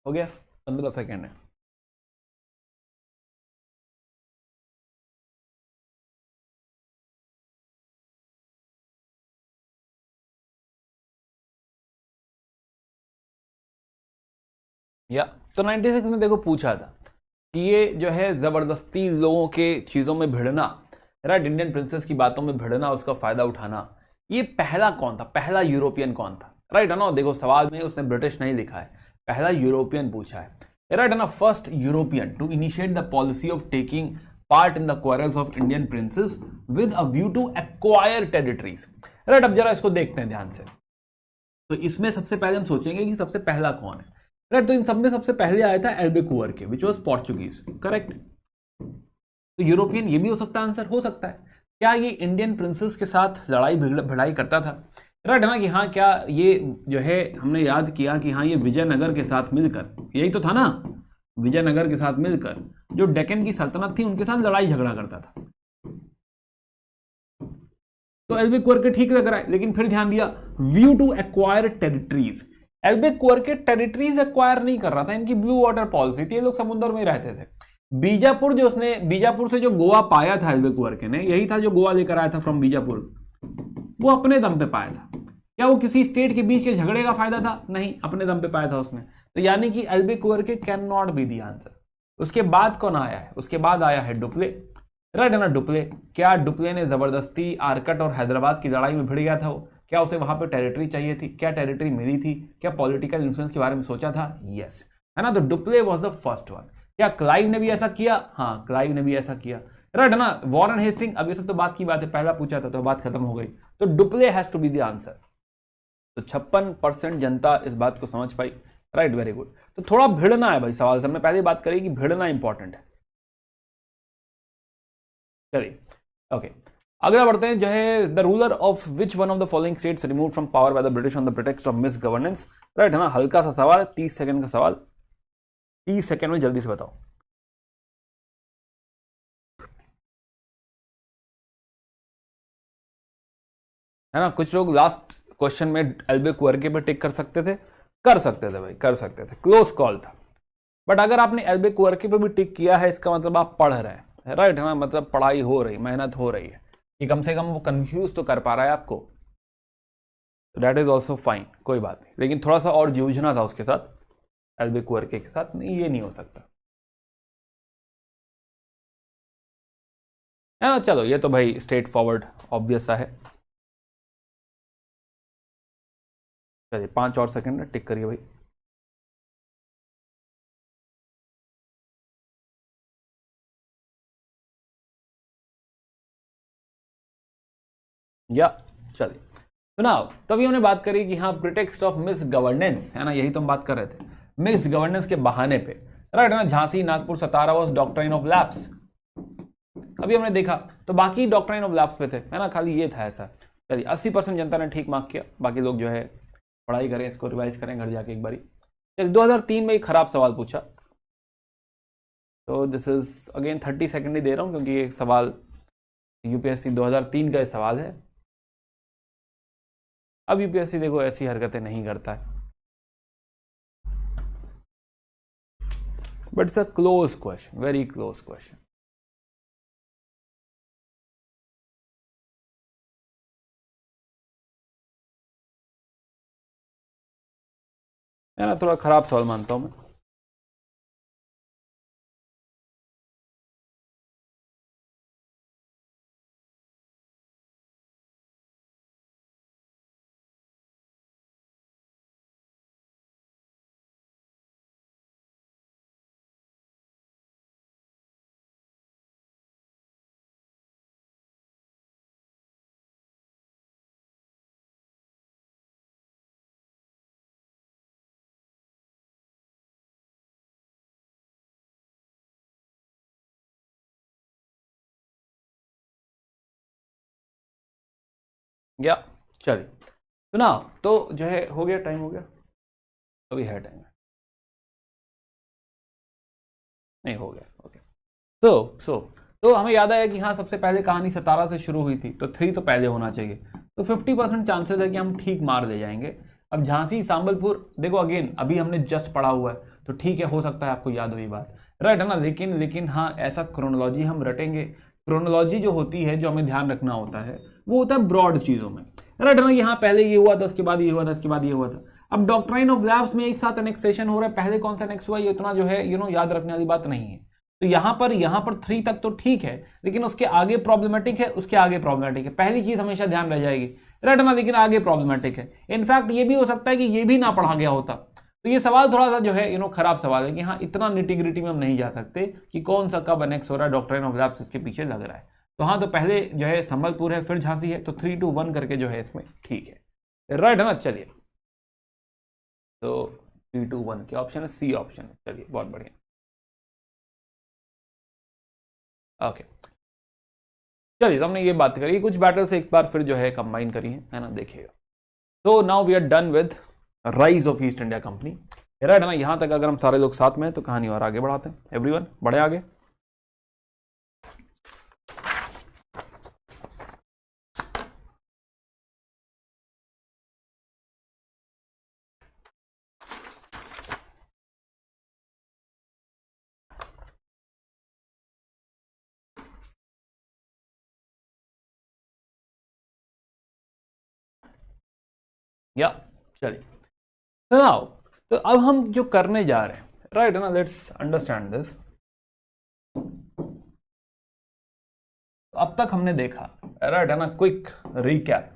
हो गया, 15 सेकेंड है। या तो 96 में देखो पूछा था कि ये जो है जबरदस्ती लोगों के चीजों में भिड़ना, राइट, इंडियन प्रिंसेस की बातों में भिड़ना, उसका फायदा उठाना, ये पहला कौन था, पहला यूरोपियन कौन था, राइट है ना। देखो सवाल में उसने ब्रिटिश नहीं लिखा है, पहला यूरोपियन पूछा है, राइट है ना। First European to initiate the policy of taking part in the quarrels of Indian princes with a view to acquire territories, right. अब जरा इसको देखते हैं ध्यान से। तो इसमें सबसे पहले हम सोचेंगे कि सबसे पहला कौन है, राइट। तो इन सब में सबसे पहले आया था एल्बेकुअर्के, विच वाज पोर्चुगीज, करेक्ट। तो यूरोपियन ये भी हो सकता है, आंसर हो सकता है। क्या ये इंडियन प्रिंसेस के साथ लड़ाई भिड़ाई करता था, राइट है ना। कि हाँ क्या ये जो है हमने याद किया कि हाँ ये विजयनगर के साथ मिलकर, यही तो था ना, विजयनगर के साथ मिलकर जो डेक्कन की सल्तनत थी उनके साथ लड़ाई झगड़ा करता था। तो एल्बेकुअर्के ठीक लग रहा है, लेकिन फिर ध्यान दिया view to acquire territories, Albuquerque territories acquire नहीं कर रहा था, इनकी ब्लू वाटर पॉलिसी थी, ये लोग समुद्र में रहते थे। बीजापुर जो उसने, बीजापुर से जो गोवा पाया था एल्बेकुअर्के ने, यही था जो गोवा लेकर आया था फ्रॉम बीजापुर, वो अपने दम पे पाया था। क्या वो किसी स्टेट के बीच के झगड़े का फायदा था, नहीं, अपने दम पे पाया था उसने। तो यानी कि Albuquerque can not be the answer. उसके बाद कौन आया है, उसके बाद आया है डुप्ले, राइट है ना। डुप्ले, क्या डुप्ले ने जबरदस्ती आरकट और हैदराबाद की लड़ाई में भिड़ गया था वो, क्या उसे वहां पे टेरिटरी चाहिए थी, क्या टेरिटरी मिली थी, क्या पॉलिटिकल इन्फ्लुएंस के बारे में सोचा था, यस है ना। तो Dupleix was the first one. क्या क्लाइव ने भी ऐसा किया, हाँ क्लाइव ने भी ऐसा किया, राइट है ना। वॉरेन हेस्टिंग, अब ये सब तो बात की बात है, पहला पूछा था तो बात खत्म हो गई। तो Dupleix has to be the answer. तो 56% जनता इस बात को समझ पाई, राइट, वेरी गुड। तो थोड़ा भिड़ना है भाई सवाल से, हमने पहले बात करी कि भिड़ना इंपॉर्टेंट है। चलिए ओके, अगला बढ़ते हैं, जो है the ruler of which one of the following states removed from power by the British on the pretext of miss governance, right है ना। हल्का सा सवाल, 30 सेकंड का सवाल, 30 सेकंड में जल्दी से बताओ। है ना, कुछ लोग लास्ट क्वेश्चन में एल्बेकुअर्के पे टिक कर सकते थे, कर सकते थे भाई, कर सकते थे, क्लोज कॉल था। बट अगर आपने एल्बेकुअर्के पे भी टिक किया है, इसका मतलब आप पढ़ रहे हैं, राइट है ना, मतलब पढ़ाई हो रही, मेहनत हो रही है, कि कम से कम वो कंफ्यूज तो कर पा रहा है आपको। दैट इज ऑल्सो फाइन, कोई बात नहीं, लेकिन थोड़ा सा और जूझना था उसके साथ, एल्बेकुअर्के के साथ, नहीं ये नहीं हो सकता है ना। चलो ये तो भाई स्ट्रेट फॉरवर्ड ऑब्वियस सा है। चलिए 5 और सेकंड टिक करिए भाई। या चलिए सुनाओ। तो अभी हमने बात करी कि हाँ प्रिटेक्स्ट ऑफ मिस गवर्नेंस, है ना, यही तो हम बात कर रहे थे, मिस गवर्नेंस के बहाने पे, राइट है ना। झांसी, नागपुर, सतारा वाज डॉक्ट्राइन ऑफ लैप्स, अभी हमने देखा। तो बाकी डॉक्ट्राइन ऑफ लैप्स पे थे, है ना, खाली ये था ऐसा। चलिए 80% जनता ने ठीक मार्क किया, बाकी लोग जो है पढ़ाई करें, इसको रिवाइज करें घर जाके एक बारी। चलिए 2003 में एक खराब सवाल पूछा, तो दिस इज अगेन 30 सेकंड ही दे रहा हूं क्योंकि ये सवाल यूपीएससी 2003 का सवाल है। अब यूपीएससी देखो ऐसी हरकतें नहीं करता है, but it's a close question, very close question. है ना, थोड़ा खराब सवाल मानता हूं मैं। या चलिए सुना, तो जो है हो गया, टाइम हो गया, अभी है टाइम, नहीं हो गया, ओके। तो हमें याद आया कि हाँ सबसे पहले कहानी सतारा से शुरू हुई थी, तो 3 तो पहले होना चाहिए, तो 50% चांसेस है कि हम ठीक मार ले जाएंगे। अब झांसी, सांबलपुर, देखो अगेन अभी हमने जस्ट पढ़ा हुआ है, तो ठीक है, हो सकता है आपको याद हुई बात, राइट है ना। लेकिन हाँ ऐसा क्रोनोलॉजी हम रटेंगे। क्रोनोलॉजी जो होती है, जो हमें ध्यान रखना होता है, वो होता है ब्रॉड चीजों में, राइट है ना। यहाँ पहले ये हुआ था, उसके बाद ये हुआ था, उसके बाद ये हुआ था। अब डॉक्ट्राइन ऑफ लैब्स में एक साथ एनेक्सेशन हो रहा है, पहले कौन सा एनेक्स हुआ ये उतना जो है याद रखने वाली बात नहीं है। तो यहां पर 3 तक तो ठीक है, लेकिन उसके आगे प्रॉब्लमेटिक है, उसके आगे प्रॉब्लमेटिक है। पहली चीज हमेशा ध्यान रह जाएगी, राइट ना, लेकिन आगे प्रॉब्लमेटिक है। इनफैक्ट ये भी हो सकता है कि ये भी ना पढ़ा गया होता। तो ये सवाल थोड़ा सा जो है खराब सवाल है कि हाँ इतना निटिग्रिटी में हम नहीं जा सकते कि कौन सा कब एनेक्स हो रहा है, डॉक्ट्राइन ऑफ लैब्स इसके पीछे लग रहा है। तो हाँ, तो पहले जो है संबलपुर है, फिर झांसी है, तो 3-2-1 करके जो है इसमें ठीक है, राइट है ना। चलिए, तो 3-2-1 क्या ऑप्शन है? सी ऑप्शन है। चलिए, बहुत बढ़िया, ओके। चलिए, तो हमने ये बात करी, कुछ बैटल से एक बार फिर जो है कंबाइन करी है ना, देखिएगा। तो now we are done with rise of East India Company, right है ना। यहां तक अगर हम सारे लोग साथ में हैं तो कहानी और आगे बढ़ाते हैं। एवरीवन बढ़े आगे। या चलिए, तो नाउ, तो अब हम जो करने जा रहे हैं, राइट है ना, लेट्स अंडरस्टैंड दिस। अब तक हमने देखा, राइट है ना, क्विक रिकैप।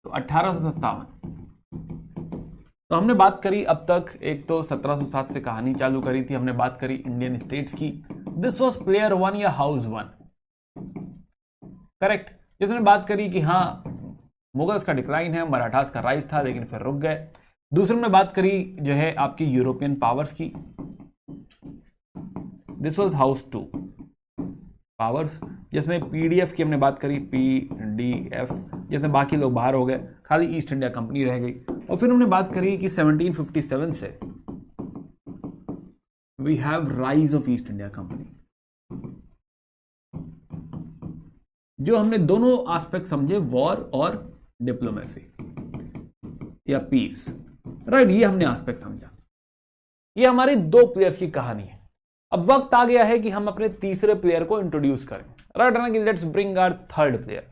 तो 1857 तो हमने बात करी अब तक। एक तो 1707 से कहानी चालू करी थी, हमने बात करी इंडियन स्टेट्स की। दिस वाज प्लेयर 1 या हाउस 1, करेक्ट। जिसने बात करी कि हाँ मुगल्स का डिक्लाइन है, मराठास का राइज था, लेकिन फिर रुक गए। दूसरे में बात करी जो है आपकी यूरोपियन पावर्स की, दिस वाज हाउस 2 पावर्स, जिसमें पीडीएफ की हमने बात करी, पीडीएफ, जिसमें बाकी लोग बाहर हो गए, खाली ईस्ट इंडिया कंपनी रह गई। और फिर हमने बात करी कि 1757 से we have rise of East India Company, जो हमने दोनों एस्पेक्ट समझे, वॉर और डिप्लोमेसी या पीस, राइट। ये हमने एस्पेक्ट समझा। ये हमारी 2 प्लेयर्स की कहानी है। अब वक्त आ गया है कि हम अपने तीसरे प्लेयर को इंट्रोड्यूस करें, राइट ना, कि let's bring our third player.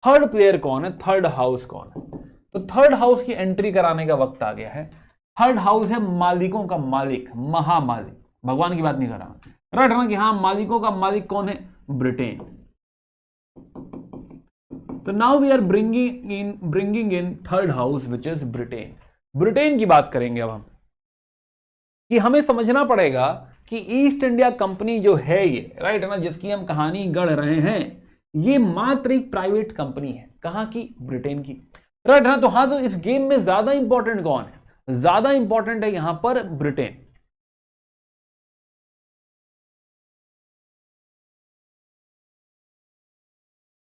Third player कौन है? थर्ड हाउस कौन है? तो थर्ड हाउस की एंट्री कराने का वक्त आ गया है। थर्ड हाउस है मालिकों का मालिक, महामालिक, भगवान की बात नहीं कर रहा, राइट ना, कि हाँ मालिकों का मालिक कौन है? Britain. So now we are bringing in third house, which is Britain. Britain की बात करेंगे अब हम, कि हमें समझना पड़ेगा कि ईस्ट इंडिया कंपनी जो है ये, राइट है ना, जिसकी हम कहानी गढ़ रहे हैं, ये मात्र एक प्राइवेट कंपनी है। कहां की? ब्रिटेन की, राइट है ना। तो हाँ, तो इस गेम में ज्यादा इंपॉर्टेंट कौन है? ज्यादा इंपॉर्टेंट है यहां पर ब्रिटेन।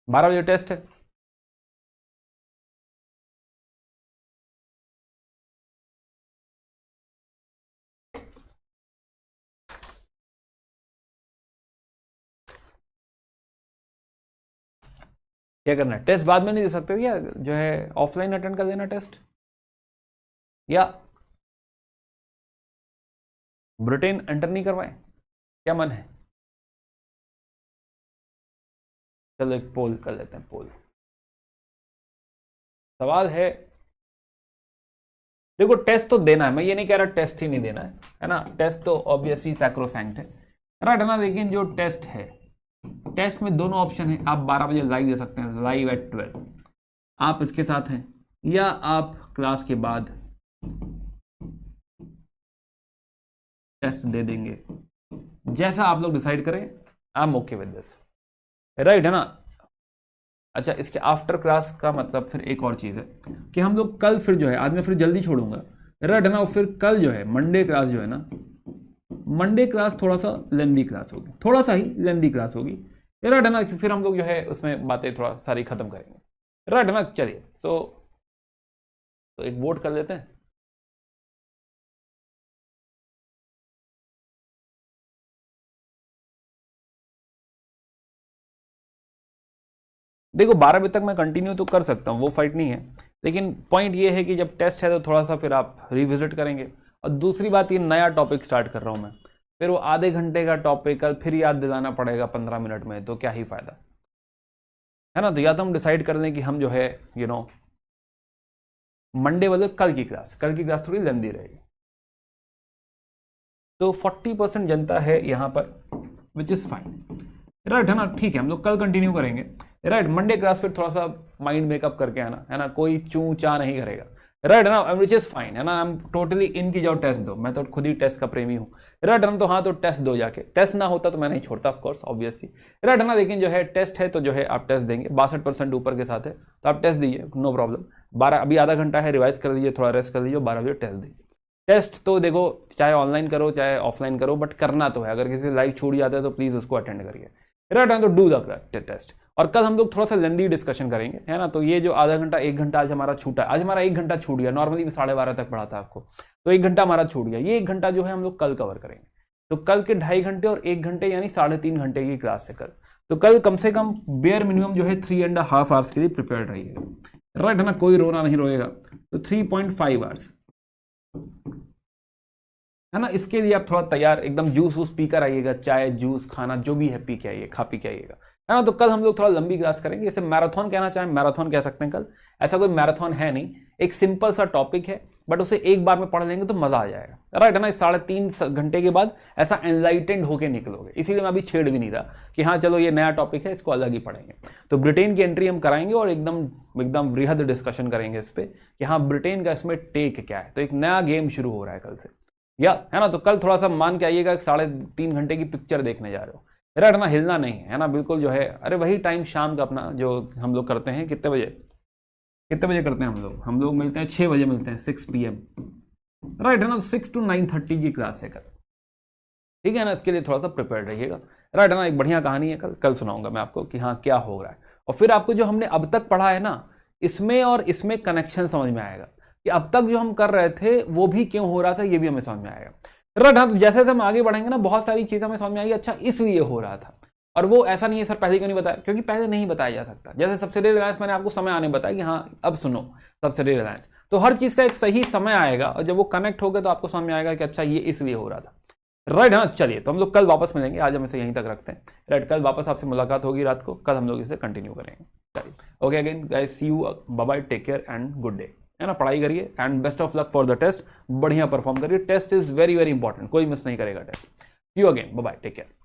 बारह बजे टेस्ट है। क्या करना है? टेस्ट बाद में नहीं दे सकते क्या? जो है ऑफलाइन अटेंड कर देना टेस्ट, या ब्रिटेन एंटर नहीं करवाएं? क्या मन है? चलो एक पोल कर लेते हैं। पोल सवाल है, देखो टेस्ट तो देना है, मैं ये नहीं कह रहा टेस्ट ही नहीं देना है ना। टेस्ट तो ऑब्वियसली सैक्रोसैंक्ट है, राइट है ना। लेकिन जो टेस्ट है, टेस्ट में दोनों ऑप्शन है। आप 12 बजे लाइव दे सकते हैं, लाइव एट 12, आप इसके साथ हैं, या आप क्लास के बाद टेस्ट दे देंगे, जैसा आप लोग डिसाइड करें। I am okay with this, right है ना। अच्छा, इसके आफ्टर क्लास का मतलब फिर एक और चीज है कि हम लोग कल फिर जो है, आज मैं फिर जल्दी छोड़ूंगा, राइट है ना। फिर कल जो है मंडे क्लास जो है ना, मंडे क्लास थोड़ा सा लेंदी क्लास होगी, थोड़ा सा ही लेंदी क्लास होगी, राइट है ना। फिर हम लोग जो है उसमें बातें थोड़ा सारी खत्म करेंगे, राइट है ना। चलिए, तो एक वोट कर लेते हैं। देखो 12 बजे तक मैं कंटिन्यू तो कर सकता हूँ, वो फाइट नहीं है, लेकिन पॉइंट ये है कि जब टेस्ट है तो थोड़ा सा फिर आप रिविजिट करेंगे। और दूसरी बात, ये नया टॉपिक स्टार्ट कर रहा हूँ मैं, फिर वो आधे घंटे का टॉपिक कल फिर याद दिलाना पड़ेगा 15 मिनट में, तो क्या ही फायदा है ना। तो या तो हम डिसाइड कर लें कि हम जो है मंडे मतलब कल की क्लास थोड़ी लंबी रहेगी। तो 40% जनता है यहाँ पर, विच इज फाइन, राइट है ना। ठीक है, हम लोग कल कंटिन्यू करेंगे, राइट। मंडे क्लास फिर थोड़ा सा माइंड मेकअप करके आना, है ना, कोई चू चा नहीं करेगा, राइट है ना, विच इज फाइन, है ना। आई एम टोटली इन की जाओ टेस्ट दो, मैं तो खुद ही टेस्ट का प्रेमी हूँ, राइट है ना। तो हाँ, तो टेस्ट दो जाके, टेस्ट ना होता तो मैं नहीं छोड़ता ऑफ कोर्स, ऑब्वियसली, राइट है ना। लेकिन जो है टेस्ट है तो जो है आप टेस्ट देंगे, 62% ऊपर के साथ है तो आप टेस्ट दीजिए, नो प्रॉब्लम। 12 अभी आधा घंटा है, रिवाइज कर लीजिए, थोड़ा रेस्ट कर लीजिए, 12 बजे टेस्ट दीजिए। टेस्ट तो देखो चाहे ऑनलाइन करो चाहे ऑफलाइन करो, बट करना तो है। अगर किसी लाइव छूट जाता है तो प्लीज उसको अटेंड करिए, राइट है। तो डू द टेस्ट। और कल हम लोग थोड़ा सा लेंदी डिस्कशन करेंगे, है ना। तो ये जो आधा घंटा 1 घंटा आज हमारा छूटा, आज हमारा 1 घंटा छूट गया, नॉर्मली 12:30 तक पढ़ा था आपको, तो 1 घंटा हमारा छूट गया। ये 1 घंटा जो है हम लोग कल कवर करेंगे। तो कल के 2.5 घंटे और 1 घंटे यानी 3.5 घंटे की क्लास है कल। तो कल कम से कम बेयर मिनिमम जो है 3.5 आवर्स के लिए प्रिपेयर रहिएगा, राइट है ना। कोई रोना नहीं रोएगा, तो 3.5 आवर्स, है ना। इसके लिए आप थोड़ा तैयार एकदम जूस वूस पी कर आइएगा, चाय जूस खाना जो भी है पी के आइए, खा पी के आइएगा, है ना। तो कल हम लोग थोड़ा लंबी क्लास करेंगे, इसे मैराथन कहना चाहें मैराथन कह सकते हैं कल। ऐसा कोई मैराथन है नहीं, एक सिंपल सा टॉपिक है, बट उसे एक बार में पढ़ लेंगे तो मजा आ जाएगा, राइट है ना। 3.5 घंटे के बाद ऐसा एनलाइटेंड होके निकलोगे। इसीलिए मैं अभी छेड़ भी नहीं रहा कि हाँ चलो ये नया टॉपिक है, इसको अलग ही पढ़ेंगे। तो ब्रिटेन की एंट्री हम कराएंगे और एकदम एकदम वृहद डिस्कशन करेंगे इस पर कि हाँ ब्रिटेन का इसमें टेक क्या है। तो एक नया गेम शुरू हो रहा है कल से, या है ना। तो कल थोड़ा सा मान के आइएगा, 3.5 घंटे की पिक्चर देखने जा रहे हो, राइट है ना। हिलना नहीं है ना, बिल्कुल जो है। अरे वही टाइम शाम का अपना जो हम लोग करते हैं, कितने बजे करते हैं हम लोग मिलते हैं 6 बजे मिलते हैं, 6 PM, राइट है ना। 6 to 9:30 की क्लास है कल, ठीक है ना। इसके लिए थोड़ा सा प्रिपेयर रहिएगा, राइट है ना। एक बढ़िया कहानी है कल सुनाऊंगा मैं आपको कि हाँ क्या हो रहा है। और फिर आपको जो हमने अब तक पढ़ा है ना, इसमें और इसमें कनेक्शन समझ में आएगा कि अब तक जो हम कर रहे थे वो भी क्यों हो रहा था, ये भी हमें समझ में आएगा, राइट। हम जैसे जैसे हम आगे बढ़ेंगे ना, बहुत सारी चीजें हमें समझ में आएगी, अच्छा इसलिए हो रहा था। और वो ऐसा नहीं है सर पहले क्यों नहीं बताया, क्योंकि पहले नहीं बताया जा सकता। जैसे सब्सिडी रिलायंस मैंने आपको समय आने बताया कि हाँ अब सुनो सब्सिडी रिलायंस, तो हर चीज का एक सही समय आएगा, और जब वो कनेक्ट होगा तो आपको समझ में आएगा कि अच्छा ये इसलिए हो रहा था, राइट। हाँ चलिए, तो हम लोग कल वापस मिलेंगे, आज हम इसे यहीं तक रखते हैं, राइट। कल वापस आपसे मुलाकात होगी रात को, कल हम लोग इसे कंटिन्यू करेंगे, चलिए। Okay again guys, see you, bye bye, take care and good day, है ना। पढ़ाई करिए and best of luck for the test, बढ़िया परफॉर्म करिए। Test is very very important, कोई मिस नहीं करेगा test. See you again, bye bye, take care.